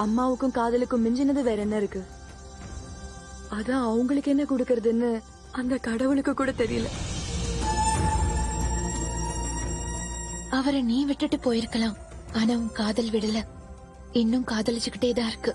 அம்மாவுக்கும் காதலுக்கும் மிஞ்சினது வேற என்ன இருக்கு? அதான் அவங்களுக்கு என்ன கொடுக்கறதுன்னு அந்த கடவுளுக்கு கூட தெரியல. அவரை நீ விட்டுட்டு போயிருக்கலாம், ஆனா உன் காதல் விடல. இன்னும் காதலிச்சுக்கிட்டே தான் இருக்கு.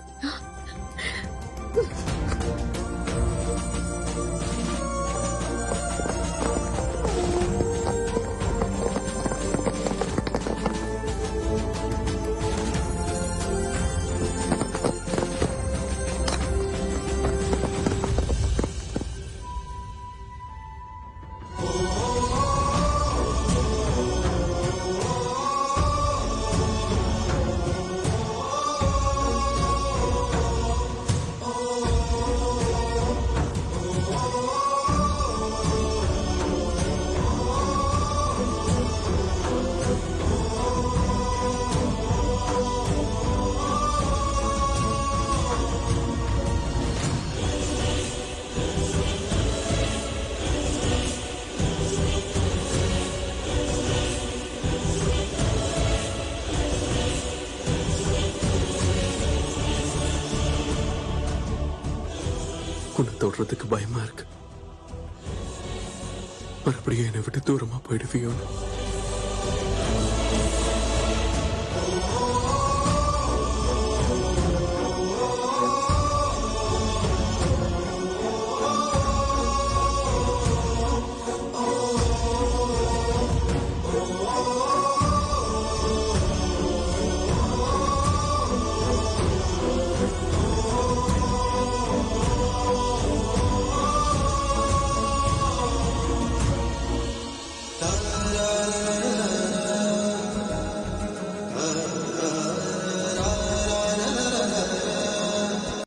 உன்னை தொடுறதுக்கு பயமா இருக்கு. மறுபடியும் என்னை விட்டு தூரமா போயிடுவியோன்னு.